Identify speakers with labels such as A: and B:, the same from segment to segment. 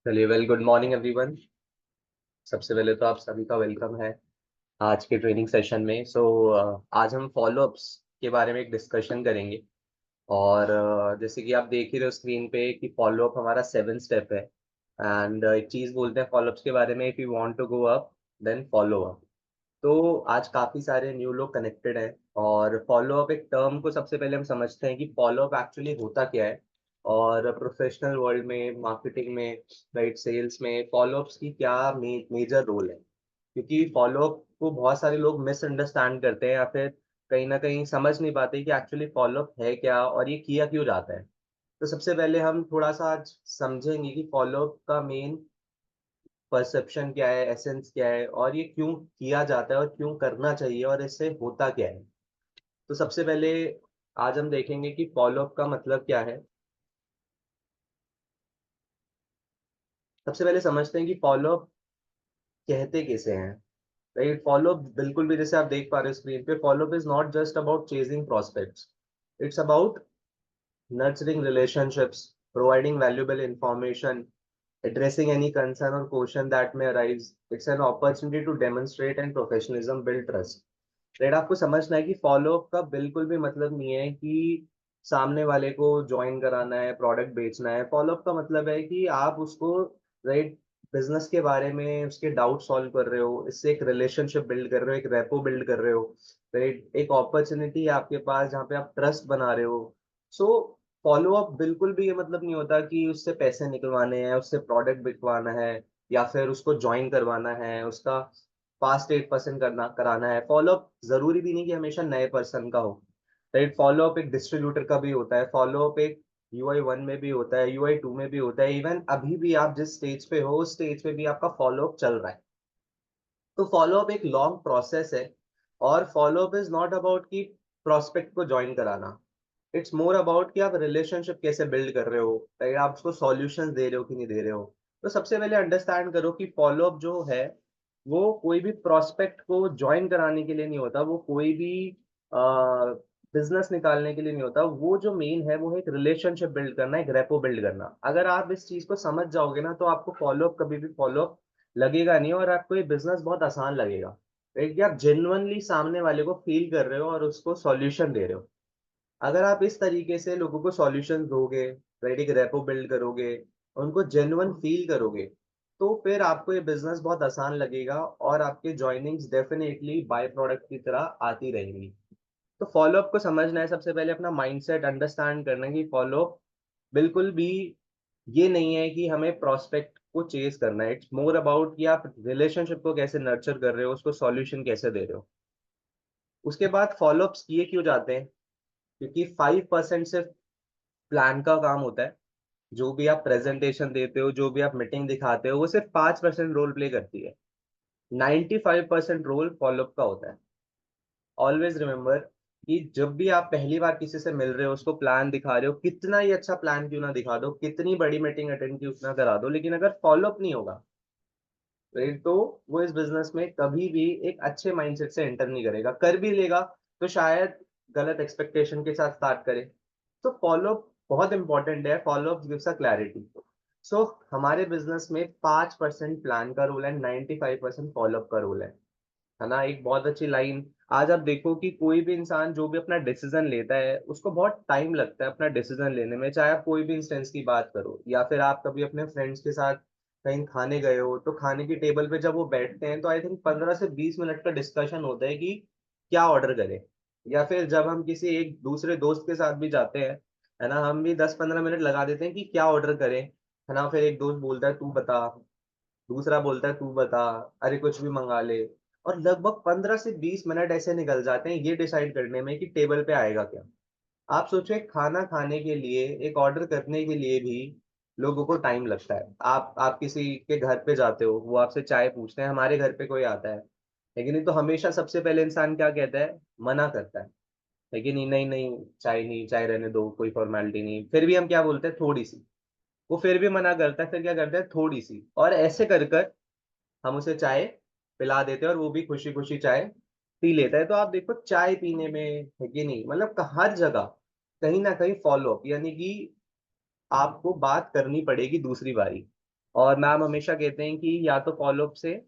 A: चलिए, good morning everyone. सबसे पहले तो आप सभी का वेलकम है आज के ट्रेनिंग सेशन में। आज हम फॉलोअप्स के बारे में एक डिस्कशन करेंगे। और जैसे कि आप देख ही रहे हो स्क्रीन पे कि फॉलोअप हमारा 7 स्टेप है। एंड एक चीज़ बोलते हैं फॉलोअप्स के बारे में, if you want to go up then follow up. तो आज काफ़ी सारे न्यू लोग कनेक्टेड हैं। और फॉलोअप एक टर्म को सबसे पहले हम समझते हैं कि फॉलोअप एक्चुअली होता क्या है। और प्रोफेशनल वर्ल्ड में, मार्केटिंग में, राइट, सेल्स में फॉलोअप्स की क्या मेजर रोल है। क्योंकि फॉलोअप को बहुत सारे लोग मिसअंडरस्टैंड करते हैं या फिर कहीं ना कहीं समझ नहीं पाते कि एक्चुअली फॉलोअप है क्या और ये किया क्यों जाता है। तो सबसे पहले हम थोड़ा सा आज समझेंगे कि फॉलोअप का मेन परसेप्शन क्या है, एसेंस क्या है, और ये क्यों किया जाता है और क्यों करना चाहिए और इससे होता क्या है। तो सबसे पहले आज हम देखेंगे कि फॉलोअप का मतलब क्या है। सबसे पहले समझते हैं कि फॉलोअप कहते कैसे हैं। राइट, फॉलोअप बिल्कुल भी, जैसे आप देख पा रहे हो स्क्रीन पे, follow up is not just about chasing prospects. It's about nurturing relationships, providing valuable information, addressing any concern or question that may arise. It's an opportunity to demonstrate and professionalism build trust. Right, आपको समझना है कि follow up का बिल्कुल भी मतलब नहीं है कि सामने वाले को ज्वाइन कराना है, प्रोडक्ट बेचना है। फॉलोअप का मतलब है कि आप उसको, राइट, बिजनेस के बारे में उसके डाउट सॉल्व कर रहे हो, इससे एक रिलेशनशिप बिल्ड कर रहे हो, एक रेपो बिल्ड कर रहे हो। राइट, एक अपॉर्चुनिटी है आपके पास जहाँ पे आप ट्रस्ट बना रहे हो। सो फॉलो अप बिल्कुल भी ये मतलब नहीं होता कि उससे पैसे निकलवाने हैं, उससे प्रोडक्ट बिकवाना है, या फिर उसको ज्वाइन करवाना है, उसका फास्ट 8% करना कराना है। फॉलो अप जरूरी भी नहीं कि हमेशा नए पर्सन का हो। राइट, फॉलो अप एक डिस्ट्रीब्यूटर का भी होता है, फॉलो अप एक UI1 में भी होता है, UI2 में भी होता है। इवन अभी भी आप जिस स्टेज पे हो उस स्टेज पे भी आपका फॉलो अप चल रहा है। तो फॉलो अप एक लॉन्ग प्रोसेस है। और follow up is not about कि प्रोस्पेक्ट को ज्वाइन कराना। इट्स मोर अबाउट कि आप रिलेशनशिप कैसे बिल्ड कर रहे हो, राइट, आप उसको सॉल्यूशंस दे रहे हो कि नहीं दे रहे हो। तो सबसे पहले अंडरस्टैंड करो कि फॉलो अप जो है वो कोई भी प्रोस्पेक्ट को ज्वाइन कराने के लिए नहीं होता, वो कोई भी बिजनेस निकालने के लिए नहीं होता। वो जो मेन है वो है एक रिलेशनशिप बिल्ड करना, एक रेपो बिल्ड करना। अगर आप इस चीज को समझ जाओगे ना तो आपको फॉलो अप कभी भी फॉलो अप लगेगा नहीं, और आपको ये बिजनेस बहुत आसान लगेगा। राइट, कि आप जेन्युइनली सामने वाले को फील कर रहे हो और उसको सॉल्यूशन दे रहे हो। अगर आप इस तरीके से लोगों को सॉल्यूशन दोगे, राइट, एक रेपो बिल्ड करोगे, उनको जेन्युइन फील करोगे, तो फिर आपको ये बिजनेस बहुत आसान लगेगा और आपके जॉइनिंग्स डेफिनेटली बाय प्रोडक्ट की तरह आती रहेंगी। तो फॉलोअप को समझना है, सबसे पहले अपना माइंडसेट अंडरस्टैंड करना है कि फॉलोअप बिल्कुल भी ये नहीं है कि हमें प्रोस्पेक्ट को चेज करना है। इट्स मोर अबाउट कि आप रिलेशनशिप को कैसे नर्चर कर रहे हो, उसको सॉल्यूशन कैसे दे रहे हो। उसके बाद फॉलोअप्स किए क्यों जाते हैं? क्योंकि 5% सिर्फ प्लान का काम होता है। जो भी आप प्रेजेंटेशन देते हो, जो भी आप मीटिंग दिखाते हो, वो सिर्फ 5% रोल प्ले करती है। 95% रोल फॉलोअप का होता है। ऑलवेज रिमेम्बर कि जब भी आप पहली बार किसी से मिल रहे हो, उसको प्लान दिखा रहे हो, कितना ही अच्छा प्लान क्यों ना दिखा दो, कितनी बड़ी मीटिंग अटेंड की उतना करा दो, लेकिन अगर फॉलोअप नहीं होगा, राइट, तो वो इस बिजनेस में कभी भी एक अच्छे माइंडसेट से एंटर नहीं करेगा। कर भी लेगा तो शायद गलत एक्सपेक्टेशन के साथ स्टार्ट करे। तो फॉलोअप बहुत इंपॉर्टेंट है। Follow up gives a clarity. So हमारे बिजनेस में 5% प्लान का रोल है, 95% फॉलोअप का रोल है ना। एक बहुत अच्छी लाइन, आज आप देखो कि कोई भी इंसान जो भी अपना डिसीजन लेता है उसको बहुत टाइम लगता है अपना डिसीजन लेने में। चाहे आप कोई भी इंस्टेंस की बात करो, या फिर आप कभी अपने फ्रेंड्स के साथ कहीं खाने गए हो, तो खाने की टेबल पे जब वो बैठते हैं तो आई थिंक 15 से 20 मिनट का डिस्कशन होता है कि क्या ऑर्डर करें। या फिर जब हम किसी एक दूसरे दोस्त के साथ भी जाते हैं, है ना, हम भी 10-15 मिनट लगा देते हैं कि क्या ऑर्डर करें, है ना। फिर एक दोस्त बोलता है तू बता, दूसरा बोलता है तू बता, अरे कुछ भी मंगा ले। और लगभग 15 से 20 मिनट ऐसे निकल जाते हैं ये डिसाइड करने में कि टेबल पे आएगा क्या। आप सोचो, एक खाना खाने के लिए, एक ऑर्डर करने के लिए भी लोगों को टाइम लगता है। आप किसी के घर पे जाते हो, वो आपसे चाय पूछते हैं, हमारे घर पे कोई आता है कि नहीं, तो हमेशा सबसे पहले इंसान क्या कहता है? मना करता है कि नहीं नहीं नहीं, चाय नहीं, चाय रहने दो, कोई फॉर्मेलिटी नहीं। फिर भी हम क्या बोलते हैं? थोड़ी सी। वो फिर भी मना करता है, फिर क्या करता है? थोड़ी सी। और ऐसे कर कर हम उसे चाय पिला देते हैं और वो भी खुशी खुशी चाय पी लेता है। तो आप देखो, चाय पीने में, है कि नहीं, मतलब हर जगह कहीं ना कहीं फॉलो अप, यानी कि आपको बात करनी पड़ेगी दूसरी बारी। और मैम हमेशा कहते हैं कि या तो फॉलोअप से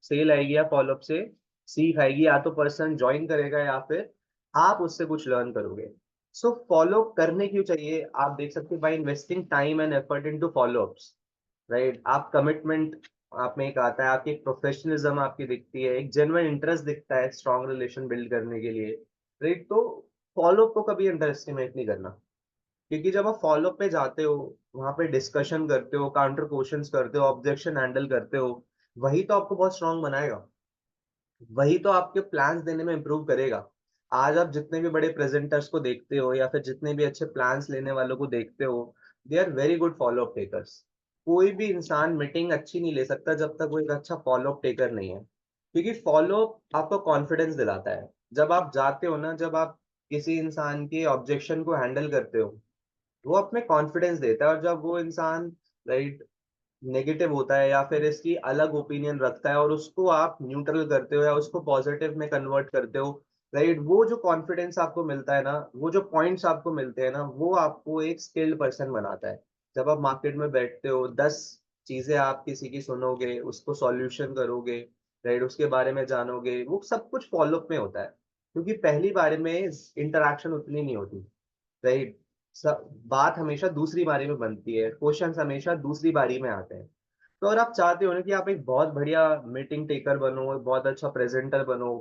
A: सेल आएगी या फॉलोअप से सीख आएगी, या तो पर्सन ज्वाइन करेगा या फिर आप उससे कुछ लर्न करोगे। सो फॉलो करने क्यों चाहिए, आप देख सकते हैं by investing time and effort into follow-ups, right. आप कमिटमेंट आप में एक आता है, आपकी एक प्रोफेशनलिज्म आपकी दिखती है, एक जेन्युइन इंटरेस्ट दिखता है स्ट्रॉन्ग रिलेशन बिल्ड करने के लिए, राइट। तो फॉलोअप को कभी अंडर एस्टिमेट नहीं करना, क्योंकि जब आप फॉलो पे जाते हो, वहां पे डिस्कशन करते हो, काउंटर क्वेश्चंस करते हो, ऑब्जेक्शन हैंडल करते हो, वही तो आपको बहुत स्ट्रांग बनाएगा, वही तो आपके प्लान्स देने में इम्प्रूव करेगा। आज आप जितने भी बड़े प्रेजेंटर्स को देखते हो या फिर जितने भी अच्छे प्लान्स लेने वालों को देखते हो, they are very good follow up takers. कोई भी इंसान मीटिंग अच्छी नहीं ले सकता जब तक वो एक अच्छा फॉलो अप टेकर नहीं है, क्योंकि फॉलो आपको कॉन्फिडेंस दिलाता है। जब आप जाते हो ना, जब आप किसी इंसान के ऑब्जेक्शन को हैंडल करते हो, वो अपने कॉन्फिडेंस देता है। और जब वो इंसान, राइट, नेगेटिव होता है या फिर इसकी अलग ओपिनियन रखता है और उसको आप न्यूट्रल करते हो या उसको पॉजिटिव में कन्वर्ट करते हो, राइट, वो जो कॉन्फिडेंस आपको मिलता है ना, वो जो पॉइंट्स आपको मिलते हैं ना, वो आपको एक स्किल्ड पर्सन बनाता है। जब आप मार्केट में बैठते हो, 10 चीजें आप किसी की सुनोगे, उसको सॉल्यूशन करोगे, राइट, उसके बारे में जानोगे, वो सब कुछ फॉलोअप में होता है, क्योंकि पहली बारे में इंटरेक्शन उतनी नहीं होती, राइट। बात हमेशा दूसरी बारी में बनती है, क्वेश्चन हमेशा दूसरी बारी में आते हैं। तो अगर आप चाहते हो ना कि आप एक बहुत बढ़िया मीटिंग टेकर बनो, एक बहुत अच्छा प्रेजेंटर बनो,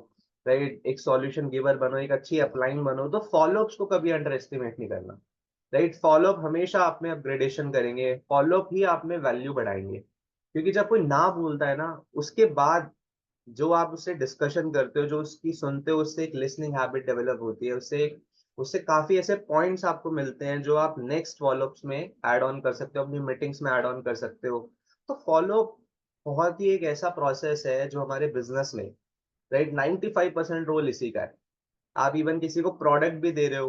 A: राइट, एक सॉल्यूशन गिवर बनो, एक अच्छी अपलाइन बनो, तो फॉलोअप्स को कभी अंडर एस्टिमेट नहीं करना, राइट। फॉलोअप हमेशा आप में अपग्रेडेशन करेंगे, फॉलोअप ही आप में वैल्यू बढ़ाएंगे, क्योंकि जब कोई ना बोलता है ना, उसके बाद जो आप उससे डिस्कशन करते हो, जो उसकी सुनते हो, उससे एक लिसनिंग हैबिट डेवलप होती है, उससे काफी ऐसे पॉइंट्स आपको मिलते हैं जो आप नेक्स्ट फॉलोअप्स में ऐड ऑन कर सकते हो, अपनी मीटिंग्स में ऐड ऑन कर सकते हो। तो फॉलो बहुत ही एक ऐसा प्रोसेस है जो हमारे बिजनेस में, राइट, 95% रोल इसी का है। आप इवन किसी को प्रोडक्ट भी दे रहे हो,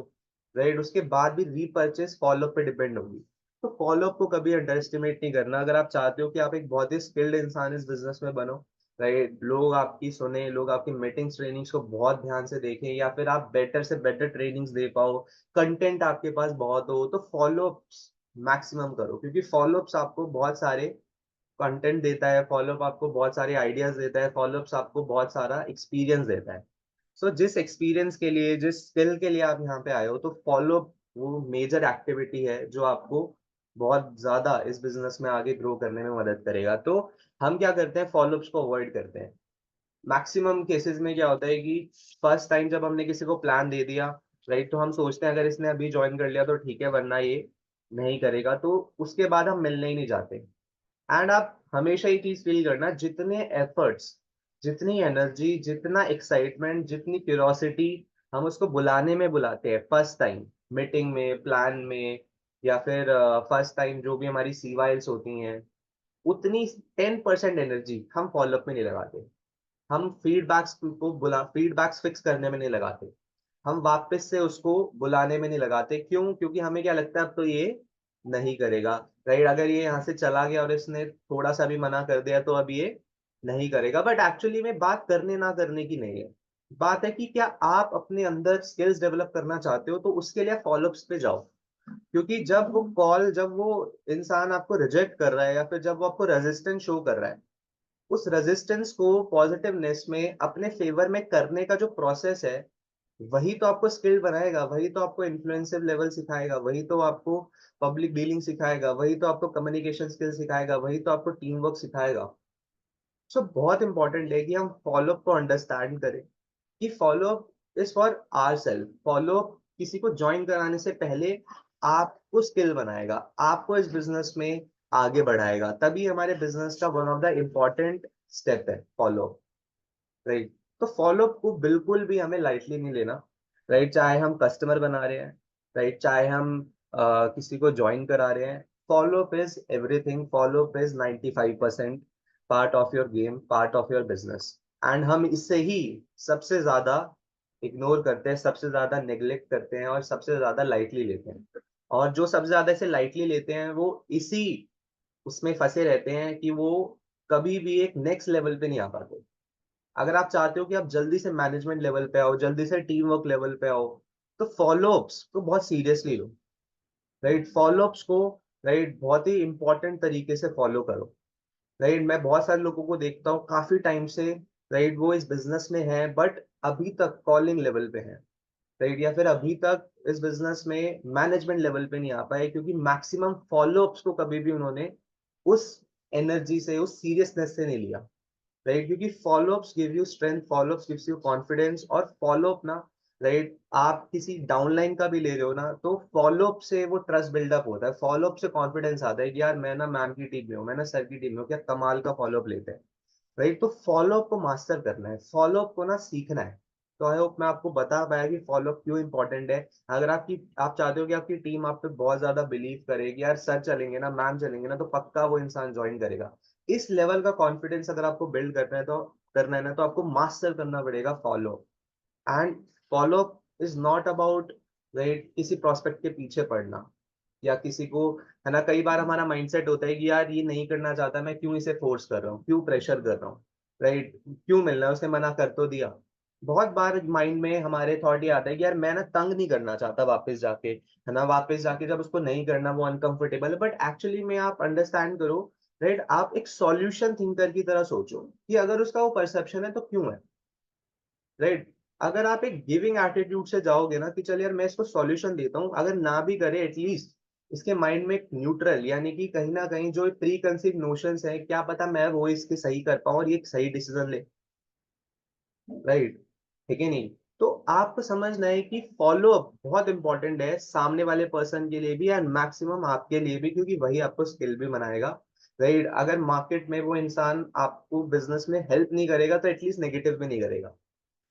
A: राइट, उसके बाद भी रीपर्चेस फॉलोअप पे डिपेंड होगी। तो फॉलोअप को कभी अंडर एस्टिमेट नहीं करना। अगर आप चाहते हो कि आप एक बहुत ही स्किल्ड इंसान इस बिजनेस में बनो, राइट, लोग आपकी सुने, लोग आपकी मीटिंग्स ट्रेनिंग्स को बहुत ध्यान से देखें, या फिर आप बेटर से बेटर ट्रेनिंग्स दे पाओ, कंटेंट आपके पास बहुत हो, तो फॉलोअप्स मैक्सिमम करो, क्योंकि फॉलोअप्स आपको बहुत सारे कंटेंट देता है, फॉलोअप आपको बहुत सारे आइडियाज देता है, फॉलोअप्स आपको बहुत सारा एक्सपीरियंस देता है। सो जिस एक्सपीरियंस के लिए, जिस स्किल के लिए आप यहाँ पे आए हो, तो फॉलो वो मेजर एक्टिविटी है जो आपको बहुत ज्यादा इस बिजनेस में आगे ग्रो करने में मदद करेगा। तो हम क्या करते हैं, फॉलोअप्स को अवॉइड करते हैं। मैक्सिमम केसेस में क्या होता है कि फर्स्ट टाइम जब हमने किसी को प्लान दे दिया, राइट, तो हम सोचते हैं अगर इसने अभी ज्वाइन कर लिया तो ठीक है, वरना ये नहीं करेगा, तो उसके बाद हम मिलने ही नहीं जाते। एंड आप हमेशा ये चीज फील करना, जितने एफर्ट्स, जितनी एनर्जी, जितना एक्साइटमेंट, जितनी क्यूरोसिटी हम उसको बुलाने में बुलाते हैं फर्स्ट टाइम, मीटिंग में, प्लान में, या फिर फर्स्ट टाइम जो भी हमारी सीवाइल्स होती हैं, उतनी 10% एनर्जी हम फॉलोअप में नहीं लगाते। हम फीडबैक्स फिक्स करने में नहीं लगाते, हम वापस से उसको बुलाने में नहीं लगाते। क्यों? क्योंकि हमें क्या लगता है अब तो ये नहीं करेगा, राइट, अगर ये यहाँ से चला गया और इसने थोड़ा सा भी मना कर दिया तो अब ये नहीं करेगा। बट एक्चुअली में बात करने ना करने की नहीं है, बात है कि क्या आप अपने अंदर स्किल्स डेवलप करना चाहते हो, तो उसके लिए फॉलोअप्स पे जाओ। क्योंकि जब वो इंसान आपको रिजेक्ट कर रहा है या फिर जब वो आपको रेजिस्टेंस शो कर रहा है, उस रेजिस्टेंस को पॉजिटिवनेस में अपने फेवर में करने का जो प्रोसेस है, वही तो आपको स्किल बनाएगा, वही तो आपको इन्फ्लुएंसिव लेवल सिखाएगा, वही तो आपको पब्लिक डीलिंग सिखाएगा, वही तो आपको कम्युनिकेशन स्किल सिखाएगा, वही तो आपको टीम वर्क सिखाएगा। सो बहुत इंपॉर्टेंट है कि हम फॉलोअप को अंडरस्टैंड करें, कि follow up is for our self. Follow up किसी को ज्वाइन कराने से पहले आपको स्किल बनाएगा, आपको इस बिजनेस में आगे बढ़ाएगा, तभी हमारे बिजनेस का one of the important step है फॉलोअप, राइट। तो फॉलोअप को बिल्कुल भी हमें लाइटली नहीं लेना, राइट, चाहे हम कस्टमर बना रहे हैं, राइट, चाहे हम किसी को ज्वाइन करा रहे हैं, follow up is everything, follow up is 95% part of your game, part of your business. And हम इससे ही सबसे ज्यादा इग्नोर करते हैं, सबसे ज्यादा नेग्लेक्ट करते हैं और सबसे ज्यादा लाइटली लेते हैं। और जो सबसे ज्यादा इसे लाइटली लेते हैं वो इसी उसमें फंसे रहते हैं कि वो कभी भी एक नेक्स्ट लेवल पे नहीं आ पाते। अगर आप चाहते हो कि आप जल्दी से मैनेजमेंट लेवल पे आओ, जल्दी से टीम वर्क लेवल पे आओ, तो फॉलोअप्स को बहुत सीरियसली लो, राइट। फॉलोअप्स को, राइट, बहुत ही इंपॉर्टेंट तरीके से फॉलो करो। राइट, मैं बहुत सारे लोगों को देखता हूँ काफी टाइम से, राइट, वो इस बिजनेस में है बट अभी तक कॉलिंग लेवल पे है, राइट, या फिर अभी तक इस बिजनेस में मैनेजमेंट लेवल पे नहीं आ पाए, क्योंकि मैक्सिमम फॉलोअप्स को कभी भी उन्होंने उस एनर्जी से, उस सीरियसनेस से नहीं लिया, राइट, क्योंकि follow-ups give you strength, follow-ups gives you confidence, और फॉलोअप ना, राइट, आप किसी डाउनलाइन का भी ले रहे हो ना, तो फॉलोअप से वो ट्रस्ट बिल्डअप होता है, फॉलोअप से कॉन्फिडेंस आता है कि यार मैं ना मैम की टीम में हूँ, मैं ना सर की टीम में हूँ, क्या कमाल का फॉलोअप लेते हैं, राइट। तो फॉलोअप को मास्टर करना है, फॉलोअप को ना सीखना है। तो आई होप मैं आपको बता पाया कि फॉलोअप क्यों इंपॉर्टेंट है। अगर आप चाहते हो कि आपकी टीम आप पे बहुत ज्यादा बिलीव करे कि यार सर चलेंगे ना, मैम चलेंगे ना, तो पक्का वो इंसान ज्वाइन करेगा। इस लेवल का कॉन्फिडेंस अगर आपको बिल्ड करना है ना, तो आपको मास्टर करना पड़ेगा follow. And follow is not about, right, किसी प्रोस्पेक्ट के पीछे पड़ना, या किसी को, है ना, कई बार हमारा माइंडसेट होता है कि यार ये नहीं करना चाहता, मैं क्यों इसे फोर्स कर रहा हूँ, क्यों प्रेशर कर रहा हूँ, राइट, क्यों मिल रहा है, उसने मना कर तो दिया। बहुत बार माइंड में हमारे थॉट ये आता है कि यार मैं ना तंग नहीं करना चाहता वापस जाके, है ना, वापस जाके जब उसको नहीं करना वो अनकंफर्टेबल है, बट एक्चुअली में आप अंडरस्टैंड करो, राइट, आप एक सॉल्यूशन थिंकर की तरह सोचो कि अगर उसका वो परसेप्शन है तो क्यों है, राइट। अगर आप एक गिविंग एटीट्यूड से जाओगे ना कि चल यार मैं इसको सॉल्यूशन देता हूँ, अगर ना भी करे एटलीस्ट इसके माइंड में एक न्यूट्रल, यानी कि कहीं ना कहीं जो प्री कंसीव नोशंस है, क्या पता मैं वो इसके सही कर पाऊँ और ये एक सही डिसीजन ले, राइट, ठीक है नहीं। तो आपको समझना है कि फॉलो अप बहुत इंपॉर्टेंट है सामने वाले पर्सन के लिए भी एंड मैक्सिमम आपके लिए भी, क्योंकि वही आपको स्किल भी बनाएगा, राइट। अगर मार्केट में वो इंसान आपको बिजनेस में हेल्प नहीं करेगा तो एटलीस्ट नेगेटिव भी नहीं करेगा।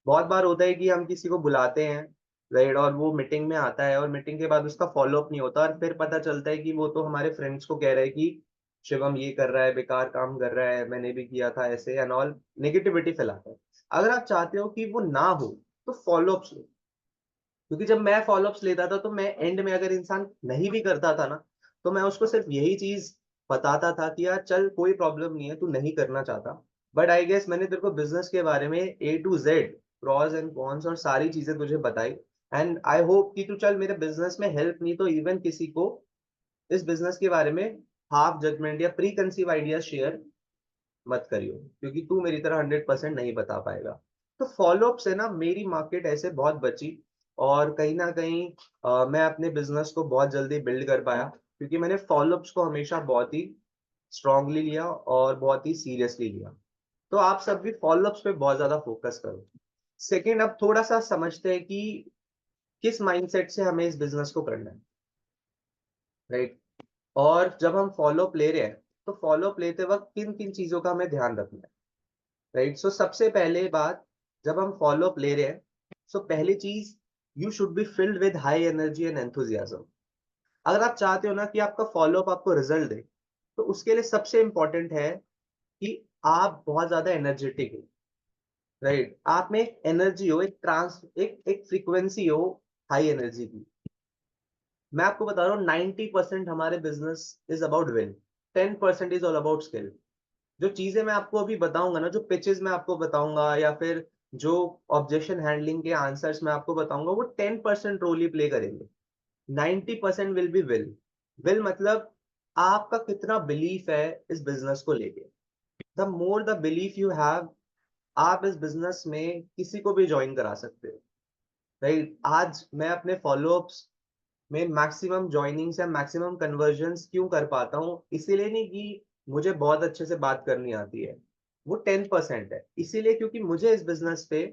A: बहुत बार होता है कि हम किसी को बुलाते हैं, राइट, और वो मीटिंग में आता है और मीटिंग के बाद उसका फॉलो अप नहीं होता, और फिर पता चलता है कि वो तो हमारे फ्रेंड्स को कह रहा है कि शिवम ये कर रहा है, बेकार काम कर रहा है, मैंने भी किया था ऐसे एंड ऑल, नेगेटिविटी फैलाता है। अगर आप चाहते हो कि वो ना हो, तो फॉलो अप्स लो, क्योंकि जब मैं फॉलो अप्स लेता था तो मैं एंड में अगर इंसान नहीं भी करता था ना, तो मैं उसको सिर्फ यही चीज बताता था कि यार चल कोई प्रॉब्लम नहीं है, तू नहीं करना चाहता, बट आई गेस मैंने तेरे को बिजनेस के बारे में A to Z pros and cons और सारी चीजें तुझे बताई, एंड आई होप कि तू चल मेरे बिजनेस में हेल्प नहीं तो इवन किसी को इस बिजनेस के बारे में हाफ जजमेंट या प्री कंसीव आइडिया शेयर मत करियो, क्योंकि तू मेरी तरह 100% नहीं बता पाएगा। तो फॉलोअप से ना मेरी मार्केट ऐसे बहुत बची, और कहीं ना कहीं मैं अपने बिजनेस को बहुत जल्दी बिल्ड कर पाया, क्योंकि मैंने फॉलोअप्स को हमेशा बहुत ही स्ट्रांगली लिया और बहुत ही सीरियसली लिया। तो आप सब भी फॉलोअप्स पे बहुत ज्यादा फोकस करो। सेकेंड, अब थोड़ा सा समझते हैं कि किस माइंडसेट से हमें इस बिजनेस को करना है, राइट। और जब हम फॉलोअप ले रहे हैं, तो फॉलोअप लेते वक्त किन किन चीजों का हमें ध्यान रखना है, राइट। सो सबसे पहले बात, जब हम फॉलो अप ले रहे हैं, सो पहली चीज, you should be filled with high energy and enthusiasm. अगर आप चाहते हो ना कि आपका फॉलो अप आपको रिजल्ट दे, तो उसके लिए सबसे इंपॉर्टेंट है कि आप बहुत ज्यादा एनर्जेटिक हो, राइट, आप में एक एनर्जी हो, एक फ्रीक्वेंसी हो हाई एनर्जी की। मैं आपको बता रहा हूँ 90% हमारे business is about will, 10% is all about skill. जो चीजें मैं आपको अभी बताऊंगा ना, जो पिचेस मैं आपको बताऊंगा, या फिर जो ऑब्जेक्शन हैंडलिंग के आंसर्स मैं आपको बताऊंगा, वो 10% रोल ही प्ले करेंगे, 90% विल बी विल। विल मतलब आपका कितना बिलीफ है इस बिजनेस को लेके। The more the belief you have, आप इस बिजनेस में किसी को भी ज्वाइन करा सकते हो, राइट। आज मैं अपने फॉलोअप्स में मैक्सिमम ज्वाइनिंग्स या मैक्सिमम कन्वर्जन्स क्यों कर पाता हूँ, इसीलिए नहीं कि मुझे बहुत अच्छे से बात करनी आती है, वो 10% है, इसीलिए क्योंकि मुझे इस बिजनेस पे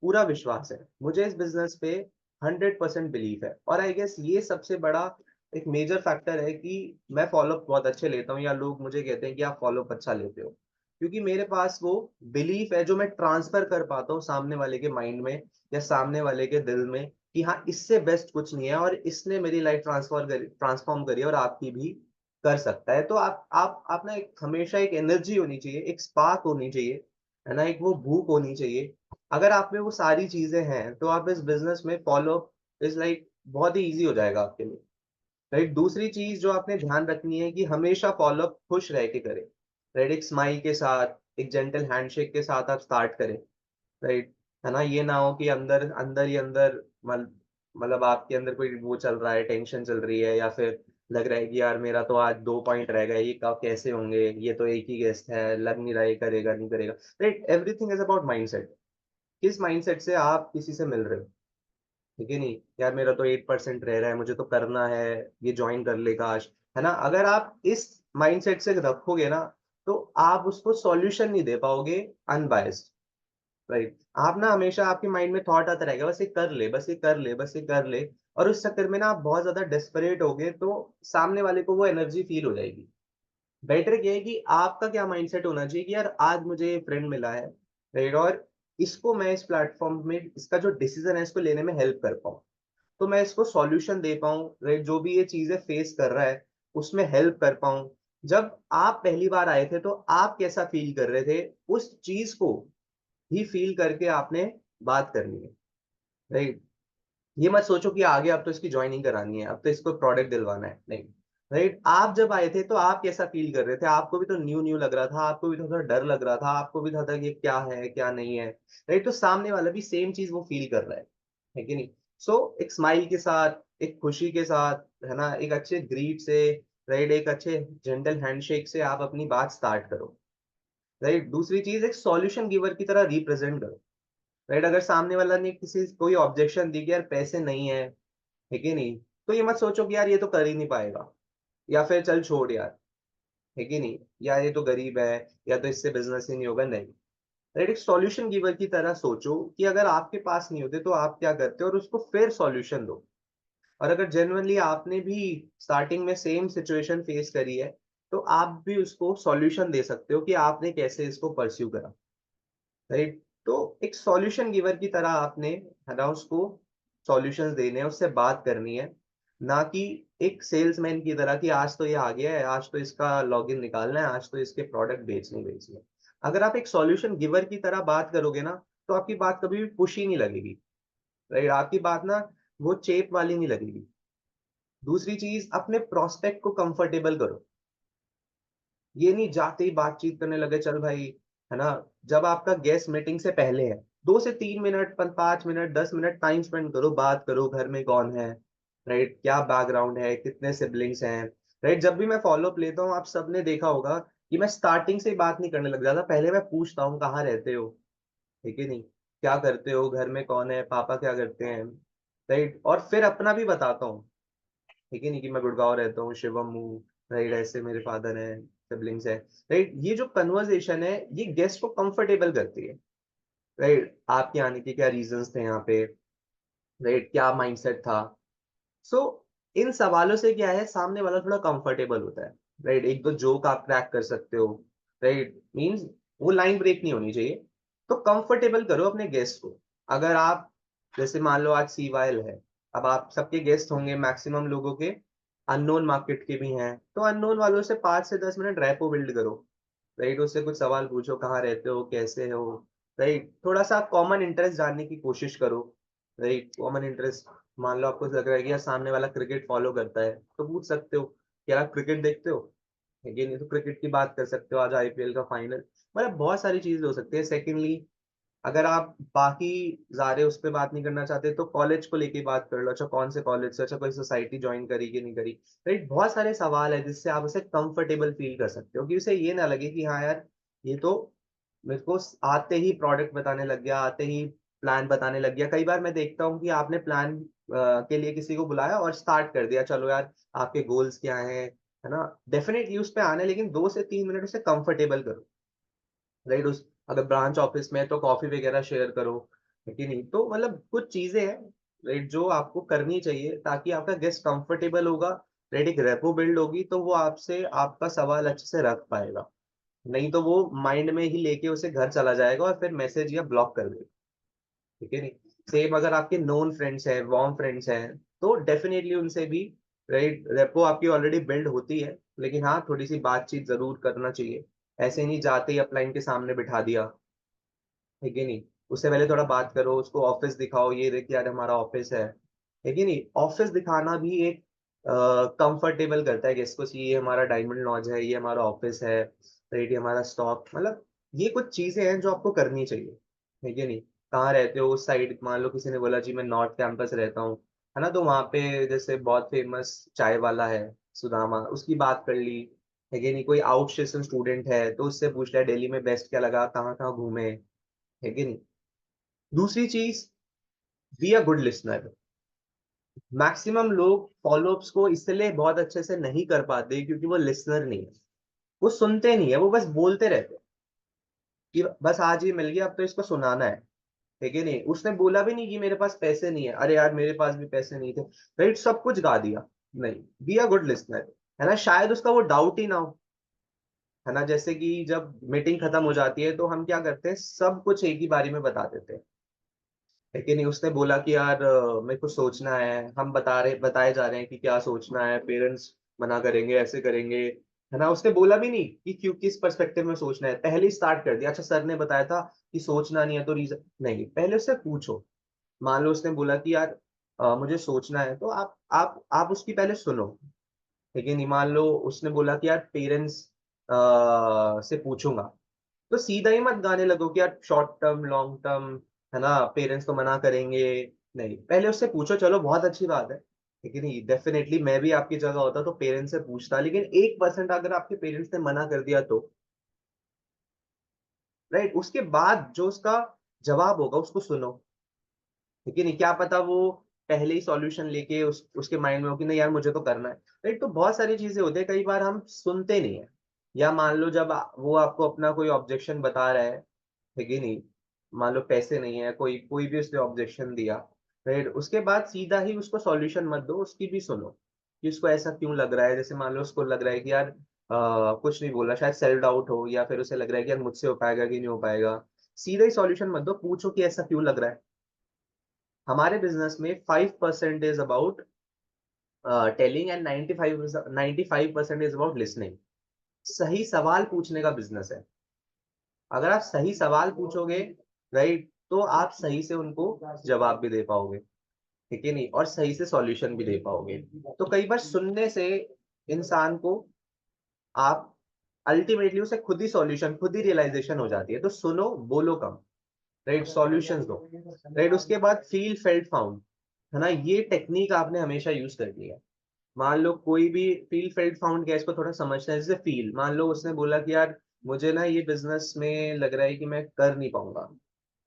A: पूरा विश्वास है, मुझे इस बिजनेस पे 100% बिलीव है। और आई गेस ये सबसे बड़ा एक मेजर फैक्टर है कि मैं फॉलोअप बहुत अच्छे लेता हूँ, या लोग मुझे कहते हैं कि आप फॉलोअप अच्छा लेते हो, क्योंकि मेरे पास वो बिलीफ है जो मैं ट्रांसफर कर पाता हूँ सामने वाले के माइंड में या सामने वाले के दिल में, कि हाँ इससे बेस्ट कुछ नहीं है, और इसने मेरी लाइफ ट्रांसफॉर्म करी है, और आपकी भी कर सकता है। तो आप ना एक हमेशा एक एनर्जी होनी चाहिए, एक स्पार्क होनी चाहिए, है ना, एक वो भूख होनी चाहिए। अगर आप में वो सारी चीजें हैं, तो आप इस बिजनेस में फॉलो इज लाइक बहुत ही इजी हो जाएगा आपके लिए, राइट। दूसरी चीज जो आपने ध्यान रखनी है कि हमेशा फॉलो अप खुश रह के करें, राइट, एक स्माइल के साथ, एक जेंटल हैंडशेक के साथ आप स्टार्ट करें, राइट, है ना। ये ना हो कि अंदर अंदर ही अंदर मतलब आपके अंदर कोई वो चल रहा है, टेंशन चल रही है, या फिर लग रहा है कि यार मेरा तो आज 2 पॉइंट रह गए, ये कब कैसे होंगे, ये तो एक ही गेस्ट है, लग नहीं रहा ये करेगा नहीं करेगा। Right, everything is about mindset. किस माइंडसेट से आप किसी से मिल रहे हो, ठीक है नहीं, यार मेरा तो 8% रह रहा है, मुझे तो करना है, ये ज्वाइन कर लेगा आज, है ना। अगर आप इस माइंडसेट से रखोगे ना, तो आप उसको सॉल्यूशन नहीं दे पाओगे अनबायस्ड। राइट, आप ना हमेशा आपके माइंड में थॉट आता रहेगा, बस ये कर ले, बस ये कर ले, बस ये कर ले। और उस चक्कर में ना आप बहुत ज्यादा डेस्परेट होगे, तो सामने वाले को वो एनर्जी फील हो जाएगी। बेटर ये है कि आपका क्या माइंडसेट होना चाहिए कि यार आज मुझे ये फ्रेंड मिला है, राइट, और इसको मैं इस प्लेटफॉर्म में इसका जो डिसीजन है इसको लेने में हेल्प कर पाऊँ, तो मैं इसको सॉल्यूशन दे पाऊँ, राइट, जो भी ये चीजें फेस कर रहा है उसमें हेल्प कर पाऊँ। जब आप पहली बार आए थे तो आप कैसा फील कर रहे थे, उस चीज को ही फील करके आपने बात करनी है। राइट, ये मत सोचो कि आगे अब तो इसकी ज्वाइनिंग करानी है, अब तो इसको प्रोडक्ट दिलवाना है, नहीं। राइट, आप जब आए थे तो आप कैसा फील कर रहे थे, आपको भी तो न्यू न्यू लग रहा था, आपको भी थोड़ा डर लग रहा था, आपको भी था कि ये क्या है क्या नहीं है। राइट, तो सामने वाला भी सेम चीज वो फील कर रहा है कि नहीं। सो एक स्माइल के साथ, एक खुशी के साथ, है ना, एक अच्छे ग्रीट से, राइट, एक अच्छे जेंटल हैंडशेक से आप अपनी बात स्टार्ट करो। राइट, दूसरी चीज, एक सॉल्यूशन गिवर की तरह रिप्रेजेंट करो। राइट, अगर सामने वाला ने किसी कोई ऑब्जेक्शन दी कि यार पैसे नहीं है, है कि नहीं, तो ये मत सोचो कि यार ये तो कर ही नहीं पाएगा, या फिर चल छोड़ यार, है कि नहीं, या ये तो गरीब है, या तो इससे बिजनेस ही नहीं होगा, नहीं। राइट, एक सॉल्यूशन गिवर की तरह सोचो कि अगर आपके पास नहीं होते तो आप क्या करते हो, और उसको फिर सॉल्यूशन दो। और अगर जेन्युइनली आपने भी स्टार्टिंग में सेम सिचुएशन फेस करी है, तो आप भी उसको सॉल्यूशन दे सकते हो कि आपने कैसे इसको परस्यू करा। राइट, तो एक सॉल्यूशन गिवर की तरह आपने, है ना, उसको सॉल्यूशंस देने हैं, उससे बात करनी है, ना कि एक सेल्समैन की तरह कि आज तो ये आ गया है, आज तो इसका लॉगिन निकालना है, आज तो इसके प्रोडक्ट बेचने। अगर आप एक सॉल्यूशन गिवर की तरह बात करोगे ना, तो आपकी बात कभी भी पुश ही नहीं लगेगी। राइट, आपकी बात ना वो चेप वाली नहीं लगेगी। दूसरी चीज, अपने प्रोस्पेक्ट को कंफर्टेबल करो। ये नहीं जाते ही बातचीत करने लगे, चल भाई, है ना। जब आपका गेस्ट मीटिंग से पहले है, 2 से 3 minute, 5 minute, 10 minute time spend करो, बात करो, घर में कौन है, राइट, क्या बैकग्राउंड है, कितने सिबलिंग्स हैं। राइट, जब भी मैं फॉलोअप लेता हूँ, आप सबने देखा होगा कि मैं स्टार्टिंग से ही बात नहीं करने लग जाता, पहले मैं पूछता हूँ कहाँ रहते हो, ठीक है नहीं, क्या करते हो, घर में कौन है, पापा क्या करते हैं, राइट, और फिर अपना भी बताता हूँ, ठीक है नहीं, कि मैं गुड़गांव रहता हूँ, शिवम हूँ, राइट, ऐसे मेरे फादर हैं, सिबलिंग्स है। राइट, ये जो कन्वर्सेशन है ये गेस्ट को कंफर्टेबल करती है। राइट, आपके आने के क्या रीजंस थे यहाँ पे, राइट, क्या माइंडसेट था। सो इन सवालों से क्या है, सामने वाला थोड़ा कंफर्टेबल होता है। राइट, एक दो जोक आप क्रैक कर सकते हो, राइट, मीन्स वो लाइन ब्रेक नहीं होनी चाहिए। तो कंफर्टेबल करो अपने गेस्ट को। अगर आप, जैसे मान लो आज सीवाइल है, अब आप सबके गेस्ट होंगे, मैक्सिमम लोगों के अननोन मार्केट के भी हैं, तो अननोन वालों से 5 से 10 मिनट रैपो बिल्ड करो। राइट, उससे कुछ सवाल पूछो, कहाँ रहते हो, कैसे हो, राइट, थोड़ा सा कॉमन इंटरेस्ट जानने की कोशिश करो। राइट, कॉमन इंटरेस्ट, मान लो आपको लग रहा है कि यार सामने वाला क्रिकेट फॉलो करता है, तो पूछ सकते हो कि यार आप क्रिकेट देखते हो, है कि नहीं, तो क्रिकेट की बात कर सकते हो, आज आईपीएल का फाइनल, मतलब बहुत सारी चीजें हो सकती है। सेकेंडली, अगर आप बाकी ज़्यादा उस पे बात नहीं करना चाहते, तो कॉलेज को लेके बात कर लो, अच्छा कौन से कॉलेज से, अच्छा कोई सोसाइटी ज्वाइन करी कि नहीं करी। राइट, बहुत सारे सवाल है जिससे आप उसे कंफर्टेबल फील कर सकते हो, कि उसे ये ना लगे कि हाँ यार, ये तो मेरे को आते ही प्रोडक्ट बताने लग गया, आते ही प्लान बताने लग गया। कई बार मैं देखता हूँ कि आपने प्लान के लिए किसी को बुलाया और स्टार्ट कर दिया, चलो यार आपके गोल्स क्या हैं, है ना। डेफिनेटली उस पे आने, लेकिन 2 से 3 मिनट उसे कंफर्टेबल करो। राइट, उस अगर ब्रांच ऑफिस में है तो कॉफी वगैरह शेयर करो, है कि नहीं, तो मतलब कुछ चीजें हैं, राइट, जो आपको करनी चाहिए ताकि आपका गेस्ट कंफर्टेबल होगा। राइट, एक रेपो बिल्ड होगी, तो वो आपसे आपका सवाल अच्छे से रख पाएगा। नहीं तो वो माइंड में ही लेके उसे घर चला जाएगा और फिर मैसेज या ब्लॉक कर देगा, ठीक है नहीं। सेम अगर आपके नोन फ्रेंड्स हैं, वार्म फ्रेंड्स हैं, तो डेफिनेटली उनसे भी, राइट, रेपो आपकी ऑलरेडी बिल्ड होती है, लेकिन हाँ थोड़ी सी बातचीत जरूर करना चाहिए। ऐसे नहीं जाते ही अपलाइन के सामने बिठा दिया, है कि नहीं, उससे पहले थोड़ा बात करो, उसको ऑफिस दिखाओ, ये देख यार हमारा ऑफिस है कि नहीं। ऑफिस दिखाना भी एक कंफर्टेबल करता है गेस्ट को, कि ये हमारा डायमंड लॉज है, ये हमारा ऑफिस है, राइट, ये हमारा स्टॉक, मतलब ये कुछ चीजें हैं जो आपको करनी चाहिए, है कि नहीं। कहाँ रहते हो, उस साइड, मान लो किसी ने बोला जी मैं नॉर्थ कैंपस रहता हूँ, है ना, तो वहाँ पे जैसे बहुत फेमस चाय वाला है, सुदामा, उसकी बात कर ली, है कि नहीं। कोई आउट स्टेशन स्टूडेंट है तो उससे पूछ लिया दिल्ली में बेस्ट क्या लगा, कहाँ कहाँ घूमे, है कि नहीं। दूसरी चीज, be a good listener. Maximum लोग फॉलोअप्स को इसलिए बहुत अच्छे से नहीं कर पाते क्योंकि वो लिसनर नहीं है, वो सुनते नहीं है, वो बस बोलते रहते हैं कि बस आज ये मिल गया अब तो इसको सुनाना है कि नहीं। उसने बोला भी नहीं कि मेरे पास पैसे नहीं है, अरे यार मेरे पास भी पैसे नहीं थे, राइट, सब कुछ गा दिया। नहीं, बी अ गुड लिसनर, है ना। शायद उसका वो डाउट ही ना हो, है ना। जैसे कि जब मीटिंग खत्म हो जाती है तो हम क्या करते हैं, सब कुछ एक ही बारी में बता देते हैं, है कि नहीं। उसने बोला कि यार मेरे को सोचना है, हम बताए जा रहे हैं कि क्या सोचना है, पेरेंट्स मना करेंगे, ऐसे करेंगे, है ना। उसने बोला भी नहीं कि क्यों, किस पर्सपेक्टिव में सोचना है, पहले ही स्टार्ट कर दिया। अच्छा सर ने बताया था कि सोचना नहीं है तो रीजन नहीं, पहले उससे पूछो। मान लो उसने बोला कि यार मुझे सोचना है, तो आप उसकी पहले सुनो, ठीक है नहीं। मान लो उसने बोला कि यार पेरेंट्स से पूछूंगा, तो सीधा ही मत गाने लगो कि यार शॉर्ट टर्म लॉन्ग टर्म, है ना, पेरेंट्स तो मना करेंगे। नहीं, पहले उससे पूछो, चलो बहुत अच्छी बात है, लेकिन डेफिनेटली मैं भी आपकी जगह होता तो पेरेंट्स से पूछता, लेकिन 1% अगर आपके पेरेंट्स ने मना कर दिया तो, राइट, उसके बाद जो उसका जवाब होगा उसको सुनो, ठीक है नहीं। क्या पता वो पहले ही सॉल्यूशन लेके उसके माइंड में हो कि नहीं यार मुझे तो करना है, राइट। तो बहुत सारी चीजें होती है, कई बार हम सुनते नहीं है। या मान लो जब वो आपको अपना कोई ऑब्जेक्शन बता रहा है कि नहीं, मान लो पैसे नहीं है, कोई कोई भी उसने ऑब्जेक्शन दिया, राइट, उसके बाद सीधा ही उसको सॉल्यूशन मत दो, उसकी भी सुनो कि उसको ऐसा क्यों लग रहा है। जैसे मान लो उसको लग रहा है कि यार कुछ नहीं बोला, शायद सेल्फ डाउट हो, या फिर उसे लग रहा है कि यार मुझसे हो पाएगा कि नहीं हो पाएगा। सीधा ही सॉल्यूशन मत दो, पूछो कि ऐसा क्यों लग रहा है। हमारे बिजनेस में 5% is about telling and 95% is about listening. सही सवाल पूछने का बिजनेस है। अगर आप सही सवाल पूछोगे, राइट, तो आप सही से उनको जवाब भी दे पाओगे, ठीक है नहीं, और सही से सॉल्यूशन भी दे पाओगे। तो कई बार सुनने से इंसान को आप अल्टीमेटली उसे खुद ही सॉल्यूशन, खुद ही रियलाइजेशन हो जाती है। तो सुनो, बोलो कम, राइट, सॉल्यूशंस दो, राइट। उसके बाद फील फेल्ट फाउंड, है ना, ये टेक्निक आपने हमेशा यूज करनी है। मान लो कोई भी फील फेल्ट फाउंड, क्या इसको थोड़ा समझना है। जैसे फील, मान लो उसने बोला कि यार मुझे ना ये बिजनेस में लग रहा है कि मैं कर नहीं पाऊंगा,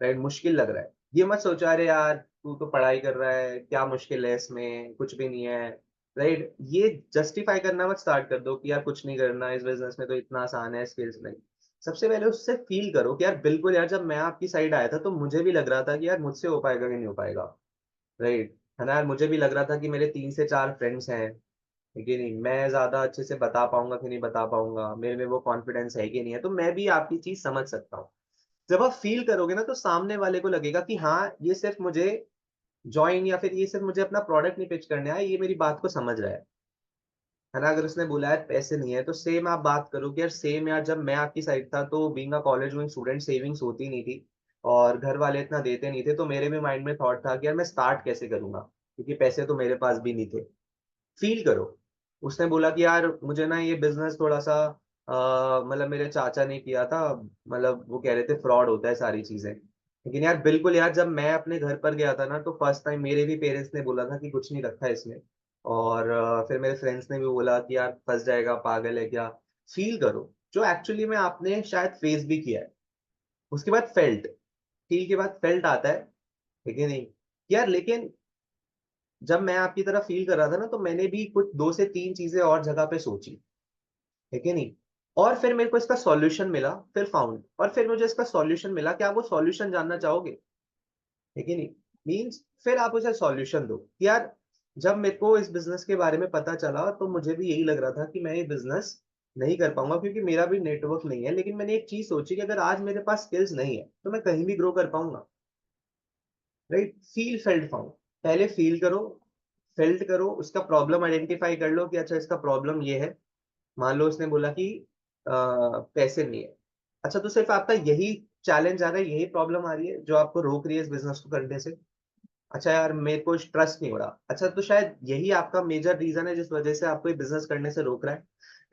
A: राइट, मुश्किल लग रहा है। ये मत सोचो अरे यार तू तो पढ़ाई कर रहा है, क्या मुश्किल है इसमें, कुछ भी नहीं है, राइट। ये जस्टिफाई करना मत स्टार्ट कर दो कि यार कुछ नहीं करना इस बिजनेस में, तो इतना आसान है, स्किल्स नहीं। सबसे पहले उससे फील करो कि यार बिल्कुल यार, जब मैं आपकी साइड आया था तो मुझे भी लग रहा था कि यार मुझसे हो पाएगा कि नहीं हो पाएगा, राइट, है ना यार। मुझे भी लग रहा था कि मेरे 3 से 4 फ्रेंड्स हैं, है कि नहीं, मैं ज्यादा अच्छे से बता पाऊंगा कि नहीं बता पाऊंगा, मेरे में वो कॉन्फिडेंस है कि नहीं है। तो मैं भी आपकी चीज समझ सकता हूँ। जब आप फील करोगे ना तो सामने वाले को लगेगा कि हाँ ये सिर्फ मुझे ज्वाइन, या फिर ये सिर्फ मुझे अपना प्रोडक्ट नहीं पिच करने आया, ये मेरी बात को समझ रहा है ना। अगर उसने बोला है पैसे नहीं है, तो सेम आप बात करो कि यार सेम यार, जब मैं आपकी साइड था तो being a college going student savings होती नहीं थी, और घर वाले इतना देते नहीं थे, तो मेरे भी माइंड में थॉट था कि यार मैं स्टार्ट कैसे करूंगा, क्योंकि पैसे तो मेरे पास भी नहीं थे। फील करो। उसने बोला कि यार मुझे ना ये बिजनेस थोड़ा सा मतलब मेरे चाचा ने किया था, मतलब वो कह रहे थे फ्रॉड होता है सारी चीजें। लेकिन यार बिल्कुल यार, जब मैं अपने घर पर गया था ना तो फर्स्ट टाइम मेरे भी पेरेंट्स ने बोला था कि कुछ नहीं रखा है इसमें, और फिर मेरे फ्रेंड्स ने भी बोला कि यार फंस जाएगा, पागल है क्या। फील करो जो एक्चुअली में आपने शायद फेस भी किया है। उसके बाद फेल्ट, फील के बाद फेल्ट आता है, ठीक है नहीं यार। लेकिन जब मैं आपकी तरह फील कर रहा था ना तो मैंने भी कुछ 2 से 3 चीजें और जगह पे सोची, ठीक है नहीं। और फिर मेरे को इसका सॉल्यूशन मिला, फिर फाउंड, और फिर मुझे इसका सॉल्यूशन मिला। क्या आप वो सॉल्यूशन जानना चाहोगे, ठीक है नहीं। मीन्स फिर आप उसे सॉल्यूशन दो कि यार जब मेरे को इस बिजनेस के बारे में पता चला तो मुझे भी यही लग रहा था कि मैं ये बिजनेस नहीं कर पाऊंगा क्योंकि मेरा भी नेटवर्क नहीं है, लेकिन मैंने एक चीज सोची कि अगर आज मेरे पास स्किल्स नहीं है तो मैं कहीं भी ग्रो कर पाऊंगा, राइट। फील फेल्ट फाउंड, पहले फील करो, फेल्ट करो, उसका प्रॉब्लम आइडेंटिफाई कर लो कि अच्छा इसका प्रॉब्लम ये है। मान लो उसने बोला कि पैसे नहीं है, अच्छा तो सिर्फ आपका यही चैलेंज आ रहा है, यही प्रॉब्लम आ रही है जो आपको रोक रही है इस बिजनेस को करने से। अच्छा यार मेरे को ट्रस्ट नहीं हो रहा, अच्छा तो शायद यही आपका मेजर रीजन है जिस वजह से आपको ये बिजनेस करने से रोक रहा है।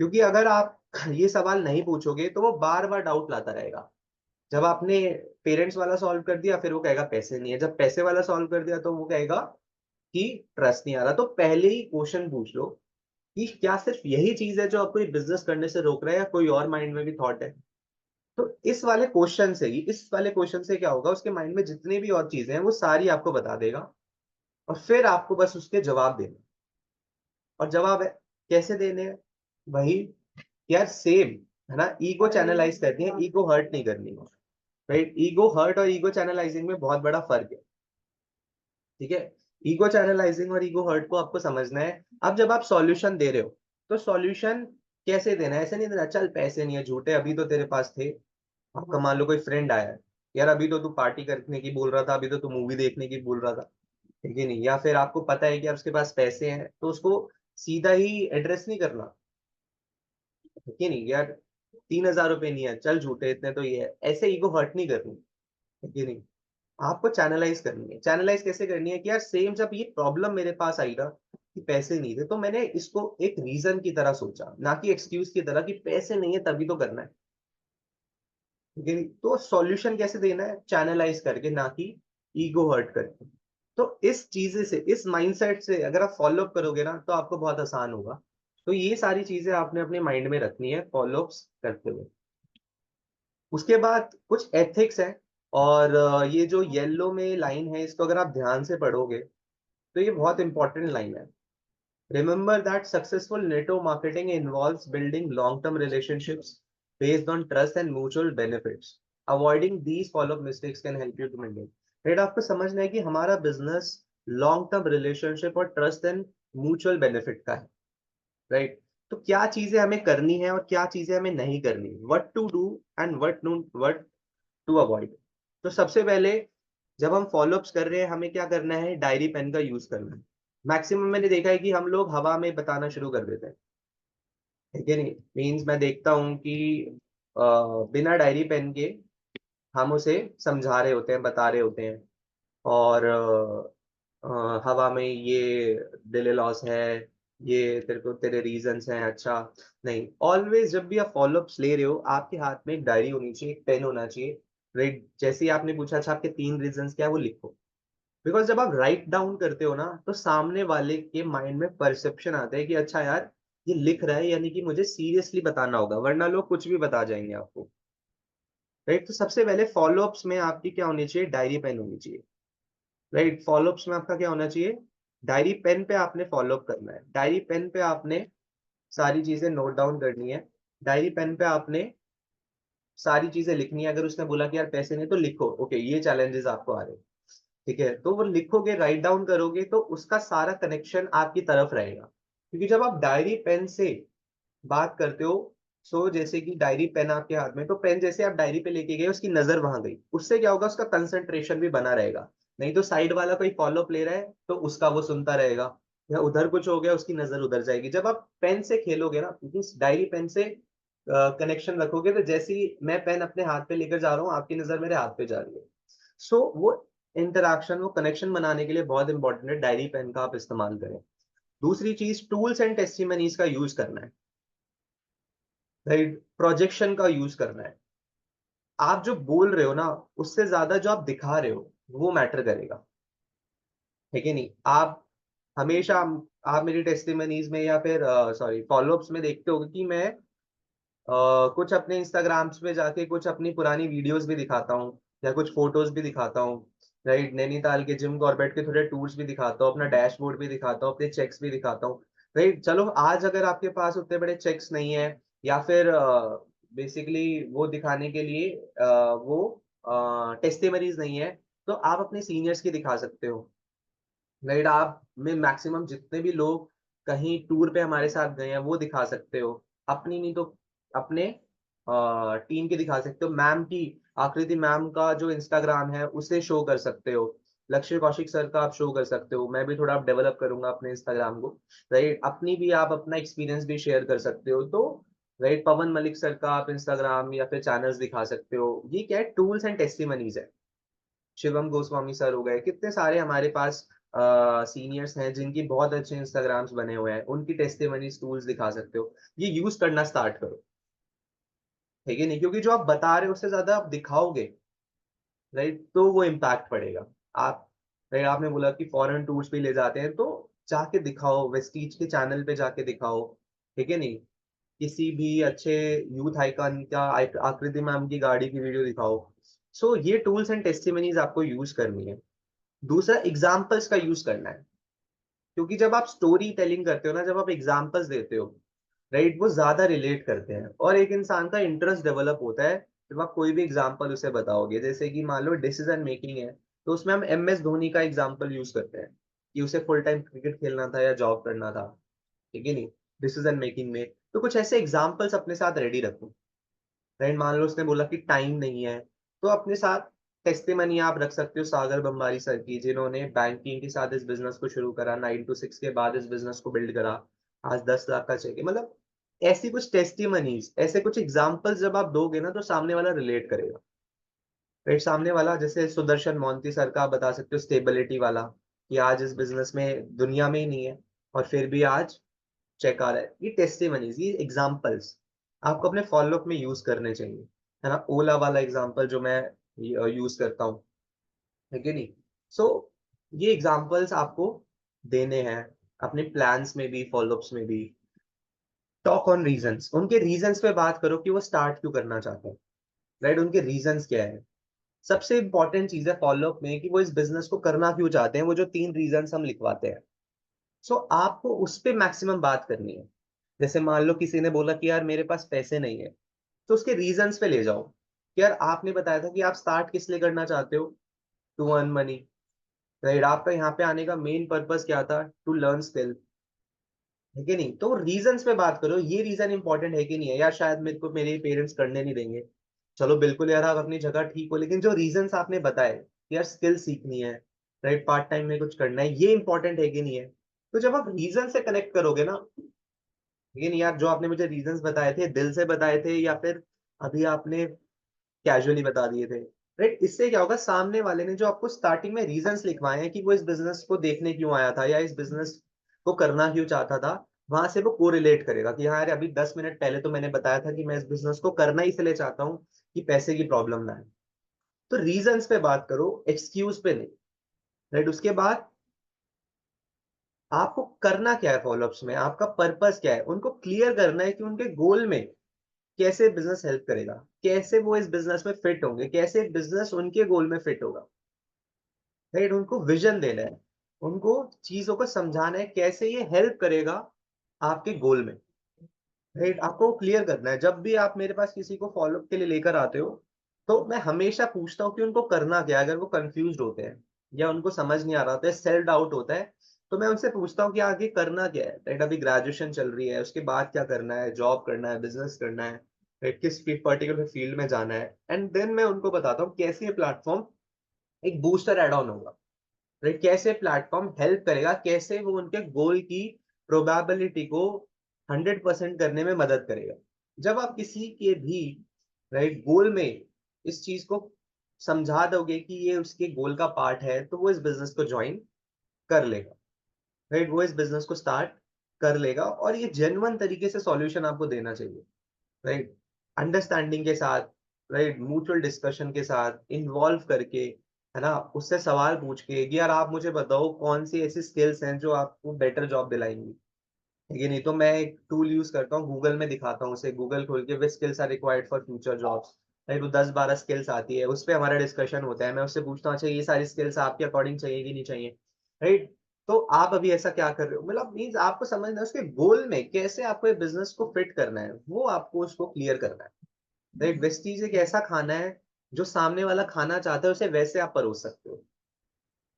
A: क्योंकि अगर आप ये सवाल नहीं पूछोगे तो वो बार बार डाउट लाता रहेगा। जब आपने पेरेंट्स वाला सॉल्व कर दिया फिर वो कहेगा पैसे नहीं है, जब पैसे वाला सॉल्व कर दिया तो वो कहेगा कि ट्रस्ट नहीं आ रहा। तो पहले ही क्वेश्चन पूछ लो कि क्या सिर्फ यही चीज है जो आपको ये बिजनेस करने से रोक रहा है, या कोई और माइंड में भी थॉट है? तो इस वाले क्वेश्चन से क्या होगा, उसके माइंड में जितनी भी और चीजें हैं वो सारी आपको बता देगा, और फिर आपको बस उसके जवाब देने। और जवाब है कैसे देने हैं? वही, यार सेम है ना, ईगो चैनलाइज करनी है, ईगो हर्ट नहीं करनी है। राइट, ईगो हर्ट और ईगो चैनलाइजिंग में बहुत बड़ा फर्क है। ठीक है, ईगो चैनलाइजिंग और ईगो हर्ट को आपको समझना है। अब जब आप सॉल्यूशन दे रहे हो, तो सॉल्यूशन कैसे देना है? ऐसे नहीं देना चल पैसे नहीं है झूठे, अभी तो तेरे पास थे। आपका मान लो कोई फ्रेंड आया है, यार अभी तो तू पार्टी करने की बोल रहा था, अभी तो तू मूवी देखने की बोल रहा था, ठीक है नहीं? या फिर आपको पता है कि अब उसके पास पैसे हैं, तो उसको सीधा ही एड्रेस नहीं करना, ठीक है नहीं? यार 3,000 रुपये नहीं है, चल झूठे इतने तो ये है, ऐसे ईगो हर्ट नहीं करनी, ठीक है नहीं? आपको चैनलाइज करनी है। चैनलाइज कैसे करनी है कि यार सेम जब ये प्रॉब्लम मेरे पास आई ना कि पैसे नहीं थे, तो मैंने इसको एक रीजन की तरह सोचा, ना कि एक्सक्यूज की तरह कि पैसे नहीं है तभी तो करना है, ठीक है? तो सॉल्यूशन कैसे देना है? चैनलाइज करके, ना कि ईगो हर्ट करके। तो इस चीजें से, इस माइंडसेट से अगर आप फॉलो अप करोगे ना, तो आपको बहुत आसान होगा। तो ये सारी चीजें आपने अपने माइंड में रखनी है फॉलो अप्स करते हुए। उसके बाद कुछ एथिक्स है, और ये जो येलो में लाइन है, इसको अगर आप ध्यान से पढ़ोगे तो ये बहुत इंपॉर्टेंट लाइन है। Remember that successful network marketing involves building long term relationships based on trust and mutual benefits. Avoiding these follow up mistakes can help you to maintain. Right, आपको समझना है कि हमारा बिजनेस लॉन्ग टर्म रिलेशनशिप और trust and mutual benefit का है। Right, तो क्या चीजें हमें करनी है और क्या चीजें हमें नहीं करनी, what to do and what to avoid. तो सबसे पहले, जब हम फॉलोअप्स कर रहे हैं, हमें क्या करना है? डायरी पेन का यूज करना है। मैक्सिमम मैंने देखा है कि हम लोग हवा में बताना शुरू कर देते हैं, ठीक है नहीं? मीन्स मैं देखता हूँ कि अ, बिना डायरी पेन के हम उसे समझा रहे होते हैं, बता रहे होते हैं, और हवा में ये डिले लॉस है, ये तेरे को तेरे रीजंस हैं, अच्छा। नहीं, ऑलवेज जब भी आप फॉलोअप्स ले रहे हो, आपके हाथ में एक डायरी होनी चाहिए, एक पेन होना चाहिए। राइट, जैसे ही आपने पूछा अच्छा आपके 3 रीजंस क्या है, वो लिखो। बिकॉज जब आप राइट डाउन करते हो ना, तो सामने वाले के माइंड में परसेप्शन आता है कि अच्छा यार ये लिख रहा है, यानी कि मुझे सीरियसली बताना होगा, वरना लोग कुछ भी बता जाएंगे आपको। राइट, तो सबसे पहले फॉलोअप्स में आपकी क्या होनी चाहिए? डायरी पेन होनी चाहिए। राइट, फॉलोअप्स में आपका क्या होना चाहिए? डायरी पेन पे आपने फॉलोअप करना है, डायरी पेन पे आपने सारी चीजें नोट डाउन करनी है, डायरी पेन पे आपने सारी चीजें लिखनी है। अगर उसने बोला कि यार पैसे नहीं, तो लिखो ओके ये चैलेंजेस आपको आ रहे हैं, ठीक है? तो वो लिखोगे, राइट डाउन करोगे, तो उसका सारा कनेक्शन आपकी तरफ रहेगा। क्योंकि जब आप डायरी पेन से बात करते हो, सो जैसे कि डायरी पेन आपके हाथ में, तो पेन जैसे आप डायरी पे लेके गए, उसकी नजर वहां गई, उससे क्या होगा? उसका कंसंट्रेशन भी बना रहेगा। नहीं तो साइड वाला कोई फॉलो अप ले रहा है, तो उसका वो सुनता रहेगा, या उधर कुछ हो गया, उसकी नजर उधर जाएगी। जब आप पेन से खेलोगे ना, डायरी पेन से कनेक्शन रखोगे, तो जैसे ही मैं पेन अपने हाथ पे लेकर जा रहा हूँ, आपकी नजर मेरे हाथ पे जा रही है। सो वो इंटरक्शन, वो कनेक्शन बनाने के लिए बहुत इंपॉर्टेंट है, डायरी पेन का आप इस्तेमाल करें। दूसरी चीज, टूल्स एंड टेस्टिमनीज का यूज करना है। राइट, प्रोजेक्शन का यूज करना है। आप जो बोल रहे हो ना, उससे ज्यादा जो आप दिखा रहे हो वो मैटर करेगा, ठीक है नहीं? आप हमेशा, आप मेरी टेस्टिमनीज में या फिर सॉरी फॉलोअप्स में देखते होगे कि मैं कुछ अपने इंस्टाग्राम्स पे जाके कुछ अपनी पुरानी वीडियोस भी दिखाता हूँ, या कुछ फोटोज भी दिखाता हूँ। राइट, नैनीताल के जिम कॉर्बेट के थोड़े टूर्स भी दिखाता हूँ, अपना डैशबोर्ड भी दिखाता हूँ, अपने चेक्स भी दिखाता हूँ। राइट, चलो आज अगर आपके पास उतने बड़े चेक्स नहीं है, या फिर बेसिकली वो दिखाने के लिए वो टेस्टिमनीज नहीं है, तो आप अपने सीनियर्स की दिखा सकते हो। राइट, आप में मैक्सिमम जितने भी लोग कहीं टूर पे हमारे साथ गए हैं, वो दिखा सकते हो। अपनी नहीं तो अपने टीम की दिखा सकते हो। मैम की, आकृति मैम का जो इंस्टाग्राम है उसे शो कर सकते हो। लक्ष्य कौशिक सर का आप शो कर सकते हो। मैं भी थोड़ा आप डेवलप करूंगा अपने इंस्टाग्राम को। राइट, अपनी भी आप अपना एक्सपीरियंस भी शेयर कर सकते हो। तो राइट, पवन मलिक सर का आप इंस्टाग्राम या फिर चैनल्स दिखा सकते हो। ये क्या है? टूल्स एंड टेस्टिमनीज है। शिवम गोस्वामी सर हो गए, कितने सारे हमारे पास सीनियर्स हैं जिनकी बहुत अच्छे इंस्टाग्राम्स बने हुए हैं, उनकी टेस्टिमनीज टूल्स दिखा सकते हो। ये यूज करना स्टार्ट करो, ठीक है नहीं? क्योंकि जो आप बता रहे हो उससे ज्यादा आप दिखाओगे, राइट, तो वो इम्पैक्ट पड़ेगा। आप, राइट, आपने बोला कि फॉरेन टूर्स पे ले जाते हैं, तो जाके दिखाओ, वेस्टीज के चैनल पे जाके दिखाओ, ठीक है नहीं, किसी भी अच्छे यूथ आइकन का आकृति मैम की गाड़ी की वीडियो दिखाओ। सो ये टूल्स एंड टेस्टिमनीज आपको यूज करनी है। दूसरा, एग्जाम्पल्स का यूज करना है, क्योंकि जब आप स्टोरी टेलिंग करते हो ना, जब आप एग्जाम्पल्स देते हो, राइट, वो ज्यादा रिलेट करते हैं और एक इंसान का इंटरेस्ट डेवलप होता है जब आप कोई भी एग्जाम्पल उसे बताओगे। जैसे कि मान लो डिसीजन मेकिंग है, तो उसमें हम MS धोनी का एग्जाम्पल यूज करते हैं कि उसे फुल टाइम क्रिकेट खेलना था या जॉब करना था, ठीक है नहीं, डिसीजन मेकिंग में। तो कुछ ऐसे एग्जाम्पल्स अपने साथ रेडी रखो, राइट। मान लो उसने बोला कि टाइम नहीं है, तो अपने साथ टेस्टिमनी आप रख सकते हो सागर बम्बारी सर की, जिन्होंने बैंकिंग के साथ इस बिजनेस को शुरू करा, 9 to 6 के बाद इस बिजनेस को बिल्ड करा, आज 10 लाख का चेक है। मतलब ऐसी कुछ टेस्टिमनीज, ऐसे कुछ एग्जाम्पल्स जब आप दोगे ना, तो सामने वाला रिलेट करेगा, राइट। सामने वाला, जैसे सुदर्शन मोंती सर का आप बता सकते हो स्टेबिलिटी वाला, कि आज इस बिजनेस में दुनिया में ही नहीं है और फिर भी आज चेक आ रहा है। ये टेस्टिमनीज, ये एग्जांपल्स आपको अपने फॉलोअप में यूज करने चाहिए, है ना। ओला वाला एग्जांपल जो मैं यूज करता हूँ, ठीक है नहीं। सो ये एग्जांपल्स आपको देने हैं अपने प्लान्स में भी, फॉलोअप्स में भी। टॉक ऑन रीजंस, उनके रीजंस पे बात करो कि वो स्टार्ट क्यों करना चाहते हैं, राइट। उनके रीजंस क्या है। सबसे इंपॉर्टेंट चीज है फॉलोअप में कि वो इस बिजनेस को करना क्यों चाहते हैं, वो जो 3 रीजंस हम लिखवाते हैं। सो आपको उस पे मैक्सिमम बात करनी है। जैसे मान लो किसी ने बोला कि यार मेरे पास पैसे नहीं है, तो उसके रीजंस पे ले जाओ कि यार आपने बताया था कि आप स्टार्ट किस लिए करना चाहते हो, टू अर्न मनी, राइट। आपका यहाँ पे आने का मेन पर्पस क्या था, टू लर्न स्किल, है कि नहीं। तो रीजंस पे बात करो, ये रीजन इंपॉर्टेंट है कि नहीं है, यार शायद मेरे को मेरे पेरेंट्स करने नहीं देंगे। चलो बिल्कुल यार, आप अपनी जगह ठीक हो, लेकिन जो रीजंस आपने बताए कि यार स्किल सीखनी है, राइट, पार्ट टाइम में कुछ करना है, ये इंपॉर्टेंट है कि नहीं है। तो जब आप रीजन से कनेक्ट करोगे ना, लेकिन यार जो आपने मुझे रीजंस बताए थे, दिल से बताए थे या फिर अभी आपने कैजुअली बता दिए थे, राइट, इससे क्या होगा, सामने वाले ने जो आपको स्टार्टिंग में रीजंस लिखवाए हैं कि वो इस बिजनेस को देखने क्यों आया था या इस बिजनेस को करना क्यों चाहता था, वहां से वो कोरिलेट करेगा कि हाँ यार, अभी 10 मिनट पहले तो मैंने बताया था कि मैं इस बिजनेस को करना ही इसलिए चाहता हूँ कि पैसे की प्रॉब्लम ना है। तो रीजंस पे बात करो, एक्सक्यूज पे नहीं, राइट। उसके बाद आपको करना क्या है फॉलोअप्स में, आपका पर्पस क्या है, उनको क्लियर करना है कि उनके गोल में कैसे बिजनेस हेल्प करेगा, कैसे वो इस बिजनेस में फिट होंगे, कैसे बिजनेस उनके गोल में फिट होगा, राइट। उनको विजन देना है, उनको चीजों को समझाना है कैसे ये हेल्प करेगा आपके गोल में, राइट। आपको क्लियर करना है। जब भी आप मेरे पास किसी को फॉलोअप के लिए लेकर आते हो, तो मैं हमेशा पूछता हूँ कि उनको करना क्या है। अगर वो कंफ्यूज होते हैं या उनको समझ नहीं आ रहा होता है, सेल्फ डाउट होता है, तो मैं उनसे पूछता हूँ कि आगे करना क्या है, राइट। अभी ग्रेजुएशन चल रही है, उसके बाद क्या करना है, जॉब करना है, बिजनेस करना है, राइट, किस पर्टिकुलर फील्ड में जाना है। एंड देन मैं उनको बताता हूँ कैसे ये प्लेटफॉर्म एक बूस्टर एड ऑन होगा, राइट। कैसे प्लेटफॉर्म हेल्प करेगा, कैसे वो उनके गोल की प्रोबेबिलिटी को 100% करने में मदद करेगा। जब आप किसी के भी, राइट, गोल में इस चीज को समझा दोगे कि ये उसके गोल का पार्ट है, तो वो इस बिजनेस को ज्वाइन कर लेगा, राइट। वो इस बिजनेस को स्टार्ट कर लेगा और ये जेन्युइन तरीके से सॉल्यूशन आपको देना चाहिए, राइट। अंडरस्टैंडिंग के साथ, राइट, म्यूचुअल डिस्कशन के साथ इन्वॉल्व करके, है ना, उससे सवाल पूछ के कि यार आप मुझे बताओ कौन सी ऐसी स्किल्स हैं जो आपको बेटर जॉब दिलाएंगी, ठीक है नहीं। तो मैं एक टूल यूज करता हूँ, गूगल में दिखाता हूँ उसे, गूगल खोल के वे skills are required for future jobs, right. वो 10-12 स्किल्स आती है, उस पर हमारा डिस्कशन होता है। मैं उससे पूछता हूँ अच्छा ये सारी स्किल्स आपके अकॉर्डिंग चाहिए कि नहीं चाहिए, राइट। तो आप अभी ऐसा क्या कर रहे हो, मतलब मीन्स आपको समझना है उसके गोल में कैसे आपको ये बिजनेस को फिट करना है, वो आपको उसको क्लियर करना है, राइट। वेस्टीज एक ऐसा खाना है जो सामने वाला खाना चाहता है, उसे वैसे आप परोस सकते हो,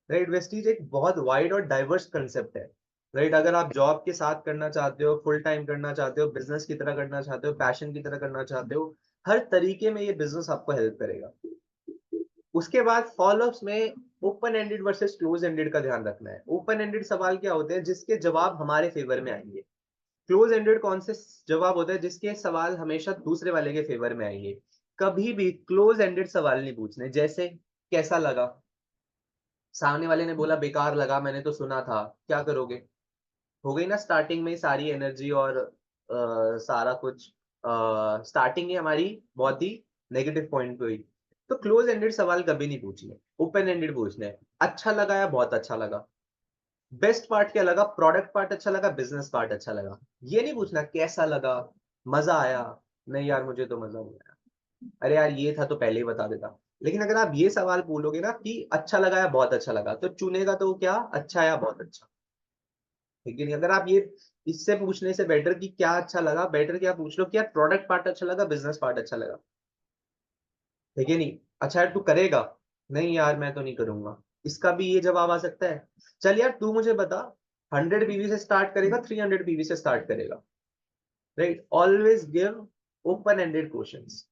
A: राइट। वेस्टीज एक बहुत वाइड और डाइवर्स कंसेप्ट है, राइट। अगर आप जॉब के साथ करना चाहते हो, फुल टाइम करना चाहते हो, बिजनेस की तरह करना चाहते हो, पैशन की तरह करना चाहते हो, हर तरीके में ये बिजनेस आपको हेल्प करेगा। उसके बाद फॉलोअप्स में open ended versus close ended का ध्यान रखना है। ओपन एंडेड सवाल क्या होते हैं, जिसके जवाब हमारे फेवर में आएंगे। क्लोज एंडेड कौन से जवाब होता है, जिसके सवाल हमेशा दूसरे वाले के फेवर में आएंगे। कभी भी क्लोज एंडेड सवाल नहीं पूछने। जैसे कैसा लगा, सामने वाले ने बोला बेकार लगा, मैंने तो सुना था, क्या करोगे। हो गई ना स्टार्टिंग में सारी एनर्जी और सारा कुछ, स्टार्टिंग ही हमारी बहुत ही नेगेटिव पॉइंट पे हुई। तो क्लोज एंडेड सवाल कभी नहीं पूछने, ओपन एंडेड पूछने हैं। अच्छा लगा या बहुत अच्छा लगा, बेस्ट पार्ट क्या लगा, प्रोडक्ट पार्ट अच्छा लगा, बिजनेस पार्ट अच्छा लगा। ये नहीं पूछना कैसा लगा, मजा आया, नहीं यार मुझे तो मजा नहीं आया, अरे यार ये था तो पहले ही बता देता। लेकिन अगर आप ये सवाल बोलोगे ना कि अच्छा लगा या बहुत अच्छा लगा, तो चुनेगा तो क्या, अच्छा या बहुत अच्छा। ठीक है नहीं, अगर आप ये इससे पूछने से बेटर कि क्या अच्छा लगा, बेटर क्या पूछ लो क्या प्रोडक्ट पार्ट अच्छा लगा, बिजनेस पार्ट अच्छा लगा। ठीक है नहीं, अच्छा यार तू करेगा, नहीं यार मैं तो नहीं करूंगा, इसका भी ये जवाब आ सकता है। चल यार तू मुझे बता, 100 पीवी से स्टार्ट करेगा, 300 पीवी से स्टार्ट करेगा। Right, always give open ended questions,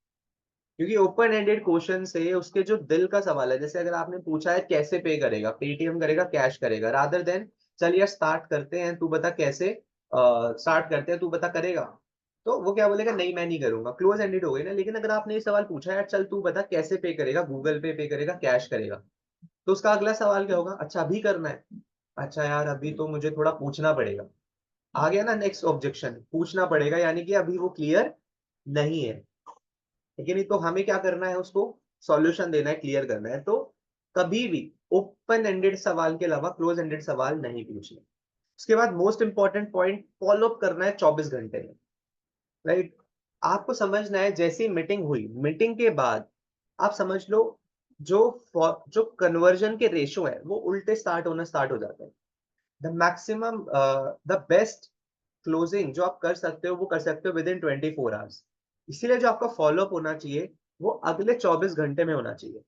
A: क्योंकि ओपन एंडेड क्वेश्चन से उसके जो दिल का सवाल है, जैसे अगर आपने पूछा है कैसे पे करेगा, पेटीएम करेगा, कैश करेगा, रादर देन चल यार स्टार्ट करते हैं तू बता कैसे स्टार्ट करते हैं तू बता करेगा, तो वो क्या बोलेगा, नहीं मैं नहीं करूंगा, क्लोज एंडेड हो गई ना। लेकिन अगर आपने ये सवाल पूछा है चल तू बता कैसे पे करेगा, गूगल पे करेगा, कैश करेगा, तो उसका अगला सवाल क्या होगा, अच्छा अभी करना है, अच्छा यार अभी तो मुझे थोड़ा पूछना पड़ेगा। आ गया ना नेक्स्ट ऑब्जेक्शन, पूछना पड़ेगा, यानी कि अभी वो क्लियर नहीं है। ठीक है नहीं, तो हमें क्या करना है, उसको सॉल्यूशन देना है, क्लियर करना है। तो कभी भी ओपन एंडेड सवाल के अलावा क्लोज एंडेड सवाल नहीं पूछने। उसके बाद most important point, follow up करना है 24 घंटे में। राइट, आपको समझना है जैसी मीटिंग हुई, मीटिंग के बाद आप समझ लो जो जो कन्वर्जन के रेशो है वो उल्टे स्टार्ट होना स्टार्ट हो जाते हैं। The maximum the best closing जो आप कर सकते हो वो कर सकते हो विद इन 24 आवर्स। इसीलिए जो आपका फॉलोअप होना चाहिए वो अगले 24 घंटे में होना चाहिए,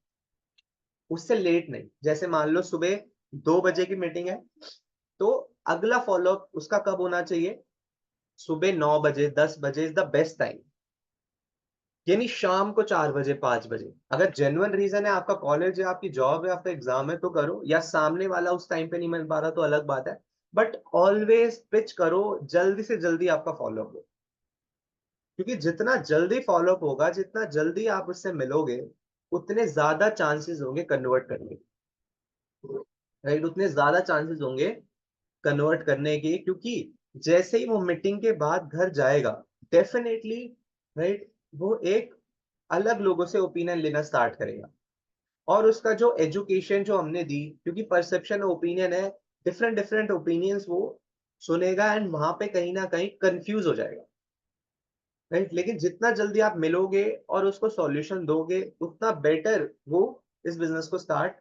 A: उससे लेट नहीं। जैसे मान लो सुबह 2 बजे की मीटिंग है, तो अगला फॉलोअप उसका कब होना चाहिए, सुबह 9 बजे, 10 बजे इज द बेस्ट टाइम, यानी शाम को 4 बजे, 5 बजे। अगर जेन्युइन रीजन है, आपका कॉलेज है, आपकी जॉब है, आपका एग्जाम है, तो करो, या सामने वाला उस टाइम पे नहीं मिल पा रहा तो अलग बात है। बट ऑलवेज पिच करो, जल्दी से जल्दी आपका फॉलोअप हो, क्योंकि जितना जल्दी फॉलोअप होगा, जितना जल्दी आप उससे मिलोगे, उतने ज्यादा चांसेस होंगे कन्वर्ट करने के। राइट, उतने ज्यादा चांसेस होंगे कन्वर्ट करने के, क्योंकि जैसे ही वो मीटिंग के बाद घर जाएगा, डेफिनेटली, राइट, वो एक अलग लोगों से ओपिनियन लेना स्टार्ट करेगा। और उसका जो एजुकेशन जो हमने दी, क्योंकि परसेप्शन ओपिनियन है, डिफरेंट डिफरेंट ओपिनियंस वो सुनेगा, एंड वहां पे कहीं ना कहीं कंफ्यूज हो जाएगा। राइट, लेकिन जितना जल्दी आप मिलोगे और उसको सॉल्यूशन दोगे, उतना बेटर वो इस बिजनेस को स्टार्ट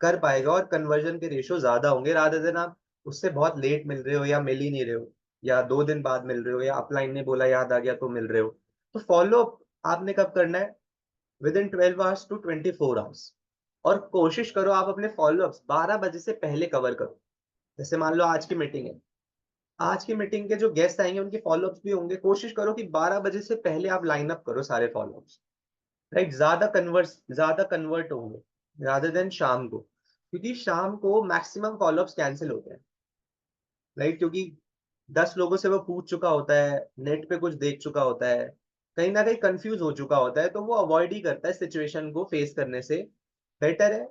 A: कर पाएगा, और कन्वर्जन के रेशियो ज्यादा होंगे, रादर देन आप उससे बहुत लेट मिल रहे हो, या मिल ही नहीं रहे हो, या 2 दिन बाद मिल रहे हो, या अपलाइन ने बोला याद आ गया तो मिल रहे हो। तो फॉलो अप आपने कब करना है, within 12 hours to 24 hours. और कोशिश करो आप अपने फॉलोअप्स 12 बजे से पहले कवर करो। जैसे मान लो आज की मीटिंग है, आज की मीटिंग के जो गेस्ट आएंगे उनके फॉलोअप्स भी होंगे, कोशिश करो कि 12 बजे से पहले आप लाइन अप करो सारे फॉलोअप्स। राइट, ज्यादा कन्वर्ट होंगे रादर देन शाम को, क्योंकि शाम को मैक्सिमम फॉलोअप्स कैंसिल होते हैं। राइट, क्योंकि 10 लोगों से वो पूछ चुका होता है, नेट पे कुछ देख चुका होता है, कहीं ना कहीं कंफ्यूज हो चुका होता है, तो वो अवॉइड ही करता है सिचुएशन को फेस करने से। बेटर है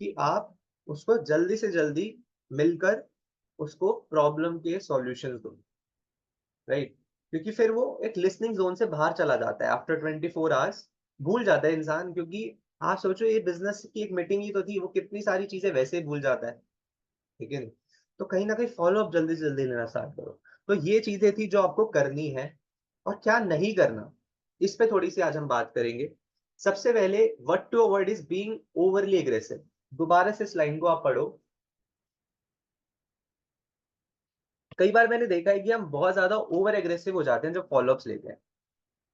A: कि आप उसको जल्दी से जल्दी मिलकर उसको प्रॉब्लम के सॉल्यूशंस दो। राइट, क्योंकि फिर वो एक लिसनिंग जोन से बाहर चला जाता है आफ्टर 24 आवर्स, भूल जाता है इंसान, क्योंकि आप सोचो ये बिजनेस की एक मीटिंग ही तो थी, वो कितनी सारी चीजें वैसे ही भूल जाता है। ठीक है नहीं, तो कहीं ना कहीं फॉलो अप जल्दी से जल्दी लेना स्टार्ट करो। तो ये चीजें थी जो आपको करनी है, और क्या नहीं करना, इस पे थोड़ी सी आज हम बात करेंगे। सबसे पहले, what to avoid is being overly aggressive. दोबारा से इस लाइन को आप पढ़ो। कई बार मैंने देखा है कि हम बहुत ज्यादा ओवर एग्रेसिव हो जाते हैं जब फॉलोअप्स लेते हैं।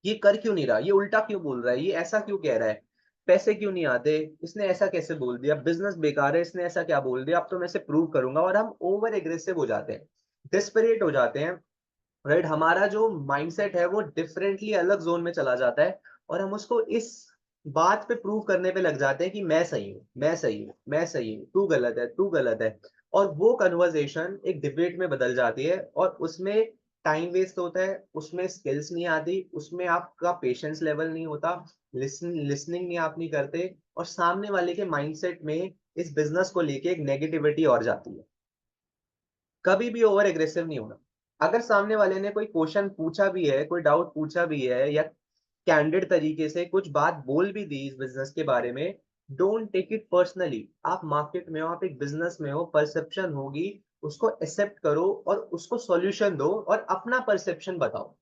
A: ये कर क्यों नहीं रहा, ये उल्टा क्यों बोल रहा है, ये ऐसा क्यों कह रहा है, पैसे क्यों नहीं आते, इसने ऐसा कैसे बोल दिया, बिजनेस बेकार है, इसने ऐसा क्या बोल दिया, अब तो मैं इसे प्रूव करूंगा, और हम ओवर एग्रेसिव हो जाते हैं, डिस्परेट हो जाते हैं। राइट, हमारा जो माइंडसेट है वो डिफरेंटली अलग जोन में चला जाता है, और हम उसको इस बात पे प्रूव करने पे लग जाते हैं कि मैं सही हूँ, मैं सही हूँ, मैं सही हूँ, तू गलत है, तू गलत है। और वो कन्वर्सेशन एक डिबेट में बदल जाती है, और उसमें टाइम वेस्ट होता है, उसमें स्किल्स नहीं आती, उसमें आपका पेशेंस लेवल नहीं होता, लिसनिंग नहीं आप नहीं करते, और सामने वाले के माइंडसेट में इस बिजनेस को लेके एक नेगेटिविटी और जाती है। कभी भी ओवर एग्रेसिव नहीं होना। अगर सामने वाले ने कोई क्वेश्चन पूछा भी है, कोई डाउट पूछा भी है, या कैंडिड तरीके से कुछ बात बोल भी दी इस बिजनेस के बारे में, डोंट टेक इट पर्सनली। आप मार्केट में हो, आप एक बिजनेस में हो, परसेप्शन होगी, उसको एक्सेप्ट करो और उसको सॉल्यूशन दो और अपना परसेप्शन बताओ।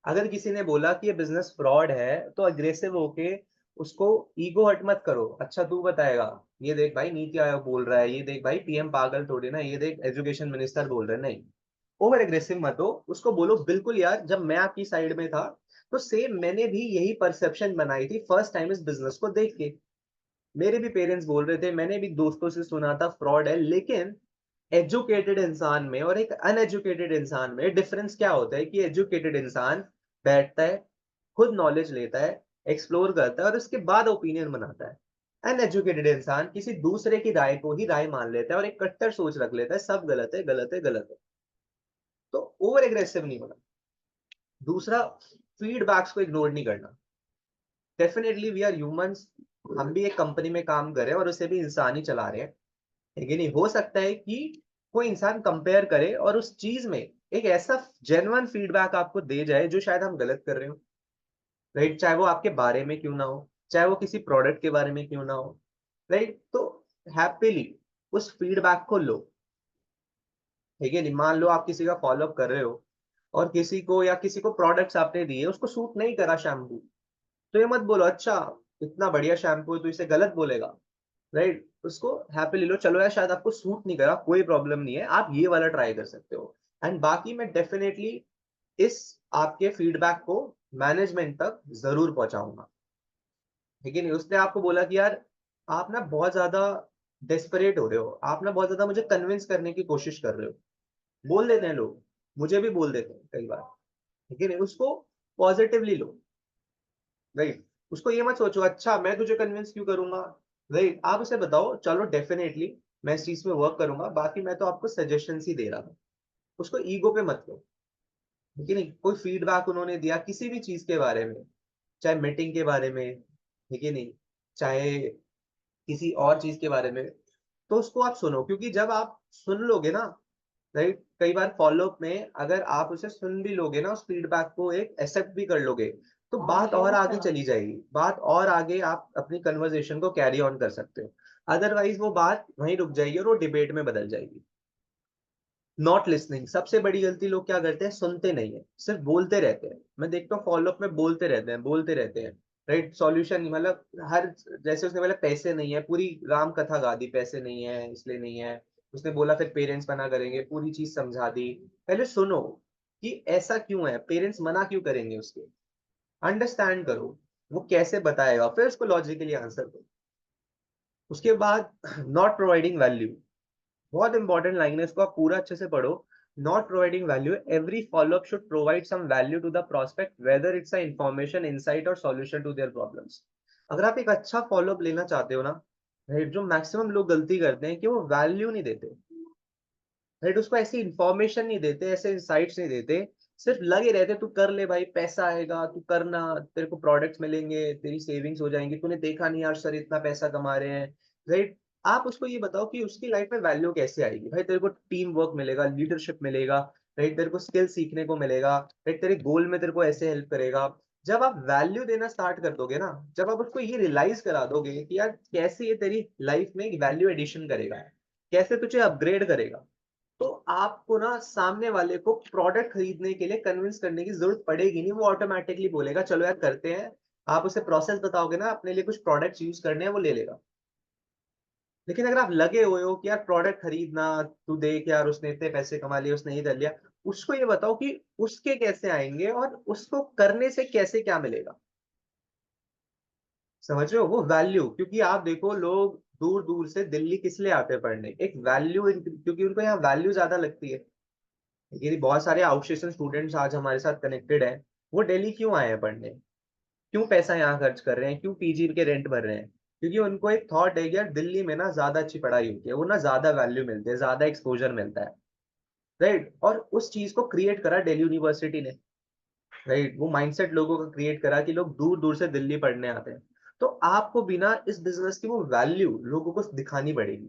A: अगर किसी ने बोला कि ये बिजनेस फ्रॉड है तो अग्रेसिव होके उसको ईगो हट मत करो, अच्छा तू बताएगा, ये देख भाई नीति आयोग बोल रहा है, ये देख भाई पीएम पागल थोड़ी ना, ये देख एजुकेशन मिनिस्टर बोल रहे हैं, नहीं। ओवर एग्रेसिव मत हो, उसको बोलो बिल्कुल यार, जब मैं आपकी साइड में था तो सेम मैंने भी यही परसेप्शन बनाई थी फर्स्ट टाइम इस बिजनेस को देख के। मेरे भी पेरेंट्स बोल रहे थे, मैंने भी दोस्तों से सुना था फ्रॉड है, लेकिन एजुकेटेड इंसान में और एक अनएजुकेटेड इंसान में डिफरेंस क्या होता है कि एजुकेटेड इंसान बैठता है, खुद नॉलेज लेता है, एक्सप्लोर करता है और उसके बाद ओपिनियन बनाता है। अनएजुकेटेड इंसान किसी दूसरे की राय को ही राय मान लेता है और एक कट्टर सोच रख लेता है, सब गलत है गलत है गलत है। तो ओवर एग्रेसिव नहीं होना। दूसरा, फीडबैक्स को इग्नोर नहीं करना। डेफिनेटली वी आर ह्यूमंस, हम भी एक कंपनी में काम कर रहे हैं और उसे भी इंसान ही चला रहे हैं, लेकिन ये हो सकता है कि कोई इंसान कंपेयर करे और उस चीज में एक ऐसा जेन्युइन फीडबैक आपको दे जाए जो शायद हम गलत कर रहे हो, राइट? चाहे वो आपके बारे में क्यों ना हो, चाहे वो किसी प्रोडक्ट के बारे में क्यों ना हो, राइट? तो हैप्पीली उस फीडबैक को लो। ठीक है नहीं, मान लो आप किसी का फॉलोअप कर रहे हो और किसी को प्रोडक्ट्स आपने दिए, उसको सूट नहीं करा शैम्पू, तो ये मत बोलो अच्छा इतना बढ़िया शैम्पू है तो इसे गलत बोलेगा, राइट? उसको हैप्पीली लो, चलो यार शायद आपको सूट नहीं करा, कोई प्रॉब्लम नहीं है, आप ये वाला ट्राई कर सकते हो। एंड बाकी मैं डेफिनेटली इस आपके फीडबैक को मैनेजमेंट तक जरूर पहुंचाऊंगा। ठीक है नहीं, उसने आपको बोला कि यार आप ना बहुत ज्यादा डेस्परेट हो रहे हो, आप ना बहुत ज्यादा मुझे कन्विंस करने की कोशिश कर रहे हो, बोल देते हैं लोग, मुझे भी बोल देते हैं कई बार। ठीक है नहीं, उसको पॉजिटिवली लो, राइट? उसको ये मत सोचो अच्छा मैं तुझे कन्विंस क्यों करूंगा, राइट? आप उसे बताओ चलो डेफिनेटली मैं इस चीज में वर्क करूंगा, बाकी मैं तो आपको सजेशन ही दे रहा हूँ। उसको ईगो पे मत लो। ठीक है नहीं, कोई फीडबैक उन्होंने दिया किसी भी चीज के बारे में, चाहे मीटिंग के बारे में, ठीक है नहीं, चाहे किसी और चीज के बारे में, तो उसको आप सुनो, क्योंकि जब आप सुन लोगे ना, राइट, कई बार फॉलोअप में अगर आप उसे सुन भी लोगे ना, उस फीडबैक को एक एक्सेप्ट भी कर लोगे, तो बात और आगे चली जाएगी, बात और आगे आप अपनी कन्वर्सेशन को कैरी ऑन कर सकते हो। अदरवाइज वो बात वहीं रुक जाएगी और वो डिबेट में बदल जाएगी। नॉट लिसनिंग, सबसे बड़ी गलती लोग क्या करते हैं, सुनते नहीं है, सिर्फ बोलते रहते हैं। मैं देखता हूँ फॉलोअप में बोलते रहते हैं बोलते रहते हैं, राइट? सॉल्यूशन नहीं, मतलब हर, जैसे उसने बोला पैसे नहीं है, पूरी राम कथा गा दी, पैसे नहीं है इसलिए नहीं है। उसने बोला फिर पेरेंट्स मना करेंगे, पूरी चीज समझा दी। पहले सुनो कि ऐसा क्यों है, पेरेंट्स मना क्यों करेंगे उसके, अंडरस्टैंड करो वो कैसे बताएगा, फिर उसको लॉजिकली आंसर दो। उसके बाद नॉट प्रोवाइडिंग वैल्यू, बहुत इंपॉर्टेंट लाइन है, इसको आप पूरा अच्छे से पढ़ो। Not providing value, every follow up should provide some value to the prospect, whether it's a information, insight और सॉल्यूशन टू देयर प्रॉब्लम्स। अगर आप एक अच्छा फॉलोअप लेना चाहते हो ना, राइट, जो मैक्सिमम लोग गलती करते हैं कि वो वैल्यू नहीं देते, राइट, उसको ऐसी इंफॉर्मेशन नहीं देते, ऐसे इंसाइट्स नहीं देते, सिर्फ लगे रहते तू कर ले भाई पैसा आएगा, तू करना, तेरे को प्रोडक्ट्स मिलेंगे, तेरी सेविंग्स हो जाएंगी, तूने देखा नहीं यार सर इतना पैसा कमा रहे हैं, राइट? आप उसको ये बताओ कि उसकी लाइफ में वैल्यू कैसे आएगी, भाई तेरे को टीम वर्क मिलेगा, लीडरशिप मिलेगा, राइट, तेरे को स्किल सीखने को मिलेगा, राइट, तेरे गोल में तेरे को ऐसे हेल्प करेगा। जब आप वैल्यू देना स्टार्ट कर दोगे ना, जब आप उसको ये रियलाइज करा दोगे कि यार कैसे ये तेरी लाइफ में एक वैल्यू एडिशन करेगा, कैसे तुझे अपग्रेड करेगा, तो आपको ना सामने वाले को प्रोडक्ट खरीदने के लिए कन्विंस करने की जरूरत पड़ेगी नहीं, वो ऑटोमेटिकली बोलेगा चलो यार करते हैं। आप उसे प्रोसेस बताओगे ना, अपने लिए कुछ प्रोडक्ट्स यूज करने हैं, वो ले लेगा। लेकिन अगर आप लगे हुए हो कि यार प्रोडक्ट खरीदना, तू देख यार उसने इतने पैसे कमा लिए, उसने ये कर लिया, उसको ये बताओ कि उसके कैसे आएंगे और उसको करने से कैसे क्या मिलेगा। समझ रहे हो वो वैल्यू? क्योंकि आप देखो लोग दूर दूर से दिल्ली किस लिए आते हैं पढ़ने, एक वैल्यू, क्योंकि उनको यहाँ वैल्यू ज्यादा लगती है। ये बहुत सारे आउटस्टेशन स्टूडेंट्स आज हमारे साथ कनेक्टेड हैं, वो दिल्ली क्यों आए हैं पढ़ने, क्यों पैसा यहाँ खर्च कर रहे हैं, क्यों पीजी के रेंट भर रहे हैं? क्योंकि उनको एक थॉट है कि यार दिल्ली में ना ज्यादा अच्छी पढ़ाई होती है, वो ना ज्यादा वैल्यू मिलती है, ज्यादा एक्सपोजर मिलता है, राइट? और उस चीज को क्रिएट करा दिल्ली यूनिवर्सिटी ने, राइट, वो माइंडसेट लोगों का क्रिएट करा कि लोग दूर दूर से दिल्ली पढ़ने आते हैं। तो आपको बिना इस बिजनेस की वो वैल्यू लोगों को दिखानी पड़ेगी,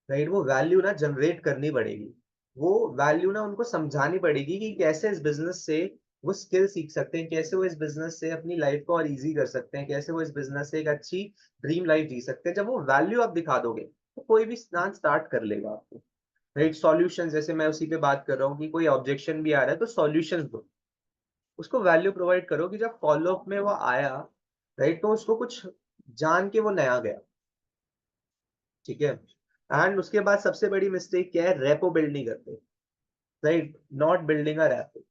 A: राइट, वो वैल्यू ना जनरेट करनी पड़ेगी, वो वैल्यू ना उनको समझानी पड़ेगी कि कैसे इस बिजनेस से वो स्किल सीख सकते हैं, कैसे वो इस बिजनेस से अपनी लाइफ को और इजी कर सकते हैं, कैसे वो इस बिजनेस से एक अच्छी ड्रीम लाइफ जी सकते हैं। जब वो वैल्यू आप दिखा दोगे तो कोई भी स्नान स्टार्ट कर लेगा आपको। राइट। सॉल्यूशन, जैसे मैं उसी पे बात कर रहा हूँ कि कोई ऑब्जेक्शन भी आ रहा है तो सॉल्यूशंस दो, उसको वैल्यू प्रोवाइड करो कि जब फॉलो अप में वो आया, राइट, तो उसको कुछ जान के वो नया गया। ठीक है। एंड उसके बाद सबसे बड़ी मिस्टेक क्या है, रेपो बिल्ड नहीं करते। Right, not building a rapport,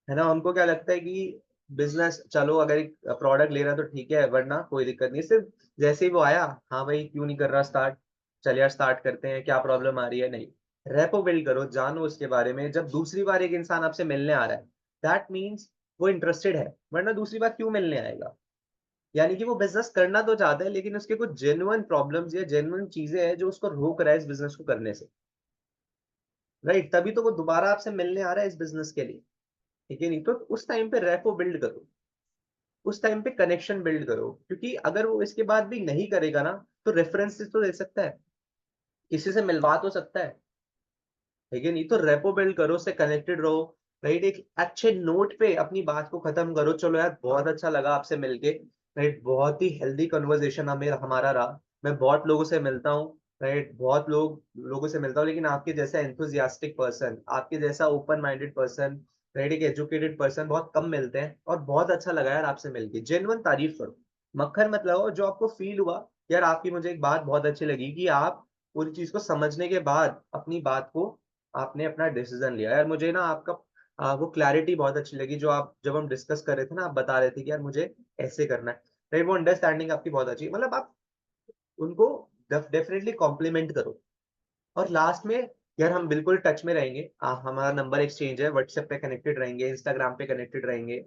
A: है ना। उनको क्या लगता है कि बिजनेस, चलो अगर एक प्रोडक्ट ले रहा है तो ठीक है, वरना कोई दिक्कत नहीं, सिर्फ जैसे ही वो आया, हाँ भाई क्यों नहीं कर रहा स्टार्ट, चल यार स्टार्ट करते हैं, क्या प्रॉब्लम आ रही है, नहीं। रेपो बिल्ड करो, जानो उसके बारे में। जब दूसरी बार एक इंसान आपसे मिलने आ रहा है, दैट मीन्स वो इंटरेस्टेड है, वरना दूसरी बार क्यों मिलने आएगा। यानी कि वो बिजनेस करना तो चाहता है, लेकिन उसके कुछ जेन्युइन प्रॉब्लम्स या जेन्युइन चीजें हैं जो उसको रोक रहा है इस बिजनेस को करने से। राइट, तभी तो वो दोबारा आपसे मिलने आ रहा है इस बिजनेस के लिए। ठीक है, नहीं तो उस टाइम पे रेपो बिल्ड करो, उस टाइम पे कनेक्शन बिल्ड करो, क्योंकि अगर वो इसके बाद भी नहीं करेगा ना, तो रेफरेंसेस तो दे सकता है, किसी से मिलवा तो सकता है। ठीक है, नहीं तो रेपो बिल्ड करो, उससे कनेक्टेड रहो। राइट, एक अच्छे नोट पे अपनी बात को खत्म करो, चलो यार बहुत अच्छा लगा आपसे मिलके, राइट, बहुत ही हेल्दी कन्वर्सेशन हमें हमारा रहा। मैं बहुत लोगों से मिलता हूँ, राइट, बहुत लोगों से मिलता हूँ, लेकिन आपके जैसा एंथुजियास्टिक पर्सन, आपके जैसा ओपन माइंडेड पर्सन, राइट, एक एजुकेटेड पर्सन बहुत कम मिलते हैं, और बहुत अच्छा लगा यार आपसे मिलके। जेन्युइन तारीफ करो, मक्खन मत लगाओ। जो आपको फील हुआ यार, आपकी मुझे एक बात बहुत अच्छी लगी कि आप पूरी चीज को समझने के बाद अपनी बात को, आपने अपना डिसीजन लिया। यार मुझे ना आपका वो क्लैरिटी बहुत अच्छी लगी, जो आप जब हम डिस्कस कर रहे थे ना, आप बता रहे थे कि यार मुझे ऐसे करना है, राइट, वो अंडरस्टैंडिंग आपकी बहुत अच्छी, मतलब आप उनको डेफिनेटली कॉम्प्लीमेंट करो। और लास्ट में, यार हम बिल्कुल टच में रहेंगे, हमारा नंबर एक्सचेंज है, व्हाट्सएप पे कनेक्टेड रहेंगे, इंस्टाग्राम पे कनेक्टेड रहेंगे।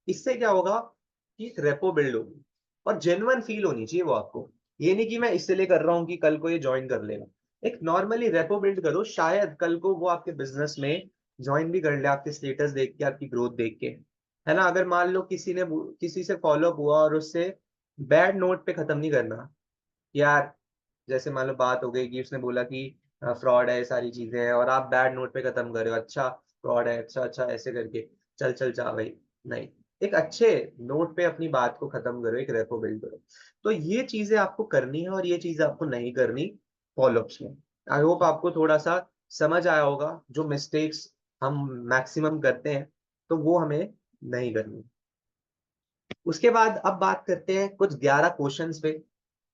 A: इससे क्या होगा कि एक रेपो बिल्ड होगी, और जेन्युइन फील होनी चाहिए वो आपको। ये नहीं कि मैं इसलिए कर रहा हूँ कि कल को ये ज्वाइन कर लेगा। एक नॉर्मली रेपो बिल्ड करो, शायद कल को वो आपके बिजनेस में ज्वाइन भी कर ले, आपके स्टेटस देख के, आपकी ग्रोथ देख के, है ना। अगर मान लो किसी से फॉलो अप हुआ और उससे बैड नोट पे खत्म नहीं करना, यार जैसे मान लो बात हो गई कि उसने बोला कि फ्रॉड है, सारी चीजें हैं, और आप बैड नोट पे खत्म कर रहे हो, अच्छा फ्रॉड है, अच्छा अच्छा ऐसे करके, चल चल जा भाई, नहीं। एक अच्छे नोट पे अपनी बात को खत्म करो, एक रेपो बिल्ड करो। तो ये चीजें आपको करनी है, और ये चीजें आपको नहीं करनी फॉलोअप्स में। आई होप आपको थोड़ा सा समझ आया होगा, जो मिस्टेक्स हम मैक्सिमम करते हैं, तो वो हमें नहीं करनी। उसके बाद अब बात करते हैं कुछ 11 क्वेश्चंस पे,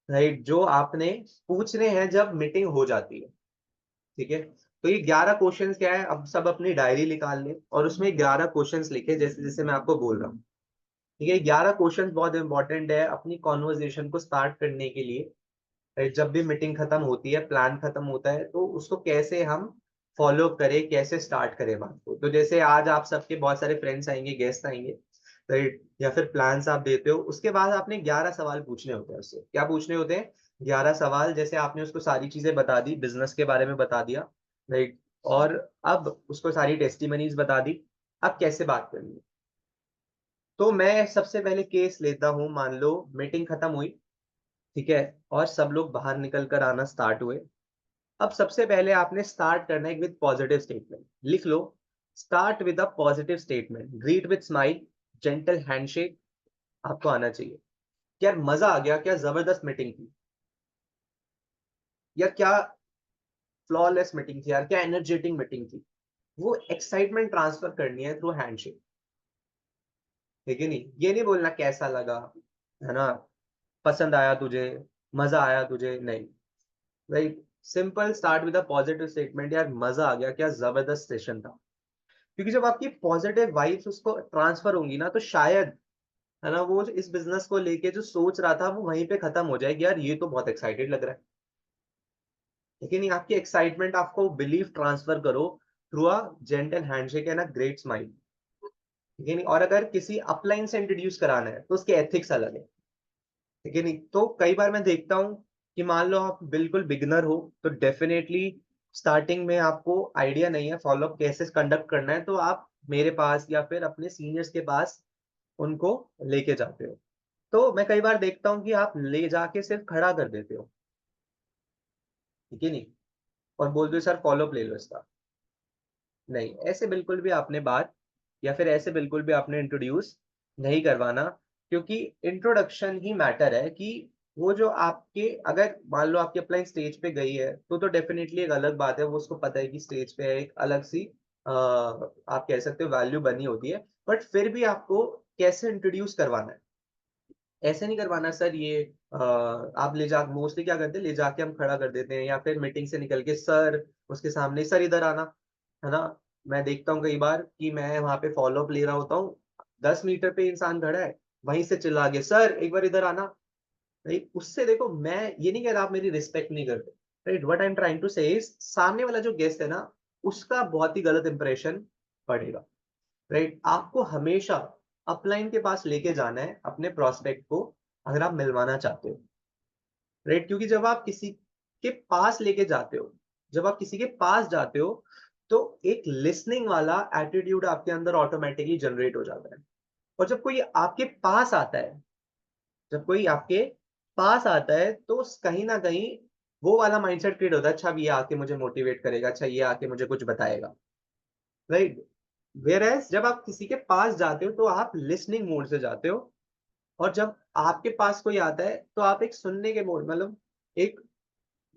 A: राइट, जो आपने पूछने हैं जब मीटिंग हो जाती है। ठीक है, तो ये 11 क्वेश्चंस क्या है, अब सब अपनी डायरी निकाल लें और उसमें 11 क्वेश्चंस लिखे, जैसे जैसे मैं आपको बोल रहा हूँ। ठीक है, 11 क्वेश्चंस बहुत इंपॉर्टेंट है अपनी कॉन्वर्जेशन को स्टार्ट करने के लिए। right? जब भी मीटिंग खत्म होती है, प्लान खत्म होता है, तो उसको कैसे हम फॉलो करें, कैसे स्टार्ट करें बात को। तो जैसे आज आप सबके बहुत सारे फ्रेंड्स आएंगे, गेस्ट आएंगे, राइट, या फिर प्लान्स आप देते हो, उसके बाद आपने 11 सवाल पूछने होते हैं उससे। क्या पूछने होते हैं? 11 सवाल। जैसे आपने उसको सारी चीजें बता दी, बिजनेस के बारे में बता दिया, राइट, और अब उसको सारी टेस्टिमनीज बता दी, अब कैसे बात करनी है। तो मैं सबसे पहले केस लेता हूँ, मान लो मीटिंग खत्म हुई, ठीक है, और सब लोग बाहर निकल कर आना स्टार्ट हुए। अब सबसे पहले आपने स्टार्ट करना है विद पॉजिटिव स्टेटमेंट, लिख लो। Start with a positive statement, greet with smile, gentle handshake, आपको आना चाहिए। यार मजा आ गया, क्या जबरदस्त मीटिंग थी, यार क्या फ्लॉलेस मीटिंग थी, यार क्या एनर्जेटिक मीटिंग थी। वो एक्साइटमेंट ट्रांसफर करनी है थ्रू हैंडशेक। ठीक है, नहीं, ये नहीं बोलना कैसा लगा, है ना, पसंद आया तुझे, मजा आया तुझे, नहीं। Right, simple, start with a positive statement, यार मजा आ गया, क्या जबरदस्त सेशन था। क्योंकि जब आपकी पॉजिटिव वाइब्स उसको ट्रांसफर होंगी ना, तो शायद, है ना, वो इस बिजनेस को लेके जो सोच रहा था वो वहीं पे खत्म हो जाएगी, यार ये तो बहुत एक्साइटेड लग रहा है। लेकिन आपकी एक्साइटमेंट, आपको बिलीफ ट्रांसफर करो through a gentle handshake and a great smile. ठीक है, नहीं, और अगर किसी अपलाइन से इंट्रोड्यूस कराना है तो उसके एथिक्स अलग है। ठीक है, नहीं, तो कई बार मैं देखता हूँ कि मान लो आप बिल्कुल बिगनर हो, तो डेफिनेटली स्टार्टिंग में आपको आइडिया नहीं है फॉलोअप कैसे कंडक्ट करना है, तो आप मेरे पास या फिर अपने सीनियर्स के पास उनको लेके जाते हो। तो मैं कई बार देखता हूँ कि आप ले जाके सिर्फ खड़ा कर देते हो। ठीक है, नहीं, और बोलते हो सर फॉलोअप ले लो इसका। नहीं, ऐसे बिल्कुल भी आपने बात, या फिर ऐसे बिल्कुल भी आपने इंट्रोड्यूस नहीं करवाना, क्योंकि इंट्रोडक्शन ही मैटर है कि वो जो आपके, अगर मान लो आपकी अपलाइन स्टेज पे गई है तो डेफिनेटली एक अलग बात है, वो उसको पता है कि स्टेज पे एक अलग सी आप कह सकते हो वैल्यू बनी होती है, बट फिर भी आपको कैसे इंट्रोड्यूस करवाना है, ऐसे नहीं करवाना सर ये आप ले जा, मोस्टली क्या करते हैं ले जाके हम खड़ा कर देते हैं, या फिर मीटिंग से निकल के सर उसके सामने सर इधर आना, है ना। मैं देखता हूँ कई बार कि मैं वहां पे फॉलो अप ले रहा होता हूँ, 10 मीटर पे इंसान खड़ा है, वहीं से चिल्ला के सर एक बार इधर आना। राइट, उससे देखो मैं ये नहीं कह रहा आप मेरी रिस्पेक्ट नहीं करते, right, what I am trying to say is सामने वाला जो गेस्ट है ना, उसका बहुत ही गलत इंप्रेशन पड़ेगा। राइट, आपको हमेशा अपलाइन के पास लेके जाना है अपने प्रोस्पेक्ट को, अगर आप मिलवाना चाहते हो। राइट, क्योंकि जब आप किसी के पास लेके जाते हो, जब आप किसी के पास जाते हो, तो एक लिसनिंग वाला एटीट्यूड आपके अंदर ऑटोमेटिकली जनरेट हो जाता है। और जब कोई आपके पास आता है, जब कोई आपके पास आता है तो कहीं ना कहीं वो वाला माइंडसेट क्रिएट होता है, अच्छा अब ये आके मुझे मोटिवेट करेगा, अच्छा ये आके मुझे कुछ बताएगा। राइट, वेयर एज जब आप किसी के पास जाते हो तो आप लिसनिंग मोड से जाते हो, और जब आपके पास कोई आता है तो आप एक सुनने के मोड, मतलब एक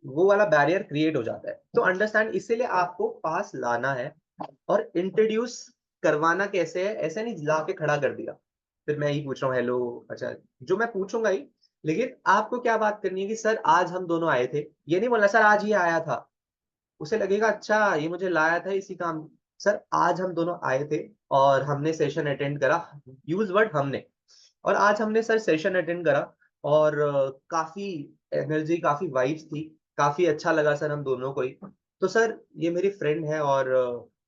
A: वो वाला बैरियर क्रिएट हो जाता है। तो अंडरस्टैंड, इसीलिए आपको पास लाना है, और इंट्रोड्यूस करवाना कैसे है, ऐसे नहीं ला के खड़ा कर दिया फिर मैं ही पूछ रहा हूँ हेलो, अच्छा, जो मैं पूछूंगा ही, लेकिन आपको क्या बात करनी है कि सर आज हम दोनों आए थे, ये नहीं बोला सर आज ये आया था, उसे लगेगा अच्छा ये मुझे लाया था इसी काम, सर आज हम दोनों आए थे और हमने सेशन अटेंड करा, यूज वर्ड हमने, और आज हमने सर सेशन अटेंड करा, और काफी एनर्जी, काफी वाइब्स थी, काफी अच्छा लगा सर हम दोनों को ही। तो सर ये मेरी फ्रेंड है, और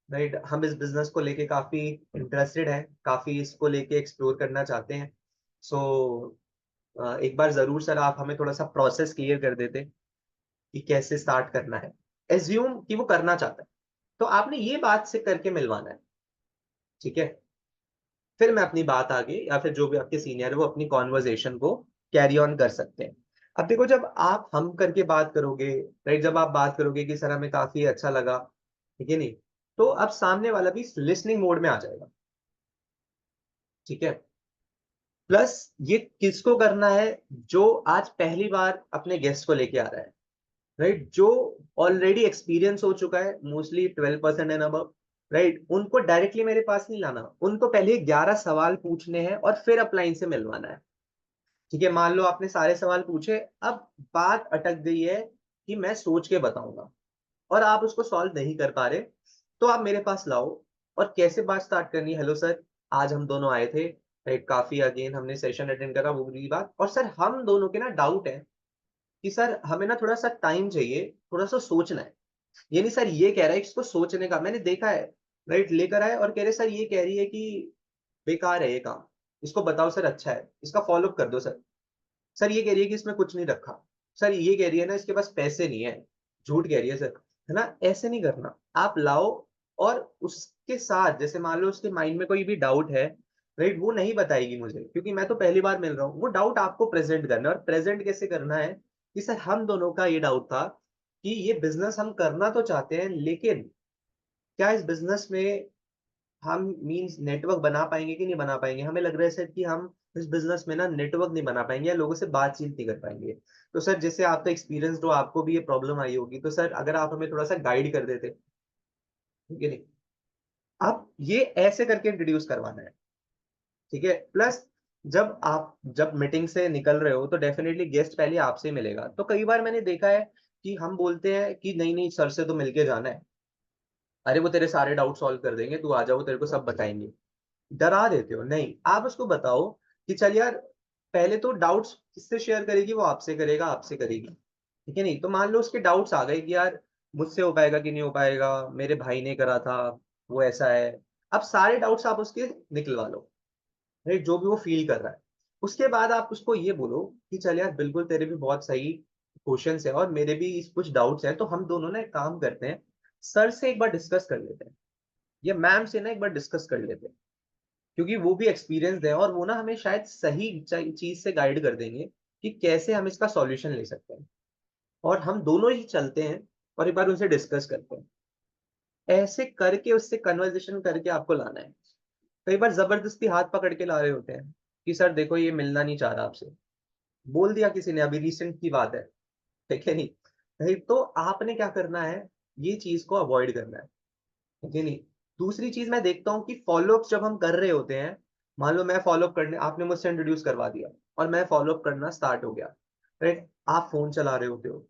A: राइट हम इस बिजनेस को लेके काफी इंटरेस्टेड हैं, काफी इसको लेके एक्सप्लोर करना चाहते हैं। सो एक बार जरूर सर आप हमें थोड़ा सा प्रोसेस क्लियर कर देते कि कैसे स्टार्ट करना है, एज्यूम कि वो करना चाहता है, तो आपने ये बात से करके मिलवाना है, ठीक है। फिर मैं अपनी बात आगे, या फिर जो भी आपके सीनियर है वो अपनी कॉन्वर्जेशन को कैरी ऑन कर सकते हैं। अब देखो जब आप हम करके बात करोगे, राइट, जब आप बात करोगे कि सर हमें काफी अच्छा लगा, ठीक है नहीं, तो अब सामने वाला भी लिसनिंग मोड में आ जाएगा, ठीक है। प्लस ये किसको करना है, जो आज पहली बार अपने गेस्ट को लेके आ रहा है, राइट, जो ऑलरेडी एक्सपीरियंस हो चुका है, मोस्टली 12% एंड अबव, राइट, उनको डायरेक्टली मेरे पास नहीं लाना, उनको पहले 11 सवाल पूछने हैं और फिर अपलाइन से मिलवाना है। ठीक है, मान लो आपने सारे सवाल पूछे, अब बात अटक गई है कि मैं सोच के बताऊंगा, और आप उसको सॉल्व नहीं कर पा रहे, तो आप मेरे पास लाओ। और कैसे बात स्टार्ट करनी है, हेलो सर आज हम दोनों आए थे, राइट, काफी अगेन हमने सेशन अटेंड करा, वो पूरी बात, और सर हम दोनों के ना डाउट है कि सर हमें ना थोड़ा सा टाइम चाहिए, थोड़ा सा सोचना है। ये नहीं सर ये कह रहा है इसको सोचने का, मैंने देखा है, राइट, लेकर आए और कह रहे सर ये कह रही है कि बेकार है ये काम, इसको बताओ सर अच्छा है, इसका फॉलो अप कर दो सर। सर ये कह रही है कि इसमें कुछ नहीं रखा, सर ये कह रही है ना इसके पास पैसे नहीं है, झूठ कह रही है सर, है ना। ऐसे नहीं करना, आप लाओ, और उसके साथ जैसे मान लो उसके माइंड में कोई भी डाउट है, राइट, वो नहीं बताएगी मुझे क्योंकि मैं तो पहली बार मिल रहा हूँ, वो डाउट आपको प्रेजेंट करना है, और प्रेजेंट कैसे करना है कि सर हम दोनों का ये डाउट था कि ये बिजनेस हम करना तो चाहते हैं, लेकिन क्या इस बिजनेस में हम मींस नेटवर्क बना पाएंगे कि नहीं बना पाएंगे, हमें लग रहा है सर कि हम इस बिजनेस में ना नेटवर्क नहीं बना पाएंगे या लोगों से बातचीत नहीं कर पाएंगे। तो सर जैसे आपका एक्सपीरियंस, तो आपको भी ये प्रॉब्लम आई होगी, तो सर अगर आप हमें थोड़ा सा गाइड कर देते, ठीक है नहीं, आप ये ऐसे करके इंट्रोड्यूस करवाना है, ठीक है। प्लस जब मीटिंग से निकल रहे हो तो डेफिनेटली गेस्ट पहले आपसे मिलेगा, तो कई बार मैंने देखा है कि हम बोलते हैं कि नहीं नहीं सर से तो मिलके जाना है, अरे वो तेरे सारे डाउट सॉल्व कर देंगे, तू आ जाओ तेरे को सब बताएंगे, डरा देते हो। नहीं, आप उसको बताओ कि चल यार, पहले तो डाउट्स किससे शेयर करेगी, वो आपसे करेगा, आपसे करेगी, ठीक है नहीं। तो मान लो उसके डाउट्स आ गए कि यार मुझसे हो पाएगा कि नहीं हो पाएगा, मेरे भाई ने करा था, वो ऐसा है, अब सारे डाउट्स आप उसके निकलवा लो, राइट, जो भी वो फील कर रहा है। उसके बाद आप उसको ये बोलो कि चल यार बिल्कुल तेरे भी बहुत सही क्वेश्चंस है और मेरे भी कुछ डाउट्स हैं, तो हम दोनों ना एक काम करते हैं, सर से एक बार डिस्कस कर लेते हैं, या मैम से ना एक बार डिस्कस कर लेते हैं, क्योंकि वो भी एक्सपीरियंस है और वो ना हमें शायद सही चीज से गाइड कर देंगे कि कैसे हम इसका सॉल्यूशन ले सकते हैं, और हम दोनों ही चलते हैं और एक बार उनसे डिस्कस करते हैं। ऐसे करके उससे कन्वर्सेशन करके आपको लाना है। कई बार जबरदस्ती हाथ पकड़ के ला रहे होते हैं कि सर देखो ये मिलना नहीं चाह रहा आपसे, बोल दिया किसी ने, अभी रिसेंट की बात है, ठीक है नहीं भाई, तो आपने क्या करना है, ये चीज को अवॉइड करना है, ठीक है नहीं। दूसरी चीज मैं देखता हूँ कि फॉलोअप जब हम कर रहे होते हैं, मान लो मैं फॉलोअप करने, आपने मुझसे इंट्रोड्यूस करवा दिया और मैं फॉलोअप करना स्टार्ट हो गया, राइट, आप फोन चला रहे होते हो,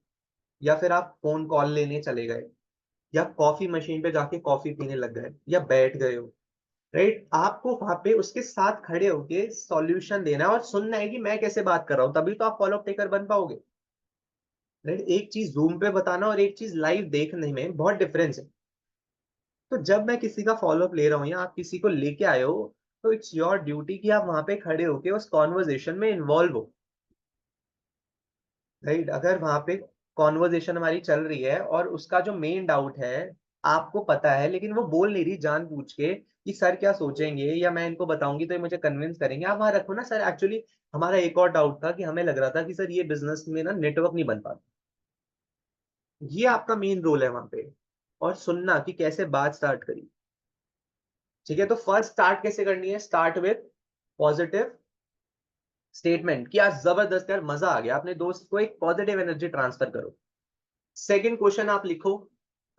A: या फिर आप फोन कॉल लेने चले गए, या कॉफी मशीन पे जाके कॉफी पीने लग गए, या बैठ गए हो, राइट, आपको वहां पे उसके साथ खड़े होके सॉल्यूशन देना है और सुनना है कि मैं कैसे बात कर रहा हूँ, तभी तो आप फॉलोअप टेकर बन पाओगे, राइट। एक चीज जूम पे बताना और एक चीज लाइव देखने में बहुत डिफरेंस है। तो जब मैं किसी का फॉलोअप ले रहा हूँ या आप किसी को लेके आए हो, तो इट्स योर ड्यूटी कि आप वहां पे खड़े होके उस कॉन्वर्जेशन में इन्वॉल्व हो, राइट। अगर वहां पे कॉन्वर्जेशन हमारी चल रही है और उसका जो मेन डाउट है आपको पता है, लेकिन वो बोल नहीं रही जान पूछ के कि सर क्या सोचेंगे, या मैं इनको बताऊंगी तो ये मुझे कन्विंस करेंगे, आप वहां रखो ना सर, एक्चुअली हमारा एक और डाउट था कि हमें लग रहा था कि सर ये बिजनेस में ना नेटवर्क नहीं बन पाता, ये आपका मेन रोल है वहां पे, और सुनना कि कैसे बात स्टार्ट करी, ठीक है। तो फर्स्ट स्टार्ट कैसे करनी है, स्टार्ट विथ पॉजिटिव स्टेटमेंट कि आज जबरदस्त यार मजा आ गया, अपने दोस्त को एक पॉजिटिव एनर्जी ट्रांसफर करो। सेकंड क्वेश्चन आप लिखो,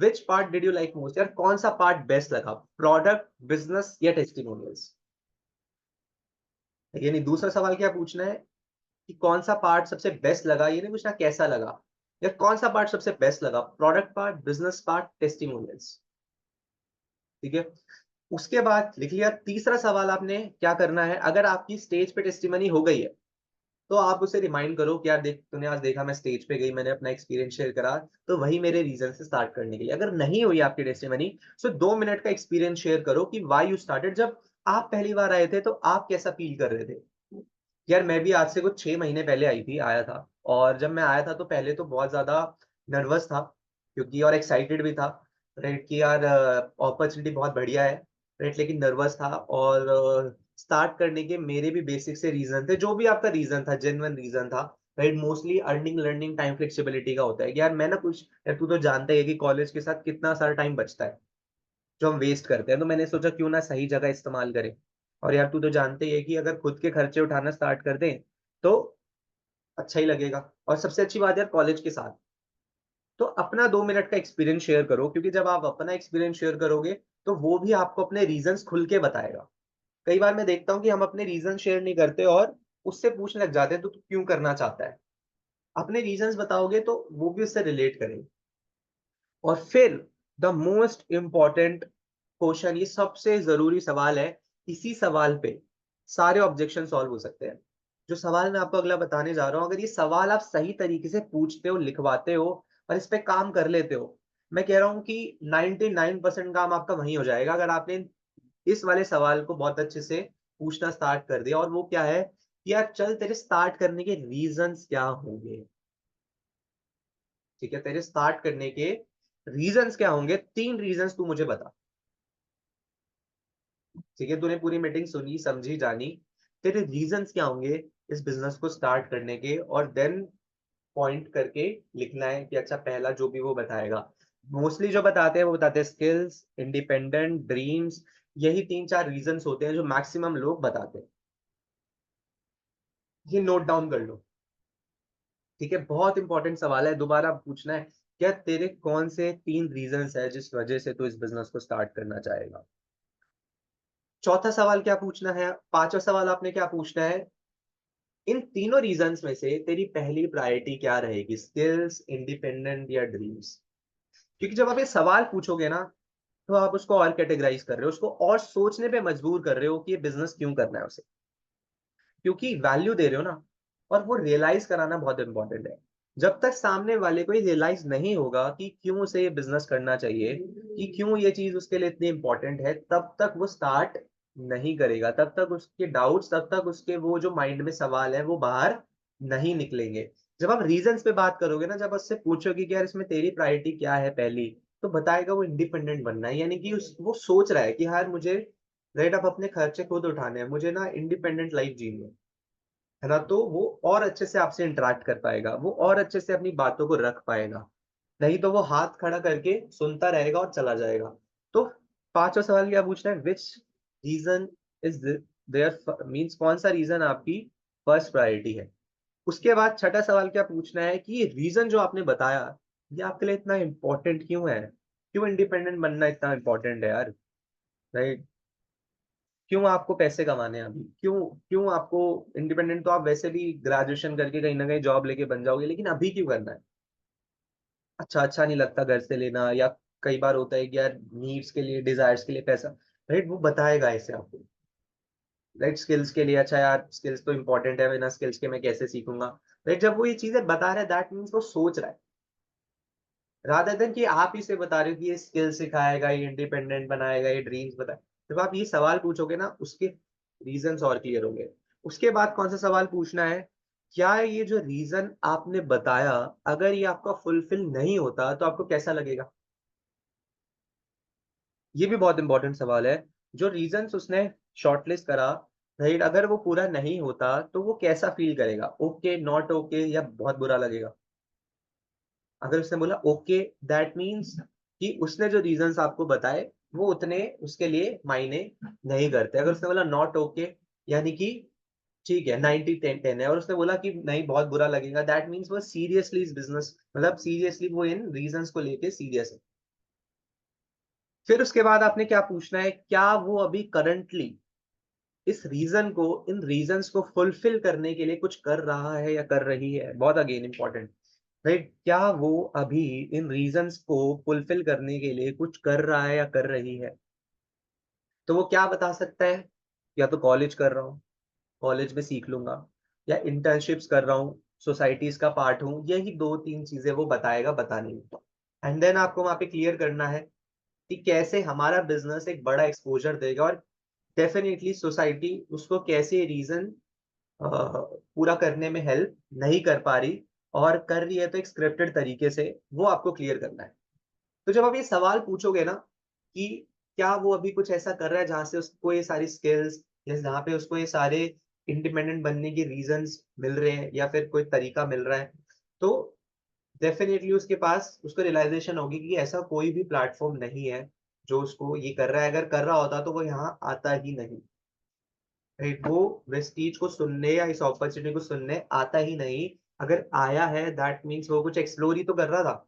A: which part did you like most, यार कौन सा पार्ट बेस्ट लगा, प्रोडक्ट, बिजनेस या टेस्टिमोनियल्स, यानी दूसरा सवाल क्या पूछना है कि कौन सा पार्ट सबसे बेस्ट लगा, ये नहीं पूछना कैसा लगा, या कौन सा पार्ट सबसे बेस्ट लगा, product part, business part, testimonials, ठीक है। उसके बाद लिख लिया, तीसरा सवाल आपने क्या करना है, अगर आपकी स्टेज पे टेस्टिमनी हो गई है तो आप उसे रिमाइंड करो कि यार देख, तूने आज देखा मैं स्टेज पे गई, मैंने अपना एक्सपीरियंस शेयर करा, तो वही मेरे रीजन से स्टार्ट करने के लिए। अगर नहीं हुई आपकी टेस्टिमनी, सो 2 मिनट का एक्सपीरियंस शेयर करो कि व्हाई यू स्टार्टेड, जब आप पहली बार आए थे तो आप कैसा फील कर रहे थे। यार मैं भी आज से कुछ 6 महीने पहले आया था, और जब मैं आया था तो पहले तो बहुत ज्यादा नर्वस था, क्योंकि और एक्साइटेड भी था, राइट, कि यार अपॉर्चुनिटी बहुत बढ़िया है, राइट, लेकिन नर्वस था। और स्टार्ट करने के मेरे भी बेसिक से रीजन थे, जो भी आपका रीजन था जेन्युइन रीजन था, right, mostly earning learning time flexibility का होता है कि यार मैं ना कुछ, यार तू तो जानता ही है कि कॉलेज के साथ कितना सारा टाइम बचता है जो हम वेस्ट करते हैं, तो मैंने सोचा क्यों ना सही जगह इस्तेमाल करें। और यार तू तो जानते ही है कि अगर खुद के खर्चे उठाना स्टार्ट कर दें तो अच्छा ही लगेगा, और सबसे अच्छी बात यार कॉलेज के साथ। तो अपना 2 मिनट का एक्सपीरियंस शेयर करो, क्योंकि जब आप अपना एक्सपीरियंस शेयर करोगे तो वो भी आपको अपने रीजंस खुल के बताएगा। कई बार मैं देखता हूँ कि हम अपने रीजन शेयर नहीं करते और उससे पूछने लग जाते हैं तो तू क्यों करना चाहता है, अपने रीजंस बताओगे तो वो भी उससे रिलेट करेंगे। और फिर द मोस्ट इंपॉर्टेंट क्वेश्चन, ये सबसे जरूरी सवाल है, इसी सवाल पे सारे ऑब्जेक्शन सॉल्व हो सकते हैं। जो सवाल मैं आपको अगला बताने जा रहा हूं, अगर ये सवाल आप सही तरीके से पूछते हो, लिखवाते हो और इस पे काम कर लेते हो, मैं कह रहा हूं कि 99% काम आपका वहीं हो जाएगा, अगर आपने इस वाले सवाल को बहुत अच्छे से पूछना स्टार्ट कर दिया। और वो क्या है कि यार चल तेरे स्टार्ट करने के रीजंस क्या होंगे, ठीक है, तेरे स्टार्ट करने के रीजंस क्या होंगे, 3 रीजंस तू मुझे बता, ठीक है, तूने पूरी मीटिंग सुनी समझी जानी, तेरे रीजंस क्या होंगे इस बिजनेस को स्टार्ट करने के, और देन पॉइंट करके लिखना है कि अच्छा पहला जो भी वो बताएगा, मोस्टली जो बताते हैं वो बताते हैं स्किल्स, इंडिपेंडेंट, ड्रीम्स, यही 3-4 रीजंस होते हैं जो मैक्सिमम लोग बताते हैं। ये नोट डाउन कर लो, ठीक है, बहुत इंपॉर्टेंट सवाल है, दोबारा पूछना है, क्या तेरे कौन से 3 रीजंस है जिस वजह से तू इस बिजनेस को स्टार्ट करना चाहेगा। चौथा सवाल क्या पूछना है, पांचवा सवाल आपने क्या पूछना है, इन तीनों रीजंस में से तेरी पहली प्रायोरिटी क्या रहेगी, स्किल्स, इंडिपेंडेंट या ड्रीम्स। क्योंकि जब आप ये सवाल पूछोगे ना, तो आप उसको और कैटेगराइज कर रहे हो, उसको और सोचने पे मजबूर कर रहे हो कि ये बिजनेस क्यों करना है उसे, क्योंकि वैल्यू दे रहे हो ना, और वो रियलाइज कराना बहुत इंपॉर्टेंट है। जब तक सामने वाले को ये रियलाइज नहीं होगा कि क्यों उसे ये बिजनेस करना चाहिए, कि क्यों ये चीज उसके लिए इतनी इंपॉर्टेंट है, तब तक वो स्टार्ट नहीं करेगा, तब तक उसके डाउट्स, तब तक उसके वो जो माइंड में सवाल है वो बाहर नहीं निकलेंगे। जब आप रीजंस पे बात करोगे ना, जब उससे पूछोगे कि यार इसमें तेरी प्रायोरिटी क्या है पहली, तो बताएगा वो इंडिपेंडेंट बनना है, यानी कि वो सोच रहा है कि यार मुझे, राइट, अब अपने खर्चे खुद उठाने हैं, मुझे ना इंडिपेंडेंट लाइफ जीनी है ना, तो वो और अच्छे से आपसे इंटरेक्ट कर पाएगा, वो और अच्छे से अपनी बातों को रख पाएगा, नहीं तो वो हाथ खड़ा करके सुनता रहेगा और चला जाएगा। तो पांचवा सवाल क्या पूछना है, which reason is there, means कौन सा रीजन आपकी फर्स्ट प्रायोरिटी है, उसके बाद छठा सवाल क्या पूछना है कि ये रीजन जो आपने बताया, ये आपके लिए इतना इंपॉर्टेंट क्यों है? क्यों इंडिपेंडेंट बनना इतना इंपॉर्टेंट है यार? राइट? क्यों आपको पैसे कमाने हैं अभी? क्यों क्यों आपको इंडिपेंडेंट? तो आप वैसे भी ग्रेजुएशन करके कहीं ना कहीं जॉब लेके बन जाओगे, लेकिन अभी क्यों करना है? अच्छा नहीं लगता घर से लेना, या कई बार होता है कि यार नीड्स के लिए, डिजायर्स के लिए पैसा, राइट? वो बताएगा ऐसे आपको, राइट? स्किल्स के लिए, अच्छा यार स्किल्स तो इंपॉर्टेंट है, बिना स्किल्स के मैं कैसे सीखूंगा? राइट? जब वो ये चीजें बता रहा है, दैट मीन्स वो सोच रहा है, रादर देन कि आप इसे बता रहे हो कि ये स्किल सिखाएगा, ये इंडिपेंडेंट बनाएगा, ये ड्रीम्स बताए। जब आप ये सवाल पूछोगे ना, उसके रीजंस और क्लियर होंगे। उसके बाद कौन सा सवाल पूछना है? क्या ये जो रीजन आपने बताया, अगर ये आपका फुलफिल नहीं होता तो आपको कैसा लगेगा? ये भी बहुत इंपॉर्टेंट सवाल है। जो रीजंस उसने शॉर्टलिस्ट करा, राइट, अगर वो पूरा नहीं होता तो वो कैसा फील करेगा? ओके, नॉट ओके, या बहुत बुरा लगेगा? अगर उसने बोला ओके, दैट मीन्स कि उसने जो रीजंस आपको बताए वो उतने उसके लिए मायने नहीं करते। अगर उसने बोला नॉट ओके, यानी कि ठीक है 90-10 है, और उसने बोला कि नहीं बहुत बुरा लगेगा, दैट मीन्स वो सीरियसली इस बिजनेस, मतलब सीरियसली वो इन रीजंस को लेके सीरियस है। फिर उसके बाद आपने क्या पूछना है? क्या वो अभी करंटली इस रीजन को, इन रीजंस को फुलफिल करने के लिए कुछ कर रहा है या कर रही है? बहुत अगेन इंपॉर्टेंट, राइट? क्या वो अभी इन रीजंस को फुलफिल करने के लिए कुछ कर रहा है या कर रही है? तो वो क्या बता सकता है? या तो कॉलेज कर रहा हूँ, कॉलेज में सीख लूंगा, या इंटर्नशिप्स कर रहा हूँ, सोसाइटीज का पार्ट हूँ, यही दो तीन चीजें वो बताएगा, बताने में। एंड देन आपको वहां पे क्लियर करना है कि कैसे हमारा बिजनेस एक बड़ा एक्सपोजर देगा, और डेफिनेटली सोसाइटी उसको कैसे रीजन पूरा करने में हेल्प नहीं कर पा रही, और कर रही है तो एक स्क्रिप्टेड तरीके से, वो आपको क्लियर करना है। तो जब आप ये सवाल पूछोगे ना कि क्या वो अभी कुछ ऐसा कर रहा है जहां से उसको ये सारी स्किल्स, या जहाँ पे उसको ये सारे इंडिपेंडेंट बनने के रीजंस मिल रहे हैं, या फिर कोई तरीका मिल रहा है, तो डेफिनेटली उसके पास उसको रियलाइजेशन होगी कि ऐसा कोई भी प्लेटफॉर्म नहीं है जो उसको ये कर रहा है। अगर कर रहा होता तो वो यहाँ आता ही नहीं, राइट? वो वेस्टीज को सुनने या इस अपॉर्चुनिटी को सुनने आता ही नहीं। अगर आया है, दैट मीन्स वो कुछ एक्सप्लोर ही तो कर रहा था।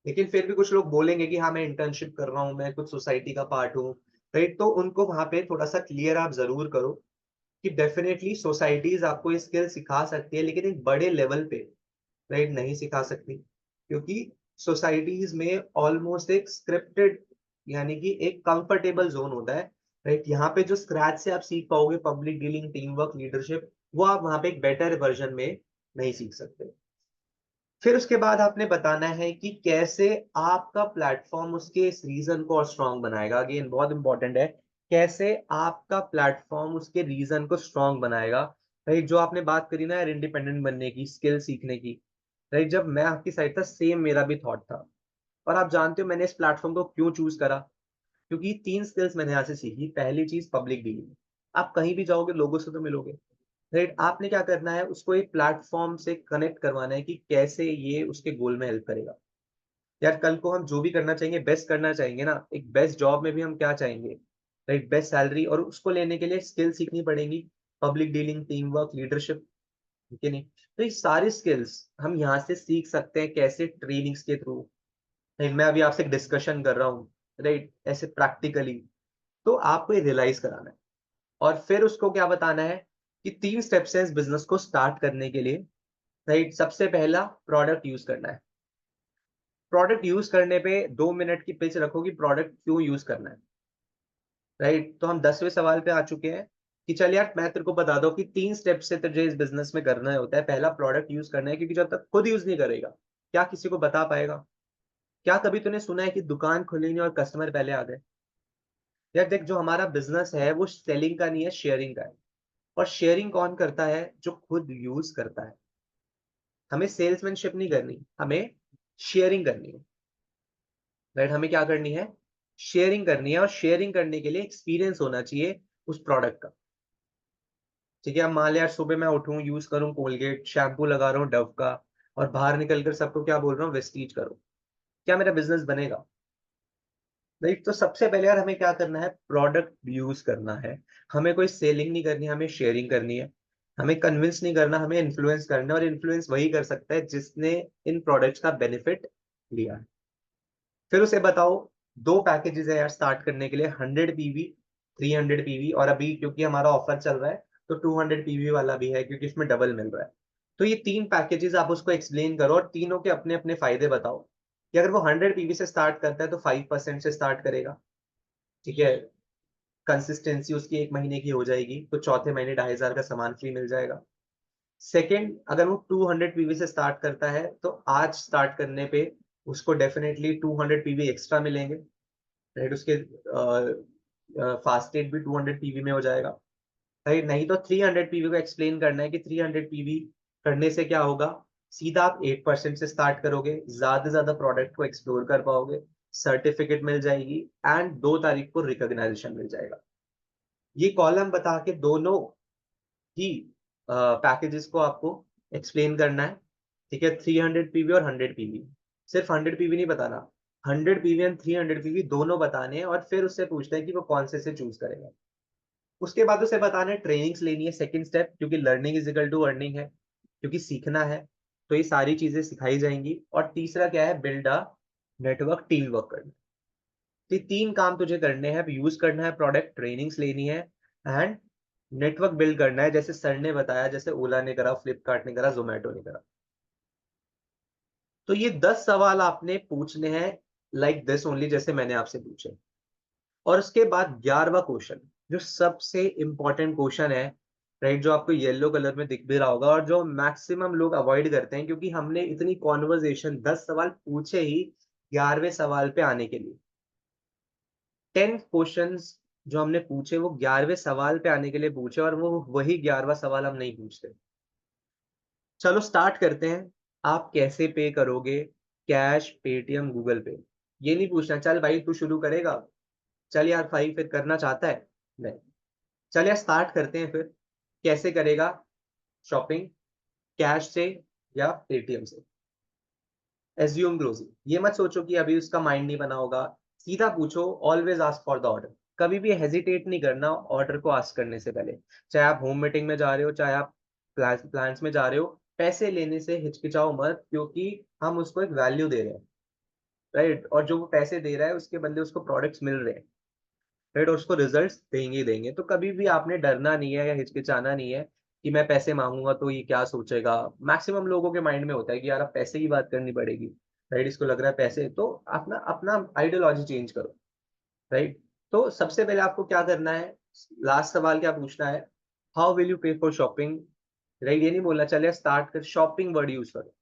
A: लेकिन फिर भी कुछ लोग बोलेंगे कि हाँ मैं इंटर्नशिप कर रहा हूँ, मैं कुछ सोसाइटी का पार्ट हूँ, राइट? तो उनको वहां पे थोड़ा सा क्लियर आप जरूर करो कि डेफिनेटली सोसाइटीज आपको ये स्किल सिखा सकती है, लेकिन एक बड़े लेवल पे, राइट, नहीं सिखा सकती, क्योंकि सोसाइटीज में ऑलमोस्ट एक स्क्रिप्टेड, यानी कि एक कंफर्टेबल जोन होता है, राइट? यहाँ पे जो स्क्रैच से आप सीख पाओगे public dealing, team work, leadership, वो आप वहां पे एक बेटर वर्जन में नहीं सीख सकते। फिर उसके बाद आपने बताना है कि कैसे आपका प्लेटफॉर्म उसके इस रीजन को और स्ट्रांग बनाएगा। अगेन बहुत इंपॉर्टेंट है, कैसे आपका प्लेटफॉर्म उसके रीजन को स्ट्रांग बनाएगा, राइट? जो आपने बात करी ना यार, इंडिपेंडेंट बनने की, स्किल सीखने की, राइट? जब मैं आपकी साइड था, सेम मेरा भी थॉट था। और आप जानते हो मैंने इस प्लेटफॉर्म को क्यों चूज करा? क्योंकि तीन स्किल्स मैंने यहाँ से सीखी। पहली चीज पब्लिक डीलिंग, आप कहीं भी जाओगे लोगों से तो मिलोगे, राइट? आपने क्या करना है, उसको एक प्लेटफॉर्म से कनेक्ट करवाना है कि कैसे ये उसके गोल में हेल्प करेगा। यार कल को हम जो भी करना चाहेंगे, बेस्ट करना चाहेंगे ना, एक बेस्ट जॉब में भी हम क्या चाहेंगे, राइट? बेस्ट सैलरी, और उसको लेने के लिए स्किल सीखनी पड़ेगी, public dealing, team work, leadership, ठीक है नहीं? तो ये सारी स्किल्स हम यहाँ से सीख सकते हैं, कैसे? ट्रेनिंग्स के थ्रू, राइट? मैं अभी आपसे डिस्कशन कर रहा हूँ, राइट, ऐसे प्रैक्टिकली। तो आपको ये रियलाइज कराना है, और फिर उसको क्या बताना है कि तीन स्टेप्स हैं इस बिजनेस को स्टार्ट करने के लिए, राइट? सबसे पहला, प्रोडक्ट यूज करना है। प्रोडक्ट यूज करने पे 2 मिनट की पिच रखो कि प्रोडक्ट क्यों यूज करना है, राइट? तो हम 10वें सवाल पे आ चुके हैं कि चल यार मैं तेरे को बता दो कि तीन स्टेप से तुझे इस बिजनेस में करना होता है। पहला, प्रोडक्ट यूज करना है, क्योंकि जब तक खुद यूज नहीं करेगा क्या किसी को बता पाएगा? क्या कभी तूने सुना है कि दुकान खुली नहीं और कस्टमर पहले आ गए? यार देख, जो हमारा बिजनेस है वो सेलिंग का नहीं है, शेयरिंग का है। और शेयरिंग कौन करता है? जो खुद यूज करता है। हमें सेल्समैनशिप नहीं करनी, हमें शेयरिंग करनी है, राइट? हमें क्या करनी है? शेयरिंग करनी है, और शेयरिंग करने के लिए एक्सपीरियंस होना चाहिए उस प्रोडक्ट का, ठीक है? अब मान लिया यार सुबह मैं उठूं, यूज करूं कोलगेट, शैम्पू लगा रहा हूँ डव का, और बाहर निकलकर सबको क्या बोल रहा हूँ, वेस्टीज करो, क्या मेरा बिजनेस बनेगा? राइट? तो सबसे पहले यार हमें क्या करना है, प्रोडक्ट यूज करना है। हमें कोई सेलिंग नहीं करनी, हमें शेयरिंग करनी है। हमें कन्विंस नहीं करना, हमें इन्फ्लुएंस करना है, और इन्फ्लुएंस वही कर सकता है जिसने इन प्रोडक्ट्स का बेनिफिट लिया। फिर उसे बताओ, दो पैकेजेस है यार स्टार्ट करने के लिए, 100 पीवी, 300 पीवी, और अभी क्योंकि हमारा ऑफर चल रहा है तो 200 पीवी वाला भी है क्योंकि इसमें डबल मिल रहा है। तो ये तीन पैकेजेस आप उसको एक्सप्लेन करो और तीनों के अपने अपने फायदे बताओ कि अगर वो 100 पीवी से स्टार्ट करता है तो 5% से स्टार्ट करेगा, ठीक है, कंसिस्टेंसी उसकी 1 महीने की हो जाएगी तो चौथे महीने 2,500 का सामान फ्री मिल जाएगा। सेकंड, अगर वो 200 पीवी से स्टार्ट करता है तो आज स्टार्ट करने पे उसको डेफिनेटली 200 पीवी एक्स्ट्रा मिलेंगे, राइट, उसके फास्टेड भी 200 पीवी में हो जाएगा, राइट। नहीं तो 300 पीवी को एक्सप्लेन करना है कि 300 पीवी करने से क्या होगा, सीधा आप 8% से स्टार्ट करोगे, ज्यादा से ज्यादा प्रोडक्ट को एक्सप्लोर कर पाओगे, सर्टिफिकेट मिल जाएगी, एंड 2 तारीख को रिकॉग्नाइजेशन मिल जाएगा। ये कॉलम बता के दोनों ही पैकेजेस को आपको एक्सप्लेन करना है, ठीक है, 300 पीवी और 100 पीवी। सिर्फ 100 पीवी नहीं बताना, 100 पीवी एंड 300 पीवी दोनों बताने हैं, और फिर उससे पूछते हैं कि वो कौन से चूज करेगा। उसके बाद उसे बताना है ट्रेनिंग्स लेनी है, सेकंड स्टेप, क्योंकि learning is equal to earning है, क्योंकि सीखना है तो ये सारी चीजें सिखाई जाएंगी। और तीसरा क्या है, build a network, team work करना। तो ये तीन काम तुझे करने हैं, यूज करना है प्रोडक्ट, ट्रेनिंग्स लेनी है, एंड नेटवर्क बिल्ड करना है, जैसे सर ने बताया, जैसे ओला ने करा, फ्लिपकार्ट ने करा, जोमेटो ने करा। तो ये 10 सवाल आपने पूछने हैं, लाइक दिस ओनली, जैसे मैंने आपसे पूछे। और उसके बाद 11वां क्वेश्चन, जो सबसे इंपॉर्टेंट क्वेश्चन है, राइट, जो आपको येलो कलर में दिख भी रहा होगा और जो मैक्सिमम लोग अवॉइड करते हैं, क्योंकि हमने इतनी कॉन्वर्जेशन 10 सवाल पूछे ही 11वें सवाल पे आने के लिए। 10 क्वेश्चंस जो हमने पूछे वो 11वें सवाल पे आने के लिए पूछे, और वो वही 11वां सवाल हम नहीं पूछते। चलो स्टार्ट करते हैं। आप कैसे पे करोगे, कैश, पेटीएम, गूगल पे? ये नहीं पूछना चल भाई तू शुरू करेगा, चल यार भाई फिर करना चाहता है, नहीं। चल यार स्टार्ट करते हैं फिर। कैसे करेगा शॉपिंग, कैश से या पेटीएम से? एज्यूम क्लोजिंग, ये मत सोचो कि अभी उसका माइंड नहीं बना होगा, सीधा पूछो, always ask for the order. कभी भी हेजिटेट नहीं करना ऑर्डर को आस्क करने से पहले, चाहे आप होम मीटिंग में जा रहे हो, चाहे आप प्लान्स में जा रहे हो। पैसे लेने से हिचकिचाओ मत, क्योंकि हम उसको एक वैल्यू दे रहे हैं, राइट, और जो वो पैसे दे रहा है उसके बदले उसको प्रोडक्ट्स मिल रहे हैं, राइट, और उसको रिजल्ट्स देंगे ही देंगे। तो कभी भी आपने डरना नहीं है या हिचकिचाना नहीं है कि मैं पैसे मांगूंगा तो ये क्या सोचेगा। मैक्सिमम लोगों के माइंड में होता है कि यार अब पैसे की बात करनी पड़ेगी, राइट, इसको लग रहा है पैसे, तो अपना अपना आइडियोलॉजी चेंज करो, राइट। तो सबसे पहले आपको क्या करना है, लास्ट सवाल क्या पूछना है, हाउ विल यू पे फॉर शॉपिंग, राइट। ये नहीं बोलना चले स्टार्ट कर, शॉपिंग वर्ड यूज करो,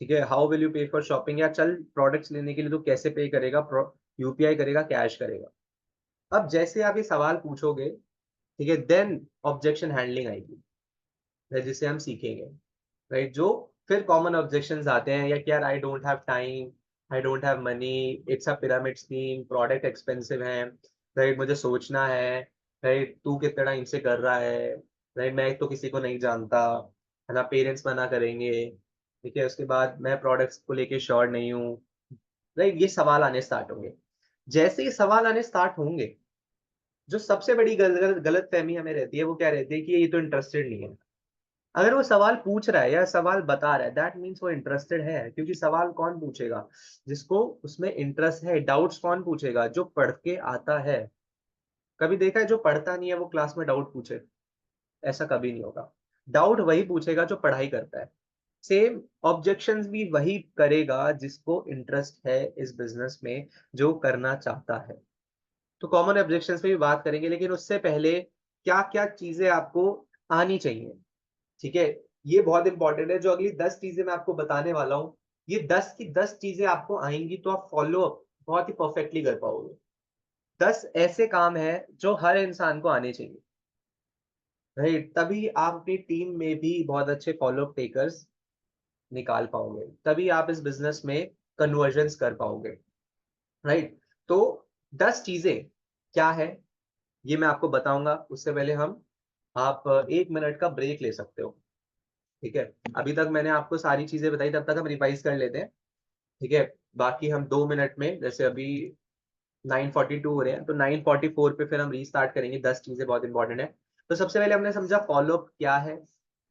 A: ठीक है, हाउ विल यू पे फॉर शॉपिंग, या चल प्रोडक्ट्स लेने के लिए तो कैसे पे करेगा, यूपीआई करेगा, कैश करेगा। अब जैसे आप ये सवाल पूछोगे, ठीक है, देन ऑब्जेक्शन हैंडलिंग आएगी, जिसे हम सीखेंगे, राइट। जो फिर कॉमन ऑब्जेक्शंस आते हैं, या कि यार I don't have time, I don't have money, it's a pyramid scheme, product expensive है, राइट, मुझे सोचना है, राइट, तू कितना टाइम से कर रहा है, राइट, मैं तो किसी को नहीं जानता, है ना, पेरेंट्स मना करेंगे, ठीक है, उसके बाद मैं प्रोडक्ट्स को लेके श्योर नहीं हूँ, राइट। ये सवाल आने स्टार्ट होंगे। जैसे ये सवाल आने स्टार्ट होंगे, जो सबसे बड़ी गलत फहमी हमें रहती है वो क्या रहती है कि ये तो इंटरेस्टेड नहीं है। अगर वो सवाल पूछ रहा है या सवाल बता रहा है, दैट मीन्स वो इंटरेस्टेड है, क्योंकि सवाल कौन पूछेगा, जिसको उसमें इंटरेस्ट है। डाउट्स कौन पूछेगा, जो पढ़ के आता है। कभी देखा है जो पढ़ता नहीं है वो क्लास में डाउट पूछे? ऐसा कभी नहीं होगा। डाउट वही पूछेगा जो पढ़ाई करता है। सेम ऑब्जेक्शंस भी वही करेगा जिसको इंटरेस्ट है इस बिजनेस में, जो करना चाहता है। तो कॉमन ऑब्जेक्शंस पे भी बात करेंगे, लेकिन उससे पहले क्या क्या चीजें आपको आनी चाहिए, ठीक है, ये बहुत इंपॉर्टेंट है। जो अगली 10 चीजें मैं आपको बताने वाला हूँ, ये 10 की 10 चीजें आपको आएंगी तो आप फॉलो अप बहुत ही परफेक्टली कर पाओगे। 10 ऐसे काम है जो हर इंसान को आने चाहिए, राइट, तभी आप अपनी टीम में भी बहुत अच्छे फॉलो अप टेकर्स निकाल पाओगे, तभी आप इस बिजनेस में कन्वर्जन्स कर पाओगे, राइट। तो 10 चीजें क्या है ये मैं आपको बताऊंगा, उससे पहले हम आप 1 मिनट का ब्रेक ले सकते हो, ठीक है। अभी तक मैंने आपको सारी चीजें बताई, तब तक हम रिवाइज कर लेते हैं, ठीक है। बाकी हम 2 मिनट में, जैसे अभी 9:42 हो रहे हैं तो 9:44 पे फिर हम रीस्टार्ट करेंगे। 10 चीजें बहुत इंपॉर्टेंट है। तो सबसे पहले हमने समझा फॉलोअप क्या है,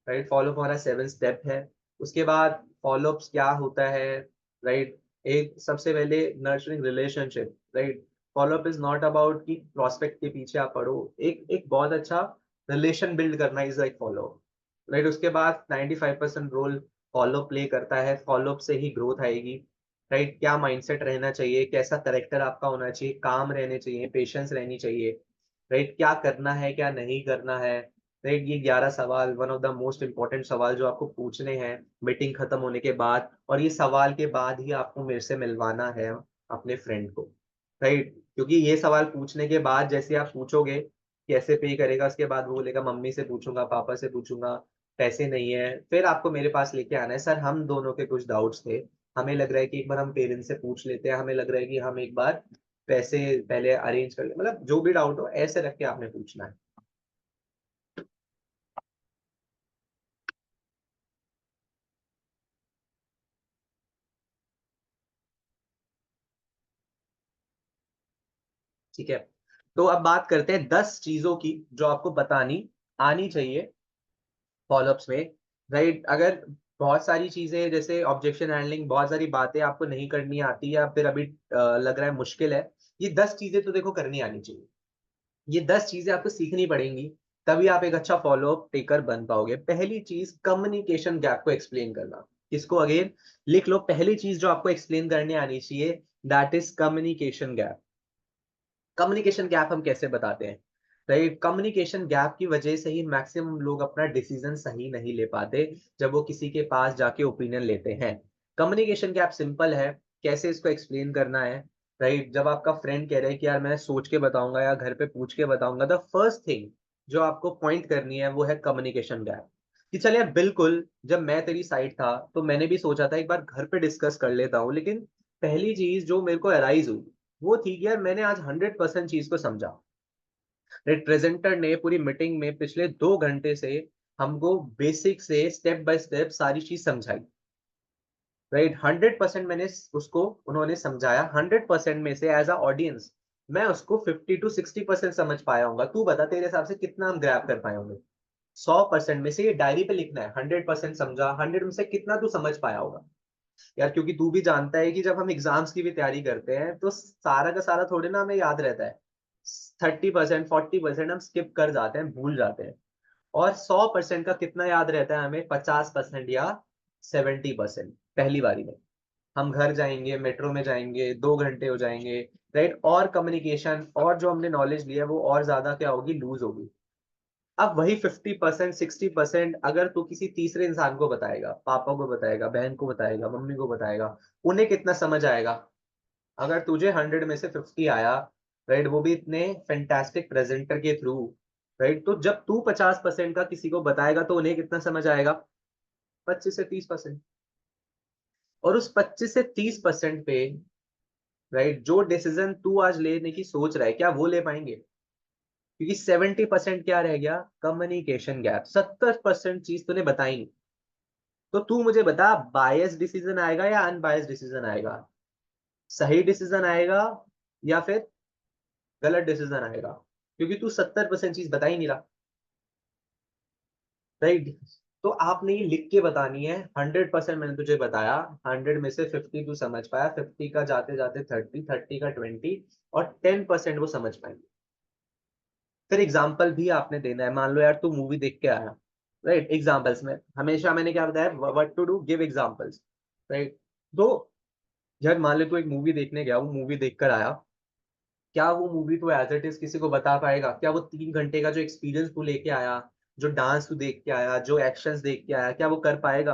A: राइट। फॉलोअप हमारा 7 स्टेप है। उसके बाद फॉलोअप क्या होता है, राइट। एक सबसे पहले nurturing relationship, right. Follow up is not about कि प्रोस्पेक्ट के पीछे आप पढ़ो, एक एक बहुत अच्छा रिलेशन बिल्ड करना इज लाइक फॉलोअप, राइट। उसके बाद 95% रोल फॉलोअप प्ले करता है, फॉलोअप से ही ग्रोथ आएगी, राइट। क्या माइंडसेट रहना चाहिए, कैसा करेक्टर आपका होना चाहिए, काम रहने चाहिए, पेशेंस रहनी चाहिए, राइट। क्या करना है क्या नहीं करना है, राइट। ये 11 सवाल one of the most important सवाल जो आपको पूछने हैं मीटिंग खत्म होने के बाद, और ये सवाल के बाद ही आपको मेरे से मिलवाना है अपने फ्रेंड को, राइट। क्योंकि ये सवाल पूछने के बाद जैसे आप पूछोगे कैसे पे करेगा, उसके बाद वो बोलेगा मम्मी से पूछूंगा, पापा से पूछूंगा, पैसे नहीं है, फिर आपको मेरे पास लेके आना है, सर हम दोनों के कुछ डाउट्स थे, हमें लग रहा है कि एक बार हम पेरेंट्स से पूछ लेते हैं, हमें लग रहा है कि हम एक बार पैसे पहले अरेंज कर ले, मतलब जो भी डाउट हो ऐसे रख के आपने पूछना है। ठीक है, तो अब बात करते हैं 10 चीजों की जो आपको बतानी आनी चाहिए फॉलोअप्स में, राइट। अगर बहुत सारी चीजें जैसे ऑब्जेक्शन हैंडलिंग, बहुत सारी बातें आपको नहीं करनी आती या फिर अभी लग रहा है मुश्किल है, ये 10 चीजें तो देखो करनी आनी चाहिए। ये 10 चीजें आपको सीखनी पड़ेंगी, तभी आप एक अच्छा फॉलोअप टेकर बन पाओगे। पहली चीज कम्युनिकेशन गैप को एक्सप्लेन करना। इसको अगेन लिख लो, पहली चीज जो आपको एक्सप्लेन करने आनी चाहिए, that is communication gap. Communication gap हम कैसे बताते हैं, राइट। कम्युनिकेशन गैप की वजह से ही मैक्सिमम लोग अपना डिसीजन सही नहीं ले पाते जब वो किसी के पास जाके ओपिनियन लेते हैं। कम्युनिकेशन गैप सिंपल है, कैसे इसको एक्सप्लेन करना है, राइट। जब आपका फ्रेंड कह रहा है कि यार मैं सोच के बताऊंगा या घर पे पूछ के बताऊंगा, द फर्स्ट थिंग जो आपको पॉइंट करनी है वो है कम्युनिकेशन गैप। कि चलिए बिल्कुल, जब मैं तेरी साइड था तो मैंने भी सोचा था एक बार घर पे डिस्कस कर लेता हूँ, लेकिन पहली चीज जो मेरे को अराइज हुई वो थी कि यार मैंने आज 100% चीज को समझा। रिप्रेजेंटर ने पूरी मीटिंग में पिछले 2 घंटे से हमको बेसिक से स्टेप बाय स्टेप सारी चीज समझाई, राइट। 100% मैंने उसको, उन्होंने समझाया, 100% में से एज अ ऑडियंस मैं उसको 50 to 60% समझ पाया हूँ। तू बता तेरे हिसाब से कितना हम ग्रैब कर पाए होंगे? 100% में से ये डायरी पे लिखना है, 100% समझा, 100 में से कितना तू समझ पाया होगा यार। क्योंकि तू भी जानता है कि जब हम एग्जाम्स की भी तैयारी करते हैं तो सारा का सारा थोड़ी ना हमें याद रहता है। 30% 40% हम स्किप कर जाते हैं, भूल जाते हैं। और 100% का कितना याद रहता है हमें? 50% या 70% पहली बारी में। हम घर जाएंगे, मेट्रो में जाएंगे, 2 घंटे हो जाएंगे, राइट। और कम्युनिकेशन और जो हमने नॉलेज लिया है वो और ज्यादा क्या होगी, लूज होगी। अब वही 50% 60% अगर तू किसी तीसरे इंसान को बताएगा, पापा को बताएगा, बहन को बताएगा, मम्मी को बताएगा, उन्हें कितना समझ आएगा? अगर तुझे 100 में से 50 आया, राइट, वो भी इतने फैंटास्टिक प्रेजेंटर के थ्रू, राइट, तो जब तू 50% का किसी को बताएगा तो उन्हें कितना समझ आएगा? 25 से 30%। और उस 25 से 30% पे, राइट, जो डिसीजन तू आज लेने की सोच रहा है क्या वो ले पाएंगे? क्योंकि 70% क्या रह गया? Communication gap. 70% चीज तूने बताई नहीं। तो तू मुझे बता, बायस डिसीजन आएगा या अनबायस डिसीजन आएगा? सही डिसीजन आएगा या फिर गलत डिसीजन आएगा? क्योंकि तू 70% चीज बता ही नहीं रहा, राइट। तो आपने ये लिख के बतानी है। 100% मैंने तुझे बताया, 100 में से 50 तू समझ पाया, 50 का जाते जाते 30, 30 का 20, और 10% वो समझ पाएंगे। फिर एग्जाम्पल भी आपने देना है। मान लो यार तू मूवी देख के आया, राइट। एग्जाम्पल्स में हमेशा मैंने क्या बताया, what to do, give examples, right. तो यार मान ले तू एक मूवी देखने गया, वो मूवी देख कर आया, क्या वो मूवी तो एज इट इज किसी को बता पाएगा? क्या वो 3 घंटे का जो एक्सपीरियंस तू लेके आया, जो डांस तू देख के आया, जो एक्शंस देख के आया, क्या वो कर पाएगा?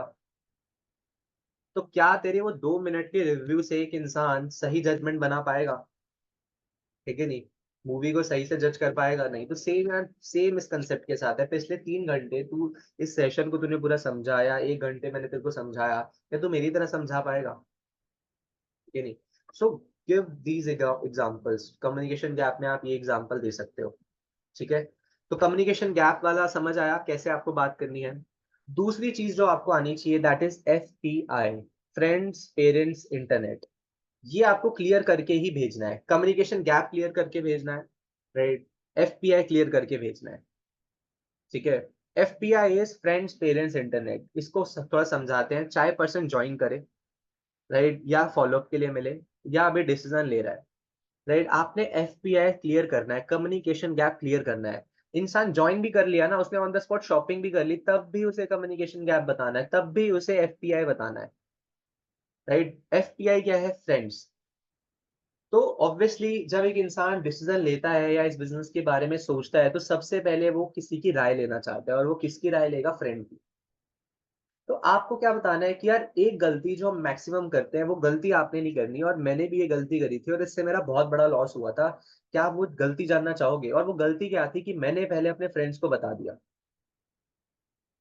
A: तो क्या तेरे वो 2 मिनट के रिव्यू से एक इंसान सही जजमेंट बना पाएगा? ठीक है नहीं, मूवी को सही से जज कर पाएगा? नहीं। तो सेम यार, सेम इस कंसेप्ट के साथ है। पिछले 3 घंटे तू इस सेशन को तूने पूरा समझाया, 1 घंटे मैंने तेरे को समझाया, क्या तू मेरी तरह समझा पाएगा? ठीक है नहीं। So give these examples. Communication gap में आप ये एग्जांपल दे सकते हो, ठीक है। तो कम्युनिकेशन गैप वाला समझ आया कैसे आपको बात करनी है। दूसरी चीज जो आपको आनी चाहिए, that is FPI, friends parents internet. ये आपको क्लियर करके ही भेजना है। कम्युनिकेशन गैप क्लियर करके भेजना है, राइट। FPI क्लियर करके भेजना है। ठीक है। FPI is friends parents internet, इसको थोड़ा समझाते हैं। चाहे पर्सन ज्वाइन करे, राइट, या फॉलोअप के लिए मिले, या अभी डिसीजन ले रहा है, राइट, आपने FPI क्लियर करना है, कम्युनिकेशन गैप क्लियर करना है। इंसान ज्वाइन भी कर लिया ना, उसने ऑन द स्पॉट शॉपिंग भी कर ली, तब भी उसे कम्युनिकेशन गैप बताना है, तब भी उसे FPI बताना है, राइट। FPI क्या है? फ्रेंड्स। तो ऑब्वियसली जब एक इंसान डिसीजन लेता है या इस बिजनेस के बारे में सोचता है, तो सबसे पहले वो किसी की राय लेना चाहता है, और वो किसकी राय लेगा? फ्रेंड की। तो आपको क्या बताना है कि यार एक गलती जो हम मैक्सिमम करते हैं, वो गलती आपने नहीं करनी, और मैंने भी ये गलती करी थी और इससे मेरा बहुत बड़ा लॉस हुआ था। क्या आप वो गलती जानना चाहोगे? और वो गलती क्या थी कि मैंने पहले अपने फ्रेंड्स को बता दिया,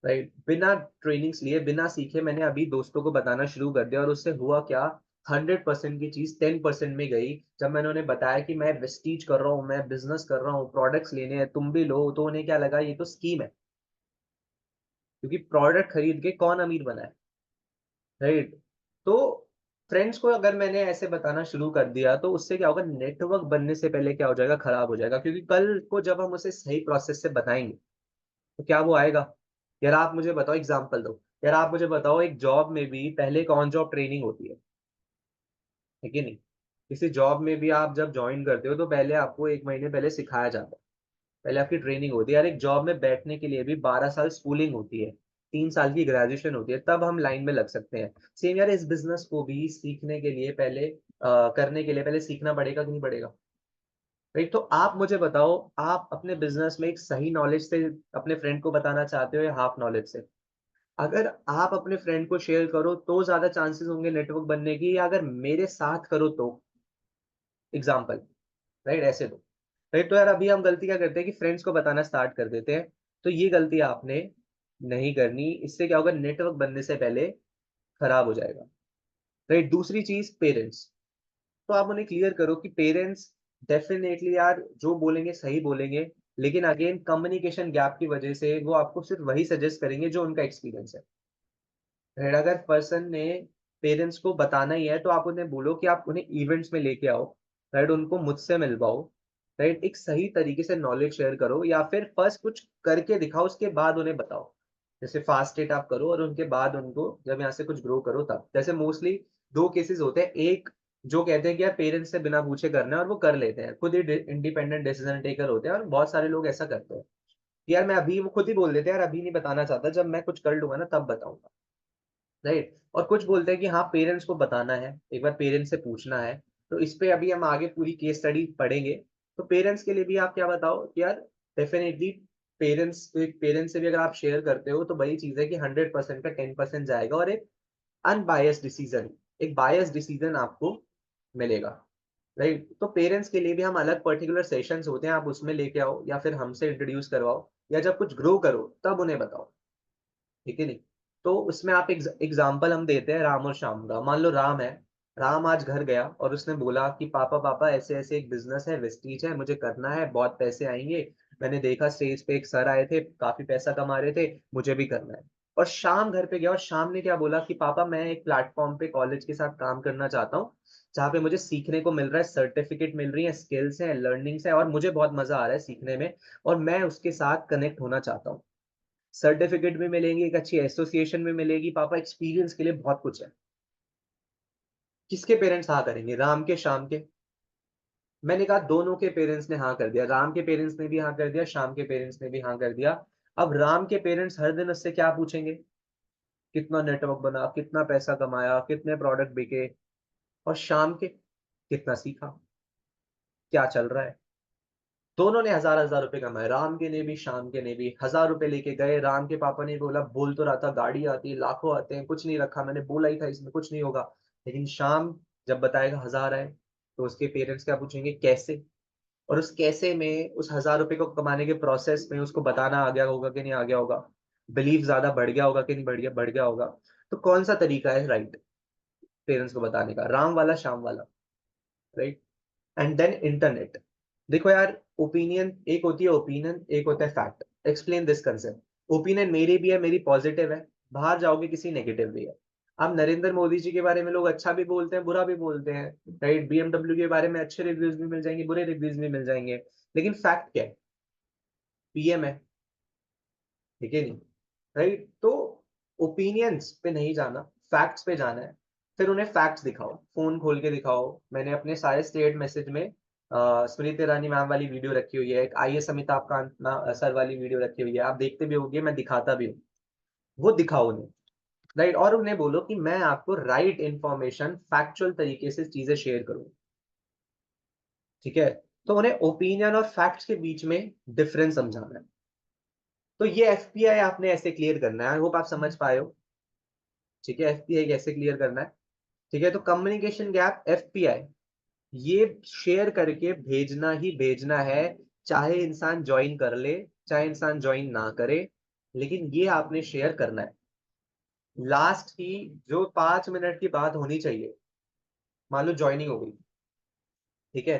A: राइट, बिना ट्रेनिंग्स लिए, बिना सीखे मैंने अभी दोस्तों को बताना शुरू कर दिया, और उससे हुआ क्या? 100% की चीज 10% में गई। जब मैंने उन्हें बताया कि मैं वेस्टीज कर रहा हूँ, मैं बिजनेस कर रहा हूँ, प्रोडक्ट्स लेने हैं, तुम भी लो, तो उन्हें क्या लगा? ये तो स्कीम है, क्योंकि प्रोडक्ट खरीद के कौन अमीर बना है, राइट। तो फ्रेंड्स को अगर मैंने ऐसे बताना शुरू कर दिया, तो उससे क्या होगा? नेटवर्क बनने से पहले क्या हो जाएगा? खराब हो जाएगा, क्योंकि कल को जब हम उसे सही प्रोसेस से बताएंगे, तो क्या वो आएगा? यार आप मुझे बताओ, एग्जांपल दो। यार आप मुझे बताओ, एक जॉब में भी पहले एक ऑन जॉब ट्रेनिंग होती है कि नहीं? किसी जॉब में भी आप जब ज्वाइन करते हो, तो पहले आपको 1 महीने पहले सिखाया जाता है, पहले आपकी ट्रेनिंग होती है। यार एक जॉब में बैठने के लिए भी 12 साल स्कूलिंग होती है, 3 साल की ग्रेजुएशन होती है, तब हम लाइन में लग सकते हैं। सेम यार इस बिजनेस को भी सीखने के लिए पहले करने के लिए पहले सीखना पड़ेगा कि नहीं पड़ेगा? राइट। तो आप मुझे बताओ, आप अपने बिजनेस में एक सही नॉलेज से अपने फ्रेंड को बताना चाहते हो, या हाफ नॉलेज से? अगर आप अपने फ्रेंड को शेयर करो तो ज्यादा चांसेस होंगे नेटवर्क बनने की, या अगर मेरे साथ करो तो? एग्जाम्पल, राइट, ऐसे दो। राइट। तो यार अभी हम गलती क्या करते हैं कि फ्रेंड्स को बताना स्टार्ट कर देते हैं। तो ये गलती आपने नहीं करनी, इससे क्या होगा? नेटवर्क बनने से पहले खराब हो जाएगा, राइट। दूसरी चीज, पेरेंट्स। तो आप उन्हें क्लियर करो कि पेरेंट्स डेफिनेटली यार जो बोलेंगे सही बोलेंगे, लेकिन अगेन कम्युनिकेशन गैप की वजह से वो आपको सिर्फ वही सजेस्ट करेंगे जो उनका एक्सपीरियंस है, राइट। अगर पर्सन ने पेरेंट्स को बताना ही है, तो आप उन्हें बोलो कि आप उन्हें इवेंट्स में लेके आओ, राइट, उनको मुझसे मिलवाओ, राइट, एक सही तरीके से नॉलेज शेयर करो, या फिर फर्स्ट कुछ करके दिखाओ, उसके बाद उन्हें बताओ। जैसे फास्ट स्टेट आप करो, और उनके बाद उनको जब यहाँ से कुछ ग्रो करो तब। जैसे मोस्टली दो केसेस होते हैं, एक जो कहते हैं कि यार पेरेंट्स से बिना पूछे करना है, और वो कर लेते हैं, खुद ही इंडिपेंडेंट डिसीजन टेकर होते हैं, और बहुत सारे लोग ऐसा करते हैं कि यार मैं अभी, वो खुद ही बोल देते हैं यार अभी नहीं बताना चाहता, जब मैं कुछ कर लूंगा ना तब बताऊंगा, राइट। और कुछ बोलते हैं कि हाँ पेरेंट्स को बताना है, एक बार पेरेंट्स से पूछना है। तो इस पे अभी हम आगे पूरी केस स्टडी पढ़ेंगे। तो पेरेंट्स के लिए भी आप क्या बताओ कि यार डेफिनेटली पेरेंट्स से भी अगर आप शेयर करते हो, तो वही चीज है कि 100% का 10% जाएगा, और एक अनबायस्ड डिसीजन, एक बायस डिसीजन आपको मिलेगा, राइट। तो पेरेंट्स के लिए भी हम अलग पर्टिकुलर सेशंस होते हैं, आप उसमें लेके आओ, या फिर हमसे इंट्रोड्यूस करवाओ, या जब कुछ ग्रो करो तब उन्हें बताओ, ठीक है नहीं? तो उसमें आप एग्जाम्पल हम देते हैं राम और श्याम का। मान लो राम है, राम आज घर गया और उसने बोला कि पापा पापा ऐसे ऐसे एक बिजनेस है, वेस्टीज है, मुझे करना है, बहुत पैसे आएंगे, मैंने देखा स्टेज पे एक सर आए थे, काफी पैसा कमा रहे थे, मुझे भी करना है। और शाम घर पे गया, और शाम ने क्या बोला कि पापा मैं एक प्लेटफॉर्म पे कॉलेज के साथ काम करना चाहता हूँ, जहाँ पे मुझे सीखने को मिल रहा है, सर्टिफिकेट मिल रही है, स्किल्स हैं, लर्निंग्स है, और मुझे बहुत मजा आ रहा है सीखने में, और मैं उसके साथ कनेक्ट होना चाहता हूँ। सर्टिफिकेट भी मिलेंगी, एक अच्छी एसोसिएशन भी मिलेगी, पापा एक्सपीरियंस के लिए बहुत कुछ है। किसके पेरेंट्स हाँ करेंगे? राम के, श्याम के? मैंने कहा दोनों के पेरेंट्स ने हाँ कर दिया, राम के पेरेंट्स ने भी हाँ कर दिया, श्याम के पेरेंट्स ने भी हाँ कर दिया। अब राम के पेरेंट्स हर दिन उससे क्या पूछेंगे? कितना नेटवर्क बना, कितना पैसा कमाया, कितने प्रोडक्ट बिके? और श्याम के, कितना सीखा, क्या चल रहा है? दोनों ने हजार हजार रुपए कमाए, राम के ने भी श्याम के ने भी। 1000 रुपए लेके गए, राम के पापा ने बोला, बोल तो रहा था गाड़ी आती है, लाखों आते हैं, कुछ नहीं रखा, मैंने बोला ही था इसमें कुछ नहीं होगा। लेकिन श्याम जब बताएगा 1000 आए, तो उसके पेरेंट्स क्या पूछेंगे? कैसे? और उस कैसे में, उस 1000 रुपए को कमाने के प्रोसेस में उसको बताना आ गया होगा कि नहीं आ गया होगा? बिलीव ज्यादा बढ़ गया होगा कि नहीं बढ़ गया होगा? तो कौन सा तरीका है राइट पेरेंट्स को बताने का? राम वाला, श्याम वाला? राइट। And then internet. देखो यार, ओपिनियन एक होती है, ओपिनियन एक होता है fact. Explain this concept. Opinion मेरी भी है, मेरी पॉजिटिव है, बाहर जाओगे किसी नेगेटिव भी है। अब नरेंद्र मोदी जी के बारे में लोग अच्छा भी बोलते हैं, बुरा भी बोलते हैं, राइट। BMW के बारे में अच्छे रिव्यूज भी मिल जाएंगे, बुरे रिव्यूज भी मिल जाएंगे, लेकिन फैक्ट क्या है? PM है, ठीक है नहीं, राइट? तो ओपिनियंस पे नहीं जाना, फैक्ट्स पे जाना है। फिर उन्हें फैक्ट्स दिखाओ, फोन खोल के दिखाओ। मैंने अपने सारे स्टेट मैसेज में स्मृति ईरानी मैम वाली वीडियो रखी हुई है, एक IAS अमिताभ कांत सर वाली वीडियो रखी हुई है, आप देखते भी होंगे, मैं दिखाता भी हूँ। वो दिखाओ उन्हें, राइट? और उन्हें बोलो कि मैं आपको राइट इंफॉर्मेशन फैक्चुअल तरीके से चीजें शेयर करूँ, ठीक है? तो उन्हें ओपिनियन और फैक्ट्स के बीच में डिफरेंस समझाना है। तो ये FPI आपने ऐसे क्लियर करना है। आई होप आप समझ पाए हो, ठीक है? FPI कैसे क्लियर करना है, ठीक है? तो कम्युनिकेशन गैप, FPI, ये शेयर करके भेजना ही भेजना है, चाहे इंसान ज्वाइन कर ले, चाहे इंसान ज्वाइन ना करे, लेकिन ये आपने शेयर करना है। लास्ट की जो 5 मिनट की बात होनी चाहिए, मान लो ज्वाइनिंग हो गई, ठीक है?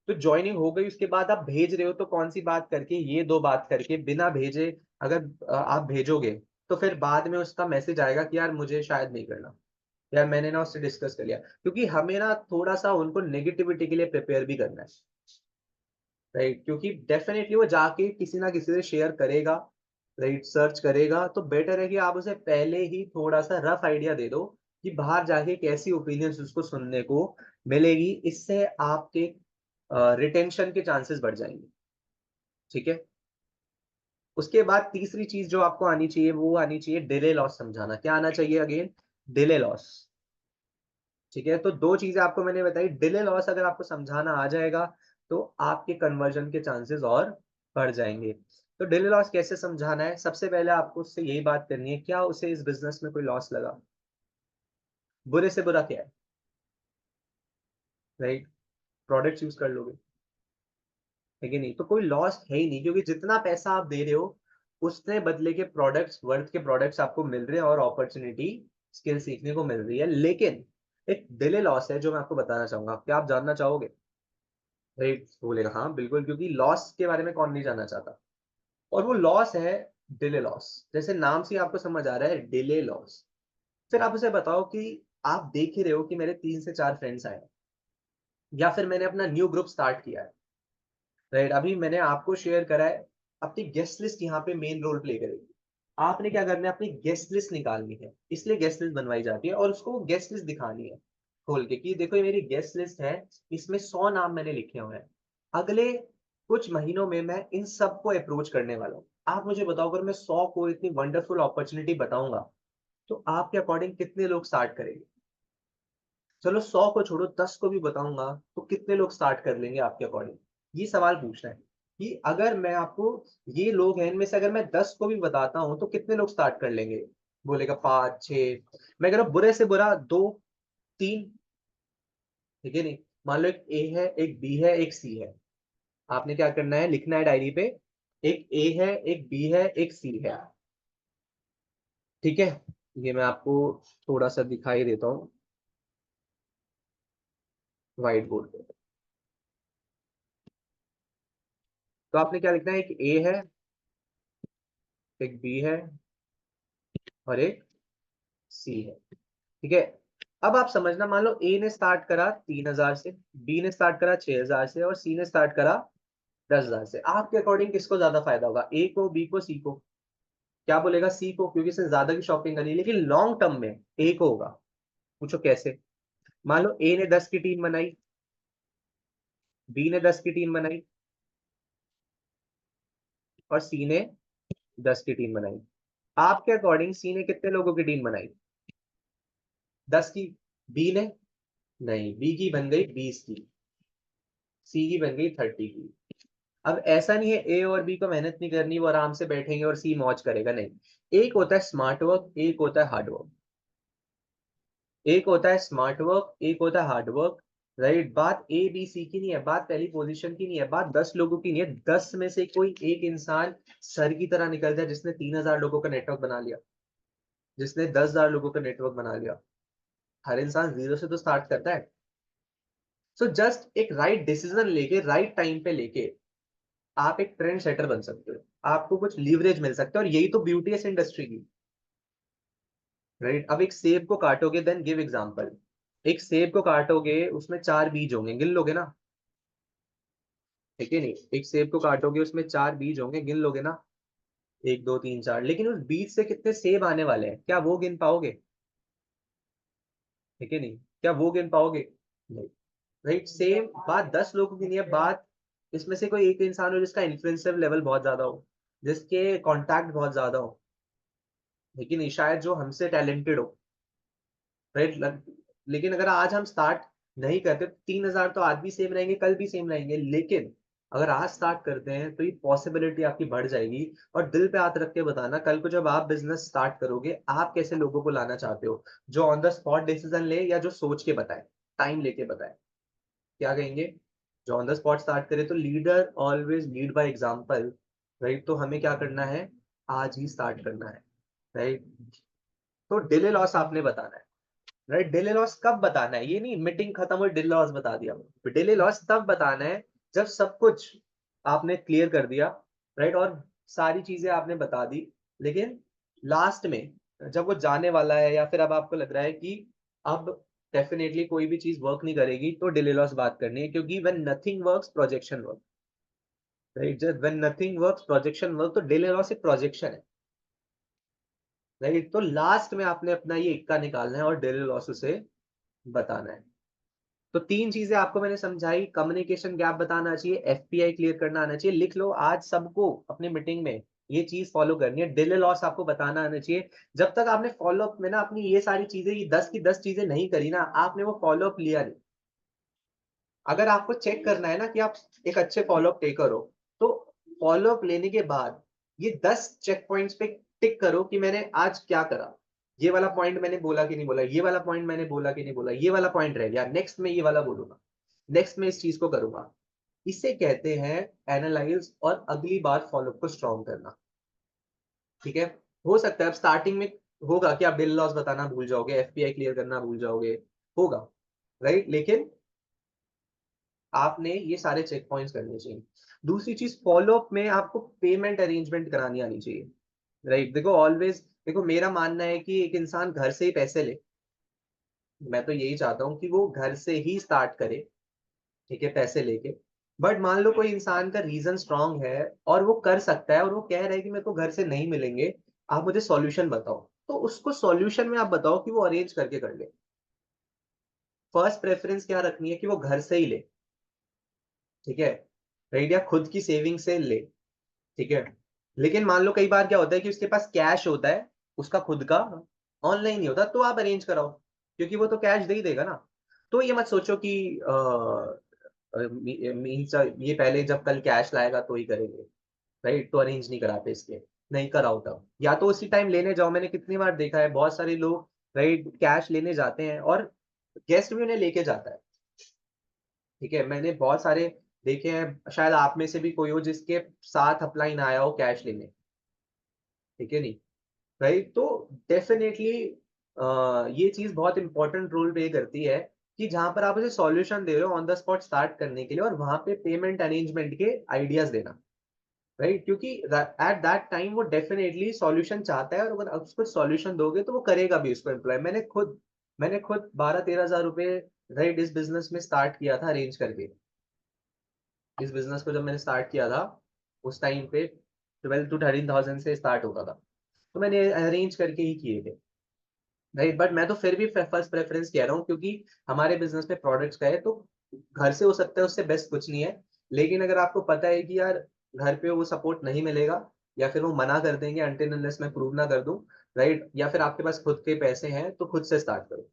A: तो ज्वाइनिंग हो गई, उसके बाद आप भेज रहे हो, तो कौन सी बात करके, ये 2 बात करके बिना भेजे अगर आप भेजोगे, तो फिर बाद में उसका मैसेज आएगा कि यार मुझे शायद नहीं करना, यार मैंने ना उससे डिस्कस कर लिया। क्योंकि हमें ना थोड़ा सा उनको नेगेटिविटी के लिए प्रिपेयर भी करना है, राइट? क्योंकि डेफिनेटली वो जाके किसी ना किसी से शेयर करेगा, राइट? सर्च करेगा, तो बेटर है कि आप उसे पहले ही थोड़ा सा रफ आइडिया दे दो कि बाहर जाके कैसी ओपिनियंस उसको सुनने को मिलेगी। इससे आपके रिटेंशन के चांसेस बढ़ जाएंगे, ठीक है? उसके बाद तीसरी चीज जो आपको आनी चाहिए, वो आनी चाहिए डिले लॉस समझाना। क्या आना चाहिए अगेन? डिले लॉस, ठीक है? तो 2 चीजें आपको मैंने बताई। डिले लॉस अगर आपको समझाना आ जाएगा, तो आपके कन्वर्जन के चांसेस और बढ़ जाएंगे। तो डिले लॉस कैसे समझाना है? सबसे पहले आपको उससे यही बात करनी है, क्या उसे इस बिजनेस में कोई लॉस लगा? बुरे से बुरा क्या है, राइट? प्रोडक्ट यूज कर लोगे, है कि नहीं? तो कोई लॉस है ही नहीं, क्योंकि जितना पैसा आप दे रहे हो, उसने बदले के प्रोडक्ट्स, वर्थ के प्रोडक्ट्स आपको मिल रहे हैं, और अपॉर्चुनिटी, स्किल सीखने को मिल रही है। लेकिन एक डिले लॉस है जो मैं आपको बताना चाहूंगा। क्या आप जानना चाहोगे? राइट, बोलेगा हाँ बिल्कुल, क्योंकि लॉस के बारे में कौन नहीं जानना चाहता। और वो लॉस है डिले लॉस। जैसे नाम से ही आपको समझ आ रहा है, डिले लॉस। फिर आप उसे बताओ कि आप देख ही रहे हो कि मेरे 3 से 4 फ्रेंड्स आए हैं, या फिर मैंने अपना न्यू ग्रुप स्टार्ट किया है, राइट? अभी मैंने आपको शेयर करा है, अपनी गेस्ट लिस्ट यहाँ पे मेन रोल प्ले करेगी। आपने क्या करना है, अपनी गेस्ट लिस्ट निकालनी है, इसलिए गेस्ट लिस्ट बनवाई जाती है, और उसको गेस्ट लिस्ट दिखानी है खोल के कि देखो ये मेरी गेस्ट लिस्ट है, इसमें 100 नाम मैंने लिखे हुए हैं। अगले कुछ महीनों में मैं इन सबको अप्रोच करने वाला हूँ। आप मुझे बताओ, अगर मैं 100 को इतनी वंडरफुल अपॉर्चुनिटी बताऊंगा, तो आपके अकॉर्डिंग कितने लोग स्टार्ट करेंगे? चलो 100 को छोड़ो, 10 को भी बताऊंगा, तो कितने लोग स्टार्ट कर लेंगे आपके अकॉर्डिंग? ये सवाल पूछना है कि अगर मैं आपको, ये लोग हैं, इनमें से अगर मैं 10 को भी बताता हूं, तो कितने लोग स्टार्ट कर लेंगे? बोलेगा 5 6। मैं कह रहा हूं बुरे से बुरा 2 3, ठीक है नहीं? मान लो एक ए है, एक बी है, एक सी है। आपने क्या करना है, लिखना है डायरी पे, एक ए है, एक बी है, एक सी है, ठीक है? ये मैं आपको थोड़ा सा दिखाई देता हूँ व्हाइट बोर्ड पे। तो आपने क्या लिखना है, एक ए है, एक बी है, और एक सी है, ठीक है? अब आप समझना, मान लो ए ने स्टार्ट करा 3,000 से, बी ने स्टार्ट करा 6,000 से, और सी ने स्टार्ट करा 10,000 से। आपके अकॉर्डिंग किसको ज्यादा फायदा होगा, ए को, बी को, सी को? क्या बोलेगा? सी को, क्योंकि इसने ज्यादा की शॉपिंग करी है। लेकिन लॉन्ग टर्म में ए को होगा। पूछो कैसे? मान लो ए ने 10 की टीम बनाई, बी ने 10 की टीम बनाई, और सी ने 10 की टीम बनाई। आपके अकॉर्डिंग सी ने कितने लोगों की टीम बनाई? 10 की। बी ने? नहीं, बी की बन गई 20 की, सी की बन गई 30 की। अब ऐसा नहीं है ए और बी को मेहनत नहीं करनी, वो आराम से बैठेंगे और सी मौज करेगा, नहीं। एक होता है स्मार्ट वर्क, एक होता है हार्ड वर्क। एक होता है स्मार्ट वर्क, एक होता है हार्ड वर्क, राइट? बात ए बी सी की नहीं है, बात पहली पोजीशन की नहीं है, बात 10 लोगों की नहीं है। 10 में से कोई एक इंसान सर की तरह निकल जाए, जिसने 3,000 लोगों का नेटवर्क बना लिया, जिसने 10,000 लोगों का नेटवर्क बना लिया। हर इंसान जीरो से तो स्टार्ट करता है। सो जस्ट एक राइट डिसीजन लेके, राइट टाइम पे लेके, आप एक ट्रेंड सेटर बन सकते हो। आपको कुछ लीवरेज मिल सकता है, और यही तो ब्यूटी है इस इंडस्ट्री की, राइट? अब एक सेब को काटोगे, देन गिव एग्जांपल। एक सेब को काटोगे, उसमें 4 बीज होंगे, गिन लोगे ना? ठीक है नहीं? एक सेब को काटोगे, उसमें 4 बीज होंगे, गिन लोगे ना? 1 2 3 4, लेकिन उस बीच से कितने सेव आने वाले हैं, क्या वो गिन पाओगे? ठीक है नहीं, क्या वो गिन पाओगे? नहीं। राइट, सेम बात 10 लोगों की नहीं है, बात इसमें से कोई एक इंसान हो जिसका इन्फ्लुएंसर लेवल बहुत ज्यादा हो, जिसके कॉन्टैक्ट बहुत ज्यादा हो, लेकिन नहीं, शायद जो हमसे टैलेंटेड हो। राइट, लेकिन अगर आज हम स्टार्ट नहीं करते, 3,000 तो आज भी सेम रहेंगे, कल भी सेम रहेंगे, लेकिन अगर आज स्टार्ट करते हैं तो ये पॉसिबिलिटी आपकी बढ़ जाएगी। और दिल पे हाथ रख के बताना, कल को जब आप बिजनेस स्टार्ट करोगे, आप कैसे लोगों को लाना चाहते हो, जो ऑन द स्पॉट डिसीजन ले या जो सोच के बताए, टाइम लेके बताए। क्या कहेंगे? जो ऑन द स्पॉट स्टार्ट करे, तो leader always lead by example. Right, तो हमें क्या करना है, आज ही स्टार्ट करना है। राइट, तो डिले लॉस आपने बताना है। राइट, डिले लॉस कब बताना है, ये नहीं मीटिंग खत्म हुई डिले लॉस बता दिया। डिले लॉस तब बताना है जब सब कुछ आपने क्लियर कर दिया, राइट, और सारी चीजें आपने बता दी, लेकिन लास्ट में जब वो जाने वाला है, या फिर अब आपको लग रहा है कि अब डेफिनेटली कोई भी चीज वर्क नहीं करेगी, तो डिले लॉस बात करनी है, क्योंकि when nothing works projection work. Right, जब when nothing works projection work, तो डिले लॉस एक प्रोजेक्शन है। राइट, तो लास्ट में आपने अपना ये इक्का निकालना है और डिले लॉस उसे बताना है। तो 3 चीजें आपको मैंने समझाई, कम्युनिकेशन गैप बताना चाहिए, एफपीआई क्लियर करना आना चाहिए, लिख लो आज सबको अपनी मीटिंग में ये चीज फॉलो करनी है, डिले लॉस आपको बताना आना चाहिए। जब तक आपने फॉलो अप में ना अपनी ये सारी चीजें, ये 10 की 10 चीजें नहीं करी ना, आपने वो फॉलो अप लिया नहीं। अगर आपको चेक करना है ना कि आप एक अच्छे फॉलो अप टेकर हो, तो फॉलो अप लेने के बाद ये 10 चेक पॉइंट्स पे टिक करो कि मैंने आज क्या करा। ये वाला पॉइंट मैंने बोला कि नहीं बोला, ये वाला पॉइंट मैंने बोला कि नहीं बोला, ये वाला पॉइंट रह गया, नेक्स्ट में ये वाला बोलूंगा, नेक्स्ट में इस चीज को करूंगा। इसे कहते हैं एनालाइज, और अगली बार फॉलोअप को स्ट्रॉन्ग करना। ठीक है, हो सकता है अब स्टार्टिंग में होगा कि आप बिल लॉस बताना भूल जाओगे, एफपीआई क्लियर करना भूल जाओगे, होगा। राइट, लेकिन आपने ये सारे चेक पॉइंट्स करने चाहिए। दूसरी चीज, फॉलोअप में आपको पेमेंट अरेंजमेंट करानी आनी चाहिए। राइट, देखो ऑलवेज, देखो मेरा मानना है कि एक इंसान घर से ही पैसे ले, मैं तो यही चाहता हूँ कि वो घर से ही स्टार्ट करे। ठीक है, पैसे लेके। बट मान लो कोई इंसान का रीजन स्ट्रांग है और वो कर सकता है, और वो कह रहा है कि मेरे को घर से नहीं मिलेंगे, आप मुझे सॉल्यूशन बताओ, तो उसको सॉल्यूशन में आप बताओ कि वो अरेंज करके कर ले। फर्स्ट प्रेफरेंस क्या रखनी है कि वो घर से ही ले। ठीक है, राइट, या खुद की सेविंग से ले। ठीक है, लेकिन मान लो कई बार क्या होता है कि उसके पास कैश होता है, उसका खुद का, ऑनलाइन नहीं होता, तो आप अरेंज कराओ, क्योंकि वो तो कैश दे ही देगा ना। तो ये मत सोचो कि मीन्स ये पहले जब कल कैश लाएगा तो ही करेंगे। राइट, तो अरेंज नहीं कराते इसके, नहीं कराओ तब, या तो उसी टाइम लेने जाओ। मैंने कितनी बार देखा है, बहुत सारे लोग राइट कैश लेने जाते हैं और गेस्ट भी उन्हें लेके जाता है। ठीक है, मैंने बहुत सारे देखे हैं, शायद आप में से भी कोई हो जिसके साथ अपलाइन आया हो कैश लेने। ठीक है नहीं, राइट, तो डेफिनेटली ये चीज बहुत इंपॉर्टेंट रोल प्ले करती है कि जहां पर आप उसे सॉल्यूशन दे रहे हो ऑन द स्पॉट स्टार्ट करने के लिए, और वहां पे पेमेंट अरेंजमेंट के आइडियाज देना। राइट, क्योंकि एट दैट टाइम वो डेफिनेटली सॉल्यूशन चाहता है, और अगर आप उसको सॉल्यूशन दोगे तो वो करेगा भी उसको एम्प्लॉय। मैंने खुद 12-13 हज़ार रुपए राइट इस बिजनेस में स्टार्ट किया था अरेंज करके। इस बिजनेस को जब मैंने स्टार्ट किया था, उस टाइम पे 12 to 13 thousand से स्टार्ट होता था, तो मैंने अरेंज करके ही किए थे। राइट, बट मैं तो फिर भी फर्स्ट प्रेफरेंस कह रहा हूँ, क्योंकि हमारे बिजनेस में प्रोडक्ट्स का है, तो घर से हो सकता है, उससे बेस्ट कुछ नहीं है। लेकिन अगर आपको पता है कि यार घर पे वो सपोर्ट नहीं मिलेगा, या फिर वो मना कर देंगे अनटिल अनलेस मैं प्रूव ना कर दूं, राइट, या फिर आपके पास खुद के पैसे हैं, तो खुद से स्टार्ट करो।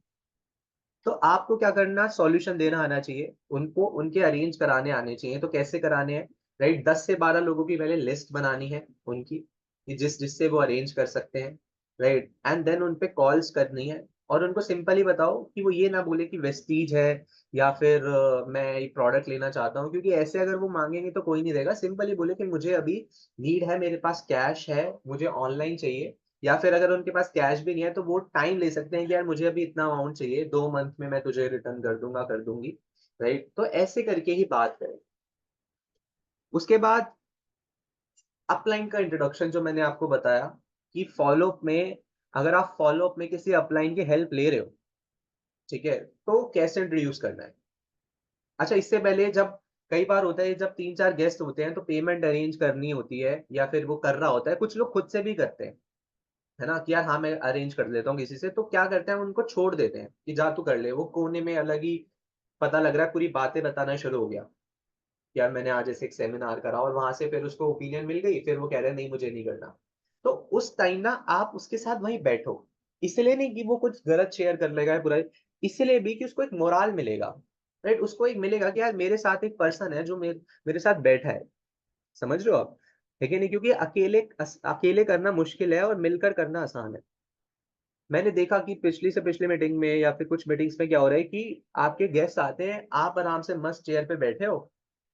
A: तो आपको क्या करना, सॉल्यूशन देना आना चाहिए, उनको उनके अरेंज कराने आने चाहिए। तो कैसे कराने हैं? राइट, 10 से 12 लोगों की पहले लिस्ट बनानी है उनकी, कि जिससे वो अरेंज कर सकते हैं। राइट, एंड देन उन पे कॉल्स करनी है, और उनको सिंपली बताओ कि वो ये ना बोले कि वेस्टीज है, या फिर मैं ये प्रोडक्ट लेना चाहता हूँ, क्योंकि ऐसे अगर वो मांगेंगे तो कोई नहीं देगा। सिंपली बोले कि मुझे अभी नीड है, मेरे पास कैश है, मुझे ऑनलाइन चाहिए। या फिर अगर उनके पास कैश भी नहीं है, तो वो टाइम ले सकते हैं कि यार मुझे अभी इतना अमाउंट चाहिए, 2 मंथ में मैं तुझे रिटर्न कर दूंगा, कर दूंगी। राइट, तो ऐसे करके ही बात करें। उसके बाद अपलाइन का इंट्रोडक्शन जो मैंने आपको बताया, कि फॉलोअप में, अगर आप फॉलोअप में किसी अपलाइन की हेल्प ले रहे हो, ठीक है, तो कैसे इंट्रोड्यूस करना है। अच्छा, इससे पहले जब कई बार होता है जब 3-4 गेस्ट होते हैं तो पेमेंट अरेंज करनी होती है या फिर वो कर रहा होता है, कुछ लोग खुद से भी करते हैं, है ना? कि यार हाँ, मैं अरेंज कर लेता हूँ किसी से, तो क्या करते हैं उनको छोड़ देते हैं कि जा तू कर ले। वो कोने में अलग ही पता लग रहा है पूरी बातें बताना शुरू हो गया। यार मैंने आज ऐसे एक सेमिनार करा और वहाँ से फिर उसको ओपिनियन मिल गई, फिर वो कह रहा है नहीं मुझे नहीं करना। तो उस टाइम ना आप उसके साथ वहीं बैठो। इसलिए नहीं कि वो कुछ गलत शेयर कर लेगा या बुरा, इसलिए भी कि उसको एक मोरल मिलेगा, राइट? उसको एक मिलेगा कि यार मेरे साथ एक पर्सन है जो मेरे साथ बैठा है। समझ रहे हो आप? है कि नहीं? क्योंकि अकेले करना मुश्किल है और मिलकर करना आसान है। मैंने देखा कि पिछली से पिछली मीटिंग में या फिर कुछ मीटिंग्स में क्या हो रहा है कि आपके गेस्ट आते हैं, आप आराम से मस्त चेयर पे बैठे हो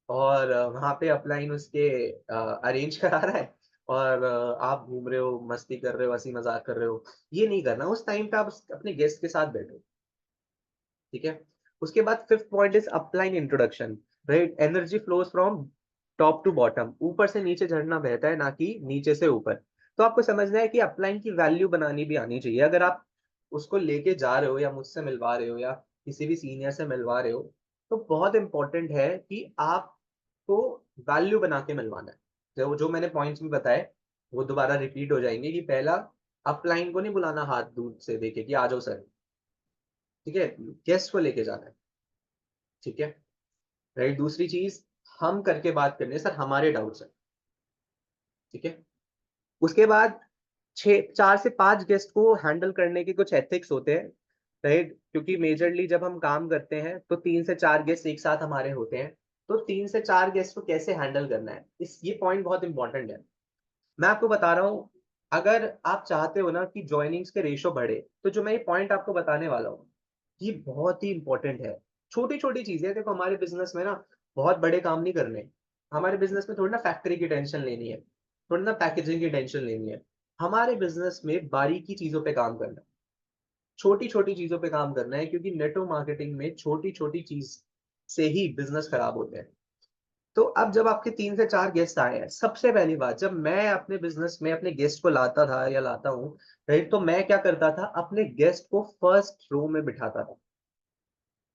A: और वहाँ पे अपलाइन उसके अरेंज करा रहा है और आप घूम रहे हो, मस्ती कर रहे हो, हँसी मज़ाक कर रहे हो। ये नहीं करना, उस टाइम पे आप अपने गेस्ट के साथ बैठो, ठीक है? उसके बाद 5th point is upline introduction, right? Energy flows from top to bottom, ऊपर से नीचे झरना बहता है, ना कि नीचे से ऊपर। तो आपको समझना है कि अपलाइन की वैल्यू बनानी भी आनी चाहिए। अगर आप उसको लेके जा रहे हो या मुझसे मिलवा रहे हो या किसी भी सीनियर से मिलवा रहे हो, तो बहुत इम्पोर्टेंट है कि आपको वैल्यू बना के मिलवाना है। जो जो मैंने पॉइंट्स भी बताए, वो दोबारा रिपीट हो जाएँगे कि पहला, अपलाइन को नहीं बुलाना हाथ दूर से देके कि आ जाओ सर, ठीक है? गेस्ट को लेके जाना है, ठीक है? राइट? दूसरी चीज़, हम करके बात करनी है, सर हमारे डाउट्स हैं, ठीक है? उसके बाद 6 4 से 5 गेस्ट को हैंडल करने के कुछ एथिक्स होते हैं, राइट? क्योंकि मेजरली जब हम काम करते हैं, तो 3 से 4 गेस्ट एक साथ हमारे होते हैं। तो 3 से 4 गेस्ट को कैसे हैंडल करना है, इस ये पॉइंट बहुत इंपॉर्टेंट है। मैं आपको बता रहा हूँ, अगर आप चाहते हो ना कि जॉइनिंग्स के रेशो बढ़े, तो जो मैं ये पॉइंट आपको बताने वाला हूँ, ये बहुत ही इंपॉर्टेंट है। छोटी-छोटी चीज़ें देखो, हमारे बिज़नेस में ना बहुत बड़े काम नहीं करने। हमारे बिज़नेस में थोड़ी ना फैक्ट्री की टेंशन लेनी है, थोड़ी ना पैकेजिंग की टेंशन लेनी है। हमारे बिज़नेस में बारीकी चीज़ों पे काम करना है, छोटी-छोटी चीज़ों पे काम करना है, क्योंकि नेटवर्क मार्केटिंग में छोटी-छोटी चीज़ से ही बिज़नेस खराब होते हैं। तो अब जब आपके 3 से 4 गेस्ट आए हैं, सबसे पहली बात, जब मैं अपने बिज़नेस में अपने गेस्ट को लाता था या लाता हूँ, राइट? तो मैं क्या करता था, अपने गेस्ट को फर्स्ट रो में बिठाता था।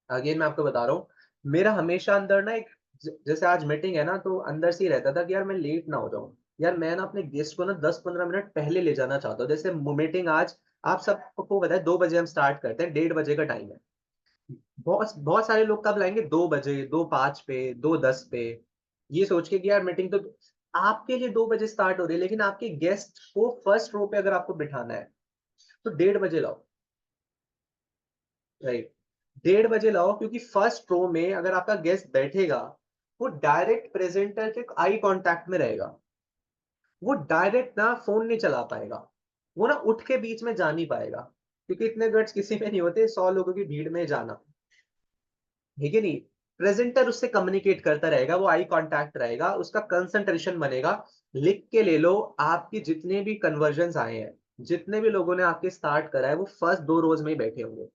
A: अगेन मैं आपको बता रहा हूँ, मेरा हमेशा अंदर ना एक, जैसे आज मीटिंग है ना, तो अंदर से ही रहता था कि यार मैं लेट ना हो जाऊँ। यार मैं ना अपने गेस्ट को ना 10-15 मिनट पहले ले जाना चाहता हूँ। जैसे मीटिंग आज, आप सबको पता है 2 बजे हम स्टार्ट करते हैं, 1:30 बजे का टाइम है। बहुत बहुत सारे लोग कब लाएँगे, 2 बजे, 2:05 पे, 2:10 पे, ये सोच के कि यार मीटिंग तो आपके लिए 2 बजे स्टार्ट हो रही है, लेकिन आपके गेस्ट को फर्स्ट रो पे अगर आपको बिठाना है, तो 1:30 बजे लाओ, राइट? 1:30 बजे लाओ, क्योंकि फर्स्ट रो में अगर आपका गेस्ट बैठेगा, वो डायरेक्ट प्रेज़ेंटर के आई कॉन्टैक्ट में रहेगा। वो डायरेक्ट ना फ़ोन नहीं चला पाएगा। वो ना उठ के बीच में जा नहीं पाएगा, क्योंकि इतने गट्स किसी में नहीं होते 100 लोगों की भीड़ में जाना। है कि नहीं? प्रेज़ेंटर उससे कम्युनिकेट करता रहेगा, वो आई कॉन्टैक्ट रहेगा, उसका कंसंट्रेशन बनेगा। लिख के ले लो, आपके जितने भी कन्वर्जन्स आए हैं, जितने भी लोगों ने आपके स्टार्ट करा है, वो फर्स्ट 2 रोज़ में ही बैठे होंगे।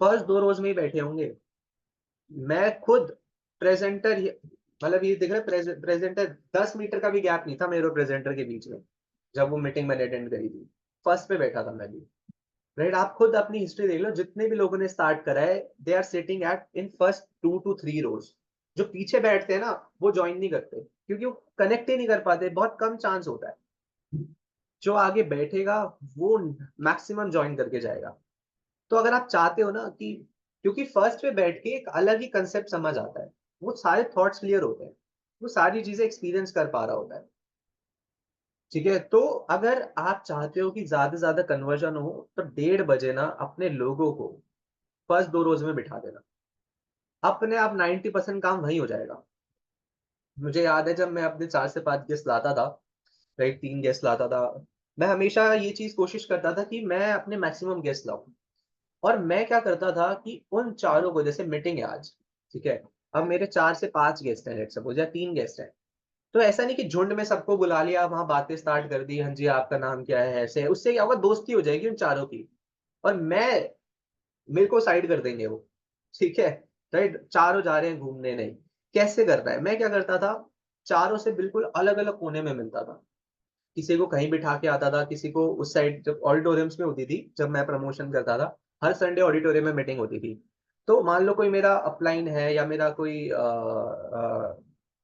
A: फर्स्ट 2 रोज़ में ही बैठे होंगे। मैं खुद प्रेज़ेंटर ही, मतलब ये देख रहे हैं, प्रेज़ेंटर 10 मीटर का भी गैप नहीं था मेरे और प्रेज़ेंटर के बीच में, जब वो मीटिंग मैंने अटेंड करी थी। फर्स्ट पे बैठा था मैं भी। राइट? आप खुद अपनी हिस्ट्री देख लो, जितने भी लोगों ने स्टार्ट करा है, they are sitting at in first 2 two 3 rows. जो पीछे बैठते हैं ना, वो जॉइन नहीं करते, क्योंकि वो कनेक्ट ही नहीं कर पाते, बहुत कम चांस होता है। जो आगे बैठेगा, वो मैक्सिमम जॉइन करके जाएगा। तो अगर आप चाहते हो ना कि, क्योंकि फर्स्ट पे बैठ के एक अलग ही कांसेप्ट समझ आता है। वो सारे थॉट्स क्लियर होते हैं। वो सारी चीज़ें एक्सपीरियंस कर पा रहा होता है। ठीक है? तो अगर आप चाहते हो कि ज़्यादा से ज़्यादा कन्वर्जन हो, तो 1:30 बजे ना अपने लोगों को फर्स्ट 2 रोज़ में बिठा देना। अपने आप 90% काम वहीं हो जाएगा। मुझे याद है जब मैं अपने 4 से 5 गेस्ट लाता था, राइट? 3 गेस्ट लाता था। मैं हमेशा ये चीज़ कोशिश करता था कि मैं अपने मैक्सिमम गेस्ट लाऊँ। और मैं क्या करता था कि उन चारों को, जैसे मीटिंग है आज, ठीक है? अब मेरे 4 से 5 गेस्ट हैं, लेट्स सपोज़, या 3 गेस्ट हैं। तो ऐसा नहीं कि झुंड में सबको बुला लिया, वहाँ बातें स्टार्ट कर दी, हाँ जी, आपका नाम क्या है? ऐसे है। उससे क्या होगा, दोस्ती हो जाएगी उन चारों की। और मेरे को साइड कर देंगे वो, ठीक है? राइट? चारों जा रहे हैं घूमने, नहीं। कैसे करना है? मैं क्या करता था, चारों से बिल्कुल अलग-अलग कोने में मिलता था। किसी को कहीं बिठा के आता था, किसी को उस साइड, जब ऑडिटोरियम्स में होती थी, जब मैं प्रमोशन करता था, हर संडे ऑडिटोरियम में मीटिंग होती थी। तो मान लो कोई मेरा अपलाइन है या मेरा कोई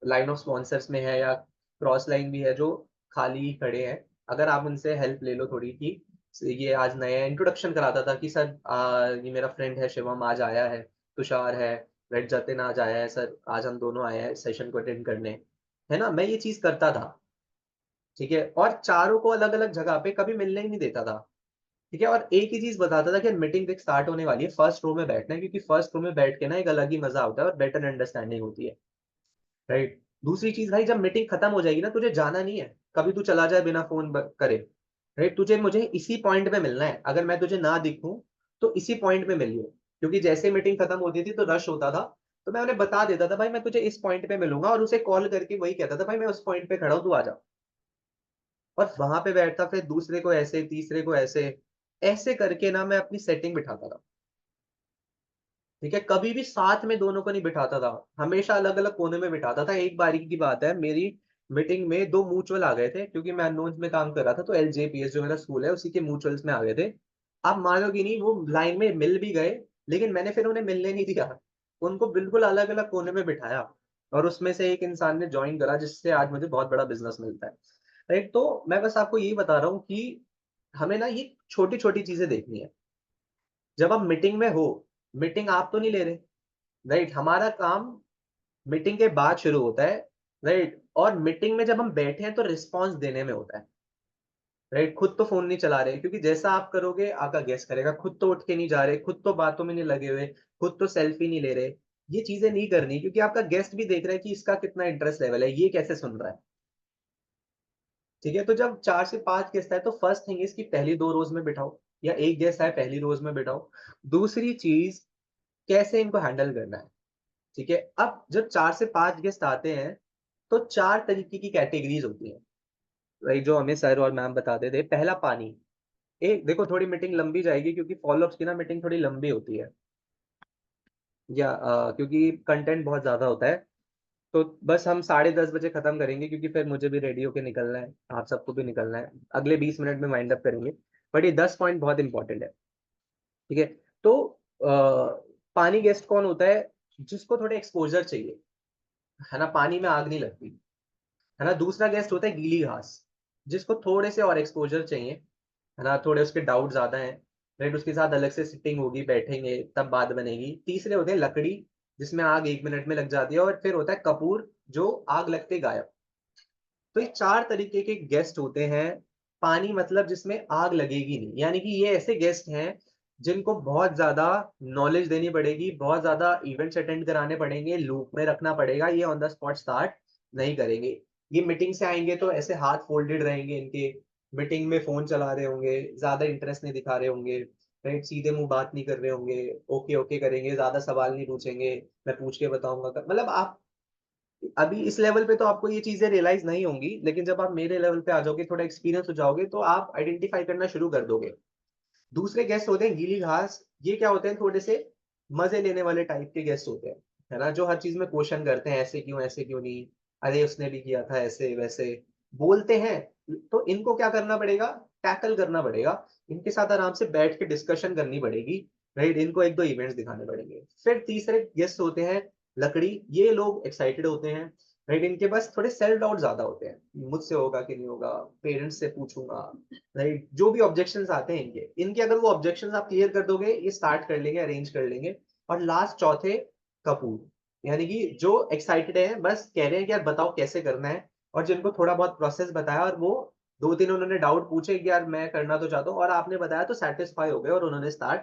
A: लाइन ऑफ स्पॉन्सर्स में है या क्रॉस लाइन भी है जो खाली खड़े हैं, अगर आप उनसे हेल्प ले लो थोड़ी कि ये आज नया इंट्रोडक्शन कराता था कि सर ये मेरा फ्रेंड है शिवम आज आया है, तुषार है, रेड जतिन आज आया है सर, आज हम दोनों आए हैं सेशन को अटेंड करने, है ना, मैं ये चीज करता था। ठीक है, और चारों को अलग अलग जगह पे कभी मिलने ही नहीं देता था। ठीक है, और एक ही चीज बताता था कि मीटिंग देख स्टार्ट होने वाली है, फर्स्ट रो में बैठना है, क्योंकि फर्स्ट रो में बैठ के ना एक अलग ही मजा होता है और बेटर अंडरस्टैंडिंग होती है। राइट। दूसरी चीज भाई, जब मीटिंग खत्म हो जाएगी ना, तुझे जाना नहीं है कभी, तू चला जाए बिना फोन करे। राइट, तुझे मुझे इसी पॉइंट पे मिलना है, अगर मैं तुझे ना दिखूं तो इसी पॉइंट पे मिलियो, क्योंकि जैसे मीटिंग खत्म होती थी तो रश होता था, तो मैं उन्हें बता देता था भाई मैं तुझे इस पॉइंट पे मिलूंगा, और उसे कॉल करके वही कहता था भाई मैं उस पॉइंट पे खड़ा हूं, तू आ जा। और वहां पे बैठता, फिर दूसरे को ऐसे, तीसरे को ऐसे, ऐसे करके ना मैं अपनी सेटिंग बिठाता था। ठीक है, कभी भी साथ में दोनों को नहीं बिठाता था, हमेशा अलग अलग कोने में बिठाता था। एक बारी की बात है, मेरी मीटिंग में दो म्यूचुअल आ गए थे, क्योंकि मैं अननोन्स में काम कर रहा था, तो एलजेपीएस जो मेरा स्कूल है उसी के म्यूचुअल्स में आ गए थे। आप मानोगे नहीं, वो लाइन में मिल भी गए, लेकिन मैंने फिर उन्हें मिलने नहीं दिया, उनको बिल्कुल अलग अलग कोने में बिठाया, और उसमें से एक इंसान ने ज्वाइन करा, जिससे आज मुझे बहुत बड़ा बिजनेस मिलता है। राइट, तो मैं बस आपको यही बता रहा हूँ कि हमें ना ये छोटी छोटी चीजें देखनी है। जब आप मीटिंग में हो, मीटिंग आप तो नहीं ले रहे, राइट, हमारा काम मीटिंग के बाद शुरू होता है। राइट, और मीटिंग में जब हम बैठे हैं तो रिस्पॉन्स देने में होता है। राइट, खुद तो फोन नहीं चला रहे, क्योंकि जैसा आप करोगे आपका गेस करेगा, खुद तो उठ के नहीं जा रहे, खुद तो बातों में नहीं लगे हुए, खुद तो सेल्फी नहीं ले रहे, ये चीजें नहीं करनी, क्योंकि आपका गेस्ट भी देख रहा है कि इसका कितना इंटरेस्ट लेवल है, ये कैसे सुन रहा है। ठीक है, तो जब 4 से 5 गेस्ट है तो फर्स्ट थिंग इसकी पहली 2 रोज में बिठाओ, या एक गेस्ट है पहली रोज में बिठाओ। दूसरी चीज, कैसे इनको हैंडल करना है। ठीक है, अब जब 4 से 5 गेस्ट आते हैं तो 4 तरीके की कैटेगरीज होती हैं, वही जो हमें सर और मैम बताते थे। पहला, पानी। एक देखो, थोड़ी मीटिंग लंबी जाएगी क्योंकि फॉलोअप्स की ना मीटिंग थोड़ी लंबी होती है, या क्योंकि कंटेंट बहुत ज्यादा होता है। तो बस हम 10:30 बजे खत्म करेंगे, क्योंकि फिर मुझे भी रेडी होके निकलना है, आप सबको भी निकलना है, अगले 20 मिनट में वाइंड अप करेंगे। बट ये 10 पॉइंट बहुत इंपॉर्टेंट है। ठीक है, तो पानी गेस्ट कौन होता है, जिसको थोड़े एक्सपोजर चाहिए, है ना, पानी में आग नहीं लगती, है ना। दूसरा गेस्ट होता है गीली घास, जिसको थोड़े से और एक्सपोजर चाहिए, है ना, थोड़े उसके डाउट ज्यादा हैं। राइट, उसके साथ अलग से सिटिंग होगी, बैठेंगे तब बात बनेगी। तीसरे होते हैं लकड़ी, जिसमें आग 1 मिनट में लग जाती है। और फिर होता है कपूर, जो आग लगते गायब। तो ये 4 तरीके के गेस्ट होते हैं। पानी मतलब जिसमें आग लगेगी नहीं, यानी कि ये ऐसे गेस्ट हैं जिनको बहुत ज्यादा नॉलेज देनी पड़ेगी, बहुत ज्यादा इवेंट्स अटेंड कराने पड़ेंगे, लूप में रखना पड़ेगा, ये ऑन द स्पॉट स्टार्ट नहीं करेंगे। ये मीटिंग से आएंगे तो ऐसे हाथ फोल्डेड रहेंगे इनके, मीटिंग में फोन चला रहे होंगे, ज्यादा इंटरेस्ट नहीं दिखा रहे होंगे, राइट, सीधे मुंह बात नहीं कर रहे होंगे, ओके ओके करेंगे, ज्यादा सवाल नहीं पूछेंगे, मैं पूछ के बताऊंगा। मतलब आप अभी इस लेवल पे तो आपको ये चीजें रियलाइज नहीं होंगी, लेकिन जब आप मेरे लेवल पे आ जाओगे, थोड़ा एक्सपीरियंस हो जाओगे, तो आप आइडेंटिफाई करना शुरू कर दोगे। दूसरे गेस्ट होते हैं गीली घास। ये क्या होते हैं, थोड़े से मजे लेने वाले टाइप के गेस्ट होते हैं, है ना, जो हर चीज में क्वेश्चन करते हैं, ऐसे क्यों नहीं, अरे उसने भी किया था ऐसे वैसे, बोलते हैं। तो इनको क्या करना पड़ेगा, टैकल करना पड़ेगा, इनके साथ आराम से बैठ के डिस्कशन करनी पड़ेगी। राइट, इनको एक दो इवेंट्स दिखाने पड़ेंगे। फिर तीसरे गेस्ट होते हैं लकड़ी, ये लोग एक्साइटेड होते हैं। राइट, इनके पास थोड़े सेल्फ डाउट ज्यादा होते हैं, मुझसे होगा कि नहीं होगा, पेरेंट्स से पूछूंगा, राइट, जो भी ऑब्जेक्शंस आते हैं इनके इनके अगर वो ऑब्जेक्शंस आप क्लियर कर दोगे, ये स्टार्ट कर लेंगे, अरेंज कर लेंगे। और लास्ट, चौथे, कपूर, यानी कि जो एक्साइटेड है, बस कह रहे हैं कि यार बताओ कैसे करना है, और जिनको थोड़ा बहुत प्रोसेस बताया, और वो 2 3 उन्होंने डाउट पूछे कि यार मैं करना तो चाहता हूँ, और आपने बताया तो सेटिस्फाई हो गए और उन्होंने स्टार्ट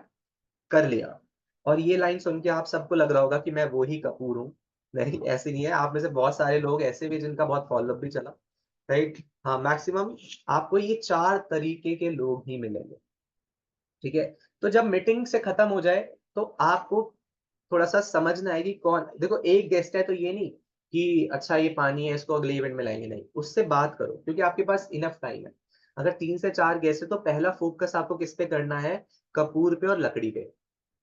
A: कर लिया। और ये लाइन सुन के आप सबको लग रहा होगा कि मैं वो ही कपूर हूँ। नहीं, ऐसे नहीं है, आप में से बहुत सारे लोग ऐसे भी जिनका बहुत फॉलोअप भी चला। राइट, हाँ, मैक्सिमम आपको ये 4 तरीके के लोग ही मिलेंगे। ठीक है, तो जब मीटिंग से खत्म हो जाए तो आपको थोड़ा सा समझना है कि कौन, देखो एक गेस्ट है तो ये नहीं कि अच्छा ये पानी है इसको अगले इवेंट में लाएंगे, नहीं, उससे बात करो, क्योंकि आपके पास इनफ टाइम है। अगर 3 से 4 गेस्ट है तो पहला फोकस आपको किस पे करना है, कपूर पे और लकड़ी पे।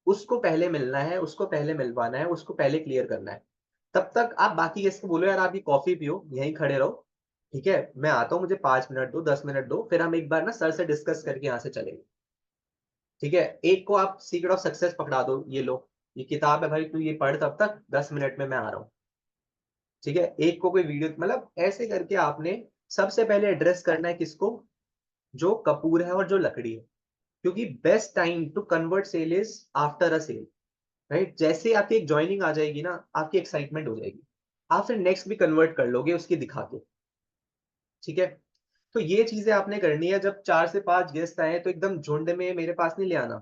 A: उसको पहले मिलना है, उसको पहले मिलवाना है, उसको पहले क्लियर करना है। तब तक आप बाकी गेस्ट को बोलो यार आप ये कॉफी पियो, यहीं खड़े रहो, ठीक है, मैं आता हूँ, मुझे 5 मिनट दो, 10 मिनट दो, फिर हम एक बार ना सर से डिस्कस करके यहाँ से चलेंगे। ठीक है, एक को आप सीक्रेट ऑफ सक्सेस पकड़ा दो, ये लो, ये किताब है भाई, तू ये पढ़, तब तक 10 मिनट में मैं आ रहा हूँ। ठीक है, एक को कोई वीडियो, मतलब ऐसे करके आपने सबसे पहले एड्रेस करना है किसको, जो कपूर है और जो लकड़ी है। क्योंकि best time to convert sale is after a sale, right. जैसे ही आपकी एक ज्वाइनिंग आ जाएगी ना, आपकी एक्साइटमेंट हो जाएगी, आप फिर नेक्स्ट भी कन्वर्ट कर लोगे उसकी दिखा के। ठीक है, तो ये चीजें आपने करनी है। जब 4 से 5 गेस्ट आए तो एकदम झुंड में मेरे पास नहीं ले आना।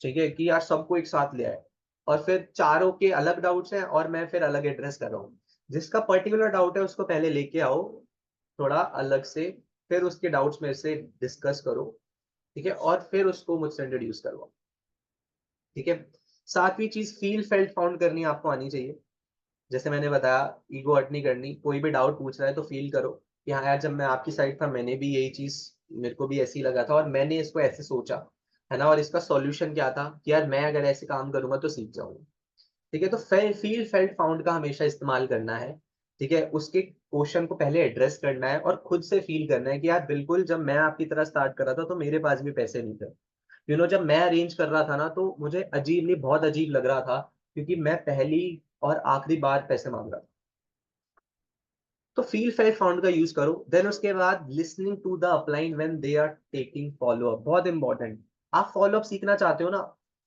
A: ठीक है, कि यार सबको एक साथ ले आए और फिर चारों के अलग डाउट्स हैं और मैं फिर अलग एड्रेस कर रहा हूँ। जिसका पर्टिकुलर डाउट है उसको पहले लेके आओ थोड़ा अलग से, फिर उसके डाउट्स में से डिस्कस करो। ठीक है, और फिर उसको मुझसे इंट्रोड्यूस करवाओ। ठीक है, सातवीं चीज फील फेल्ट फाउंड करनी आपको आनी चाहिए। जैसे मैंने बताया, ईगो हर्ट नहीं करनी, कोई भी डाउट पूछ रहा है तो फील करो कि हाँ यार, जब मैं आपकी साइड था मैंने भी यही चीज, मेरे को भी ऐसे ही लगा था और मैंने इसको ऐसे सोचा, है ना, और इसका सॉल्यूशन क्या था कि यार मैं अगर ऐसे काम करूंगा तो सीख जाऊंगा। ठीक है, तो फील फेल्ट फाउंड का हमेशा इस्तेमाल करना है। ठीक है, उसके क्वेश्चन को पहले एड्रेस करना है और खुद से फील करना है कि यार बिल्कुल, जब मैं आपकी तरह स्टार्ट कर रहा था तो मेरे पास भी पैसे नहीं थे। जब मैं अरेंज कर रहा था ना, तो मुझे अजीब नहीं, बहुत अजीब लग रहा था, क्योंकि मैं पहली और आखिरी बार पैसे मांग रहा था। तो फील फेल्ट फाउंड का यूज करो। देन उसके बाद listening to the upline when they are taking follow up, बहुत इंपॉर्टेंट। आप फॉलो अप सीखना चाहते हो ना,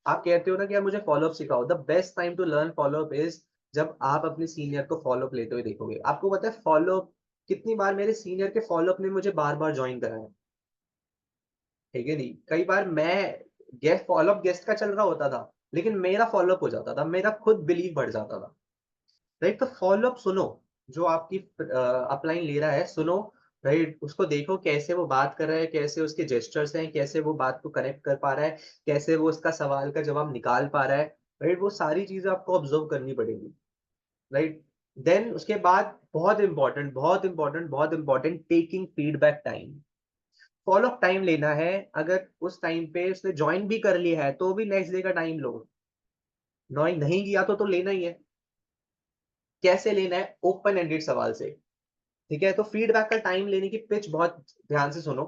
A: आप कहते हो ना कि यार मुझे फॉलो अप सिखाओ, the best time to learn follow up is जब आप अपने सीनियर को फॉलो अप लेते हुए देखोगे। आपको पता है फॉलो अप, कितनी बार मेरे सीनियर के फॉलो अप ने मुझे बार बार ज्वाइन कराया। ठीक है, नहीं, कई बार मैं गेस्ट फॉलो अप गेस्ट का चल रहा होता था, लेकिन मेरा फॉलो अप हो जाता था, मेरा खुद बिलीव बढ़ जाता था। राइट, तो फॉलो अप सुनो, जो आपकी अपलाइन ले रहा है सुनो। राइट, उसको देखो कैसे वो बात कर रहा है, कैसे उसके जेस्चर्स हैं, कैसे वो बात को कनेक्ट कर पा रहा है, कैसे वो उसका सवाल का जवाब निकाल पा रहा है। राइट, वो सारी चीजें आपको ऑब्जर्व करनी पड़ेगी। राइट, देन उसके बाद बहुत इंपॉर्टेंट, बहुत इंपॉर्टेंट, बहुत important, taking feedback time. Follow up time लेना है। अगर उस टाइम पे उसने ज्वाइन भी कर लिया है तो भी नेक्स्ट डे का टाइम लो। ज्वाइन नहीं किया तो लेना ही है। कैसे लेना है, ओपन एंडेड सवाल से। ठीक है, तो फीडबैक का टाइम लेने की पिच बहुत ध्यान से सुनो,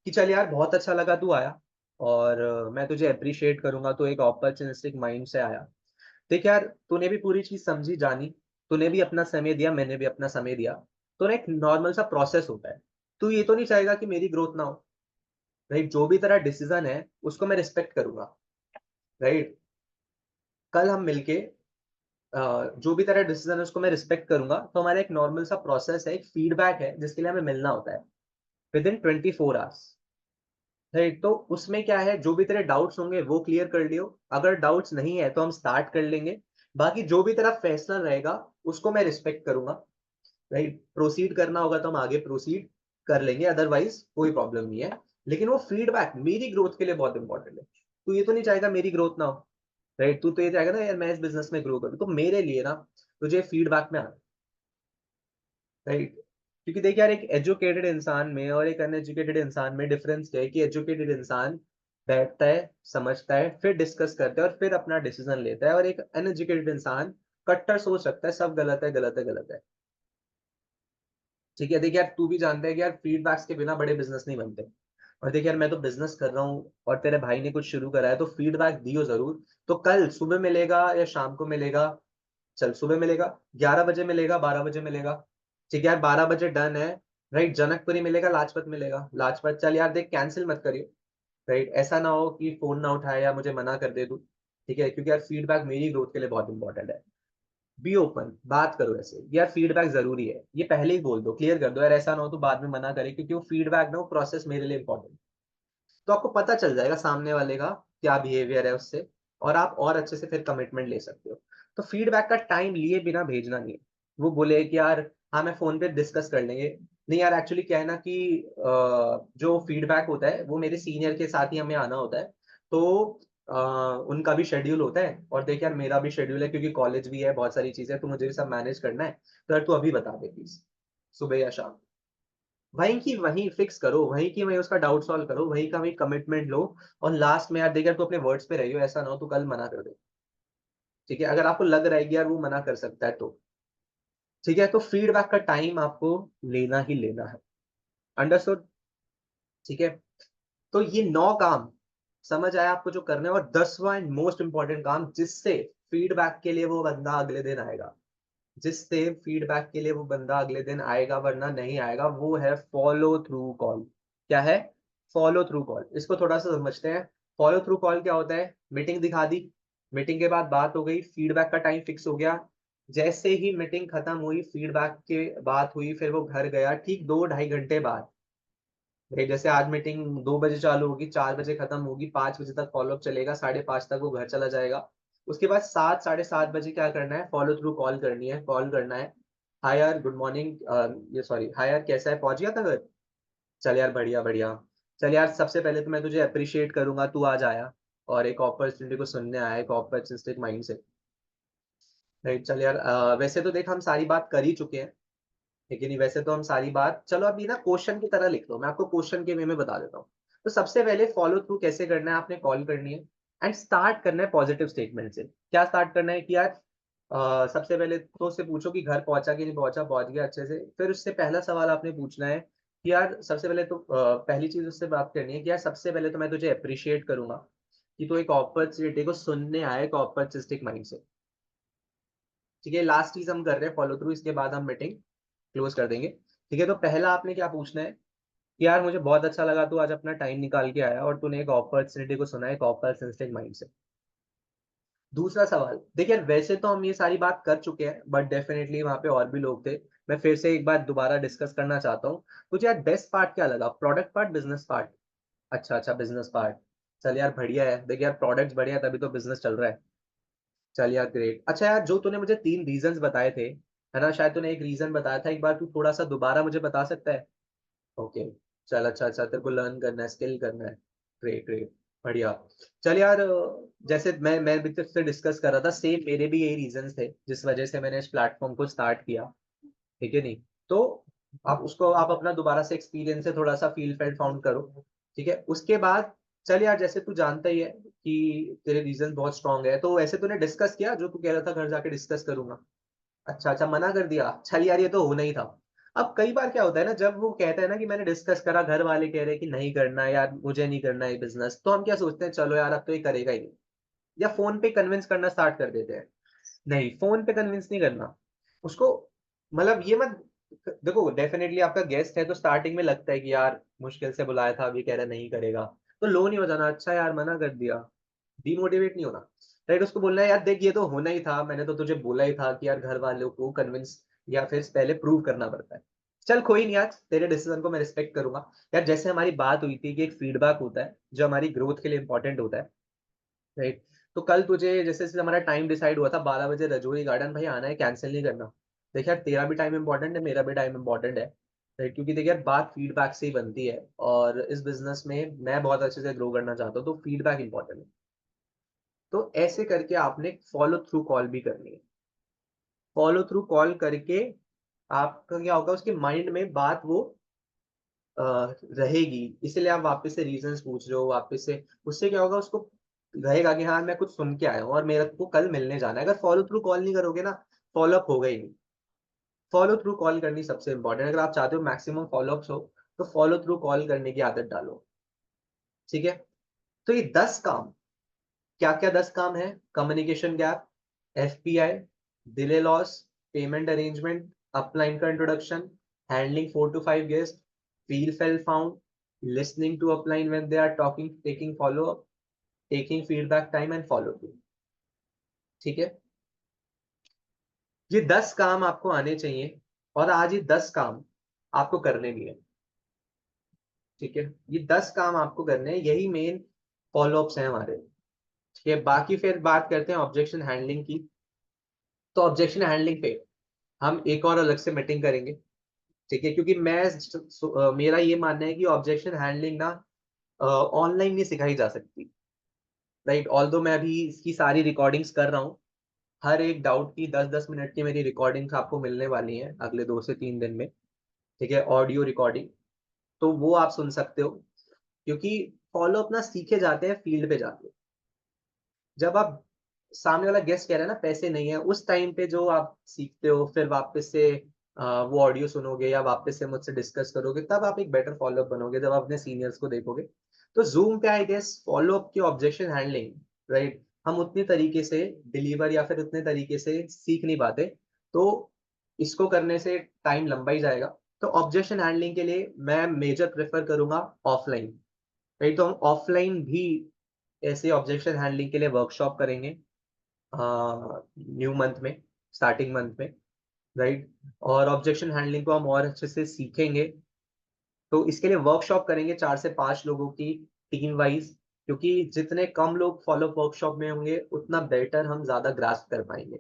A: कि चल यार बहुत अच्छा लगा तू आया, और मैं तुझे अप्रिशिएट करूंगा, तो एक ऑपर्चुनिस्टिक माइंड से आया। देख यार, तूने भी पूरी चीज समझी जानी, तूने भी अपना समय दिया, मैंने भी अपना समय दिया, तो ना एक नॉर्मल सा प्रोसेस होता है। तू ये तो नहीं चाहेगा कि मेरी ग्रोथ ना हो। राइट, जो भी तेरा डिसीजन है उसको मैं रिस्पेक्ट करूंगा। राइट, कल हम मिलके जो भी तेरा डिसीजन है उसको मैं रिस्पेक्ट करूंगा। तो हमारा एक नॉर्मल सा प्रोसेस है, एक फीडबैक है जिसके लिए हमें मिलना होता है विद इन 24 आवर्स। राइट, तो उसमें क्या है, जो भी तेरे डाउट्स होंगे वो क्लियर कर लियो। अगर डाउट्स नहीं है तो हम स्टार्ट कर लेंगे। बाकी जो भी तेरा फैसला रहेगा उसको मैं रिस्पेक्ट करूंगा। राइट, प्रोसीड करना होगा तो हम आगे प्रोसीड कर लेंगे, अदरवाइज कोई प्रॉब्लम नहीं है। लेकिन वो फीडबैक मेरी ग्रोथ के लिए बहुत इंपॉर्टेंट है। तू ये तो नहीं चाहेगा मेरी ग्रोथ ना हो। राइट, तू तो ये चाहेगा ना यार मैं इस बिजनेस में ग्रो करूँ, तो मेरे लिए ना तुझे फीडबैक में आना। राइट, क्योंकि देखिए यार, एक एजुकेटेड इंसान में और एक अनएजुकेटेड इंसान में डिफरेंस क्या है, कि एजुकेटेड इंसान बैठता है, समझता है, फिर डिस्कस करता है और फिर अपना डिसीजन लेता है, और एक अनएजुकेटेड इंसान कट्टर सोच रखता है, सब गलत है, गलत है, गलत है। ठीक है, देखिए यार, तू भी जानता है कि यार फीडबैक्स के बिना बड़े बिजनेस नहीं बनते। और देखिए यार, मैं तो बिजनेस कर रहा हूँ और तेरे भाई ने कुछ शुरू करा है, तो फीडबैक दियो जरूर। तो कल सुबह मिलेगा या शाम को मिलेगा? चल सुबह मिलेगा, 11 बजे मिलेगा, 12 बजे मिलेगा। ठीक है यार, 12 बजे डन है। राइट, जनकपुरी मिलेगा, लाजपत मिलेगा, लाजपत। चल यार देख, कैंसिल मत करियो। राइट, ऐसा ना हो कि फोन ना उठाए या मुझे मना कर दे तू। ठीक है, क्योंकि यार फीडबैक मेरी ग्रोथ के लिए बहुत इंपॉर्टेंट है। बी ओपन, बात करो ऐसे, यार फीडबैक जरूरी है, ये पहले ही बोल दो, क्लियर कर दो यार, ऐसा ना हो तो बाद में मना करे, क्योंकि वो फीडबैक ना, वो प्रोसेस मेरे लिए इंपॉर्टेंट। तो आपको पता चल जाएगा सामने वाले का क्या बिहेवियर है उससे, और आप और अच्छे से फिर कमिटमेंट ले सकते हो। तो फीडबैक का टाइम लिए बिना भेजना नहीं है। वो बोले कि यार हाँ मैं फोन पे डिस्कस कर लेंगे, नहीं यार, एक्चुअली क्या है ना कि जो फीडबैक होता है वो मेरे सीनियर के साथ ही हमें आना होता है। तो अ, उनका भी शेड्यूल होता है, और देख यार मेरा भी शेड्यूल है, क्योंकि कॉलेज भी है, बहुत सारी चीजें, तो मुझे भी सब मैनेज करना है। तो यार तू अभी बता दे प्लीज, सुबह या शाम। वहीं की वहीं फिक्स करो, वहीं की वहीं उसका डाउट सॉल्व करो, वहीं का वहीं कमिटमेंट लो। और लास्ट में यार देखिए, तो अपने वर्ड्स पे रहियो, ऐसा ना हो तो कल मना कर दे। ठीक है, अगर आपको लग रहा है कि यार वो मना कर सकता है तो। ठीक है, तो फीडबैक का टाइम आपको लेना ही लेना है। अंडरस्टूड? ठीक है, तो ये 9 काम समझ आया आपको जो करना है। और 10वां एंड मोस्ट इंपॉर्टेंट काम, जिससे फीडबैक के लिए वो बंदा अगले दिन आएगा, जिससे फीडबैक के लिए वो बंदा अगले दिन आएगा वरना नहीं आएगा, वो है फॉलो थ्रू कॉल। क्या है? Follow through call. इसको थोड़ा सा समझते हैं। फॉलो थ्रू कॉल क्या होता है? मीटिंग दिखा दी, मीटिंग के बाद बात हो गई, फीडबैक का टाइम फिक्स हो गया। जैसे ही मीटिंग खत्म हुई, फीडबैक के बात हुई, फिर वो घर गया, ठीक 2 ढाई घंटे बाद, भाई जैसे आज मीटिंग 2 बजे चालू होगी, 4 बजे खत्म होगी, 5 बजे तक फॉलोअप चलेगा, 5:30 तक वो घर चला जाएगा। उसके बाद 7 साढ़े 7 बजे क्या करना है? फॉलो थ्रू कॉल करनी है, कॉल करना है। हाय यार, गुड मॉर्निंग, ये सॉरी, हाय यार कैसा है, पहुंच गया था घर? चल यार बढ़िया बढ़िया। चल यार, सबसे पहले तो मैं तुझे अप्रिशिएट करूंगा, तू आज आया और एक अपॉर्चुनिटी को सुनने आया, एक अपॉर्चुनिस्टिक माइंड से। राइट, चल यार, वैसे तो देख हम सारी बात कर ही चुके हैं, ठीक है नहीं? वैसे तो हम सारी बात, चलो अभी ना क्वेश्चन की तरह लिख लो, मैं आपको क्वेश्चन के वे में बता देता हूँ। तो सबसे पहले फॉलो थ्रू कैसे करना है, आपने कॉल करनी है एंड स्टार्ट करना है पॉजिटिव स्टेटमेंट से। क्या स्टार्ट करना है कि यार सबसे पहले तो उससे पूछो कि घर पहुंचा कि नहीं पहुंचा, पहुंच गया अच्छे से। फिर उससे पहला सवाल आपने पूछना है कि यार सबसे पहले तो पहली चीज उससे बात करनी है कि यार सबसे पहले तो मैं तुझे अप्रिशिएट करूंगा कि तू एक अपॉर्चुनिटी को सुनने आए, एक अपॉर्चुनिस्टिक माइंड से। ठीक है, लास्ट चीज हम कर रहे हैं फॉलो थ्रू, इसके बाद हम मीटिंग क्लोज कर देंगे। ठीक है, तो पहला आपने क्या पूछना है कि यार मुझे बहुत अच्छा लगा तू आज अपना टाइम निकाल के आया और तूने एक अपॉर्चुनिटी को सुना है, एक अपॉर्चुनिस्टिक माइंड से। दूसरा सवाल, देखिए यार वैसे तो हम ये सारी बात कर चुके हैं, बट डेफिनेटली वहां पे और भी लोग थे। मैं फिर से एक बार दोबारा डिस्कस करना चाहता हूँ। तुझे यार बेस्ट पार्ट क्या लगा, प्रोडक्ट पार्ट, बिजनेस पार्ट? अच्छा अच्छा, बिजनेस पार्ट। चल यार बढ़िया है, देख यार प्रोडक्ट्स बढ़िया है तभी तो बिजनेस चल रहा है। चल यार ग्रेट। अच्छा यार, जो तूने मुझे 3 रीजंस बताए थे, है ना, शायद तूने एक रीजन बताया था, एक बार तू थोड़ा सा दोबारा मुझे बता सकता है? ओके। चल अच्छा अच्छा, तेरे को लर्न करना है, स्किल करना है। ग्रेट ग्रेट, बढ़िया। चल यार, जैसे मैं भी तुझसे डिस्कस कर रहा था, सेम मेरे भी यही रीजंस थे जिस वजह से मैंने इस प्लेटफॉर्म को स्टार्ट किया। ठीक है नहीं? तो आप अपना दोबारा से एक्सपीरियंस से थोड़ा सा फील फेल्ट फाउंड करो। ठीक है, उसके बाद चल यार, जैसे तू जानता ही है कि तेरे रीजन बहुत स्ट्रांग है, तो ऐसे तूने डिस्कस किया जो तू कह रहा था घर जाके डिस्कस करूंगा? अच्छा अच्छा, मना कर दिया। चल यार, ये तो होना ही था। अब कई बार क्या होता है ना, जब वो कहता है ना कि मैंने डिस्कस करा, घर वाले कह रहे हैं कि नहीं करना है यार, मुझे नहीं करना है बिजनेस, तो हम क्या सोचते हैं, चलो यार अब तो ये करेगा ही नहीं, या फोन पे कन्विंस करना स्टार्ट कर देते हैं। नहीं, फोन पे कन्विंस नहीं करना उसको। मतलब ये मत, देखो डेफिनेटली आपका गेस्ट है तो स्टार्टिंग में लगता है कि यार मुश्किल से बुलाया था, अभी कह रहा नहीं करेगा, तो लो नहीं हो जाना, अच्छा यार मना कर दिया, डिमोटिवेट नहीं होना। राइट, उसको बोलना है यार देख, ये तो होना ही था, मैंने तो तुझे बोला ही था कि यार घर वालों को कन्विंस या फिर पहले प्रूव करना पड़ता है। चल कोई नहीं यार, तेरे डिसीजन को मैं रिस्पेक्ट करूंगा। यार जैसे हमारी बात हुई थी कि एक फीडबैक होता है जो हमारी ग्रोथ के लिए इंपॉर्टेंट होता है। राइट, तो कल तुझे जैसे जैसे हमारा टाइम डिसाइड हुआ था 12 बजे रजौरी गार्डन, भाई आना है, कैंसिल नहीं करना। देख यार, तेरा भी टाइम इंपॉर्टेंट है, मेरा भी टाइम इंपॉर्टेंट है। राइट, क्योंकि देख यार बात फीडबैक से ही बनती है, और इस बिजनेस में मैं बहुत अच्छे से ग्रो करना चाहता हूँ, तो फीडबैक इंपॉर्टेंट है। तो ऐसे करके आपने फॉलो थ्रू कॉल भी करनी है। फॉलो थ्रू कॉल करके आपका क्या होगा, उसके माइंड में बात वो रहेगी, इसलिए आप वापस से रीजंस पूछ रहे हो वापस से। उससे क्या होगा, उसको रहेगा कि हाँ मैं कुछ सुन के आया हूँ और मेरे को कल मिलने जाना है। अगर फॉलो थ्रू कॉल नहीं करोगे ना, फॉलो अप होगा ही नहीं। फॉलो थ्रू कॉल करनी सबसे इंपॉर्टेंट, अगर आप चाहते हो मैक्सिमम फॉलो अप्स हो, तो फॉलो थ्रू कॉल करने की आदत डालो। ठीक है, तो ये 10 काम, क्या क्या 10 काम है? Communication gap, FPI, delay loss, payment arrangement, upline का introduction, handling 4 to 5 guest, feel felt found, listening to upline when they are talking, taking follow up, taking feedback time and follow through। ठीक है, ये 10 काम आपको आने चाहिए, और आज ये 10 काम आपको करने भी है। ठीक है, ये 10 काम आपको करने हैं, यही मेन फॉलो अप्स हैं हमारे। ठीक है, बाकी फिर बात करते हैं ऑब्जेक्शन हैंडलिंग की। तो ऑब्जेक्शन हैंडलिंग पे हम एक और अलग से मीटिंग करेंगे। ठीक है, क्योंकि मेरा ये मानना है कि ऑब्जेक्शन हैंडलिंग ना ऑनलाइन नहीं सिखाई जा सकती। राइट, ऑल्दो मैं अभी इसकी सारी रिकॉर्डिंग्स कर रहा हूँ, हर एक डाउट की 10-10 मिनट की मेरी रिकॉर्डिंग्स आपको मिलने वाली हैं अगले 2 से 3 दिन में। ठीक है, ऑडियो रिकॉर्डिंग, तो वो आप सुन सकते हो, क्योंकि फॉलो अपना सीखे जाते हैं फील्ड पे जाके। जब आप, सामने वाला गेस्ट कह रहा है ना पैसे नहीं है, उस टाइम पे जो आप सीखते हो, फिर वापस से वो ऑडियो सुनोगे या वापस से मुझसे डिस्कस करोगे, तब आप एक बेटर फॉलोअप बनोगे, जब आप अपने सीनियर्स को देखोगे। तो जूम पे आई गेस फॉलो अप की ऑब्जेक्शन हैंडलिंग, राइट, हम उतनी तरीके से डिलीवर या फिर उतने तरीके से सीख नहीं पाते, तो इसको करने से टाइम लंबा ही जाएगा। तो ऑब्जेक्शन हैंडलिंग के लिए मैं मेजर प्रेफर करूंगा ऑफलाइन, राइट। तो हम ऑफलाइन भी ऐसे ऑब्जेक्शन हैंडलिंग के लिए वर्कशॉप करेंगे न्यू मंथ में, स्टार्टिंग मंथ में, राइट। और ऑब्जेक्शन हैंडलिंग को हम और अच्छे से सीखेंगे, तो इसके लिए वर्कशॉप करेंगे 4 से 5 लोगों की टीम वाइज, क्योंकि जितने कम लोग फॉलो वर्कशॉप में होंगे उतना बेटर हम ज्यादा ग्रास्प कर पाएंगे।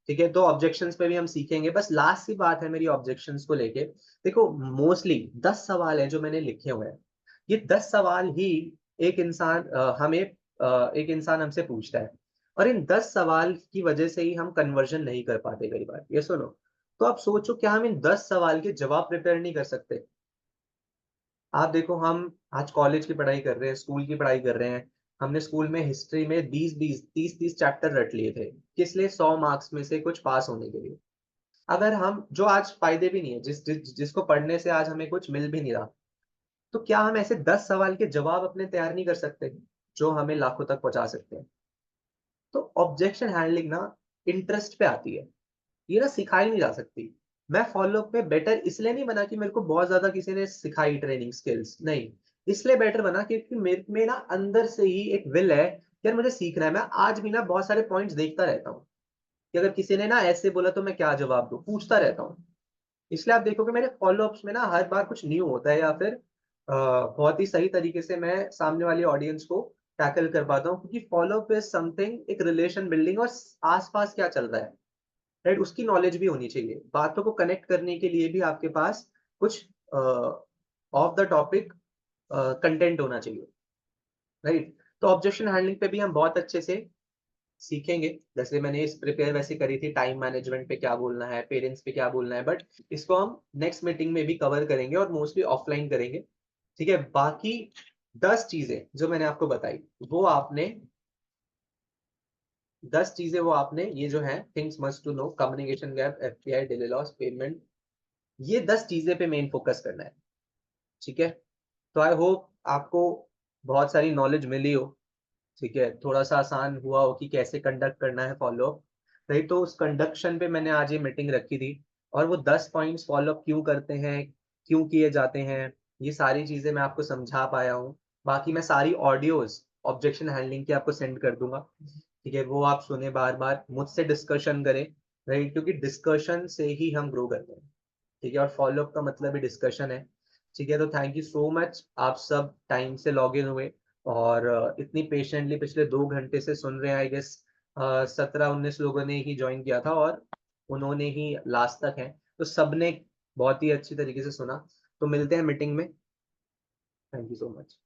A: ठीक है, तो ऑब्जेक्शंस पे भी हम सीखेंगे। बस लास्ट सी बात है मेरी ऑब्जेक्शंस को लेके, देखो मोस्टली 10 सवाल है जो मैंने लिखे हुए हैं, ये 10 सवाल ही एक इंसान हमसे पूछता है, और इन 10 सवाल की वजह से ही हम कन्वर्जन नहीं कर पाते कई बार, ये सुनो। तो आप सोचो, क्या हम इन 10 सवाल के जवाब प्रिपेयर नहीं कर सकते? आप देखो, हम आज कॉलेज की पढ़ाई कर रहे हैं, स्कूल की पढ़ाई कर रहे हैं, हमने स्कूल में हिस्ट्री में 20-20 30-30 चैप्टर रट लिए थे, किस लिए? 100 मार्क्स में से कुछ पास होने के लिए। अगर हम, जो आज फायदे भी नहीं है, जिसको पढ़ने से आज हमें कुछ मिल भी नहीं रहा, तो क्या हम ऐसे 10 सवाल के जवाब अपने तैयार नहीं कर सकते जो हमें लाखों तक पहुंचा सकते हैं? तो ऑब्जेक्शन हैंडलिंग ना इंटरेस्ट पे आती है, ये ना सिखाई नहीं जा सकती। मैं फॉलो अप में बेटर इसलिए नहीं बना कि मेरे को बहुत ज्यादा किसी ने सिखाई ट्रेनिंग स्किल्स, नहीं, इसलिए बेटर बना क्योंकि मेरे में ना अंदर से ही एक विल है कि यार मुझे सीखना है। मैं आज भी ना बहुत सारे पॉइंट्स देखता रहता हूँ कि अगर किसी ने ना ऐसे बोला तो मैं क्या जवाब दूं, पूछता रहता हूँ। इसलिए आप देखोगे मेरे फॉलो अप्स में ना हर बार कुछ न्यू होता है, या फिर बहुत ही सही तरीके से मैं सामने वाली ऑडियंस को टैकल कर पाता हूँ, क्योंकि फॉलो अप इज समथिंग, एक रिलेशन बिल्डिंग, और आसपास क्या चल रहा है, राइट, उसकी नॉलेज भी होनी चाहिए। बातों को कनेक्ट करने के लिए भी आपके पास कुछ ऑफ द टॉपिक कंटेंट होना चाहिए, राइट। तो ऑब्जेक्शन हैंडलिंग पे भी हम बहुत अच्छे से सीखेंगे। जैसे मैंने इस प्रिपेयर वैसे करी थी, टाइम मैनेजमेंट पे क्या बोलना है, पेरेंट्स पे क्या बोलना है, बट इसको हम नेक्स्ट मीटिंग में भी कवर करेंगे और मोस्टली ऑफलाइन करेंगे। ठीक है, बाकी 10 चीजें जो मैंने आपको बताई, वो आपने 10 चीजें वो आपने, ये जो है things must to know, communication gap, FPI, delay loss, payment, ये 10 चीजें पे मेन फोकस करना है। ठीक है, तो आई होप आपको बहुत सारी नॉलेज मिली हो। ठीक है, थोड़ा सा आसान हुआ हो कि कैसे कंडक्ट करना है फॉलो अप, नहीं तो उस कंडक्शन पे मैंने आज ये मीटिंग रखी थी, और वो 10 पॉइंट्स फॉलो अप क्यों करते हैं, क्यों किए जाते हैं, ये सारी चीजें मैं आपको समझा पाया हूँ। बाकी मैं सारी ऑडियोज ऑब्जेक्शन हैंडलिंग की आपको सेंड कर दूंगा। ठीक है, वो आप सुने, बार बार मुझसे डिस्कशन करें, राइट, क्योंकि डिस्कशन से ही हम ग्रो करते हैं। ठीक है, और फॉलो अप का मतलब ही डिस्कशन है। ठीक है, तो थैंक यू सो मच, आप सब टाइम से लॉग इन हुए और इतनी पेशेंटली पिछले 2 घंटे से सुन रहे हैं। आई गेस 17-19 लोगों ने ही ज्वाइन किया था, और उन्होंने ही लास्ट तक है, तो सबने बहुत ही अच्छी तरीके से सुना। तो मिलते हैं मीटिंग में। Thank you so much.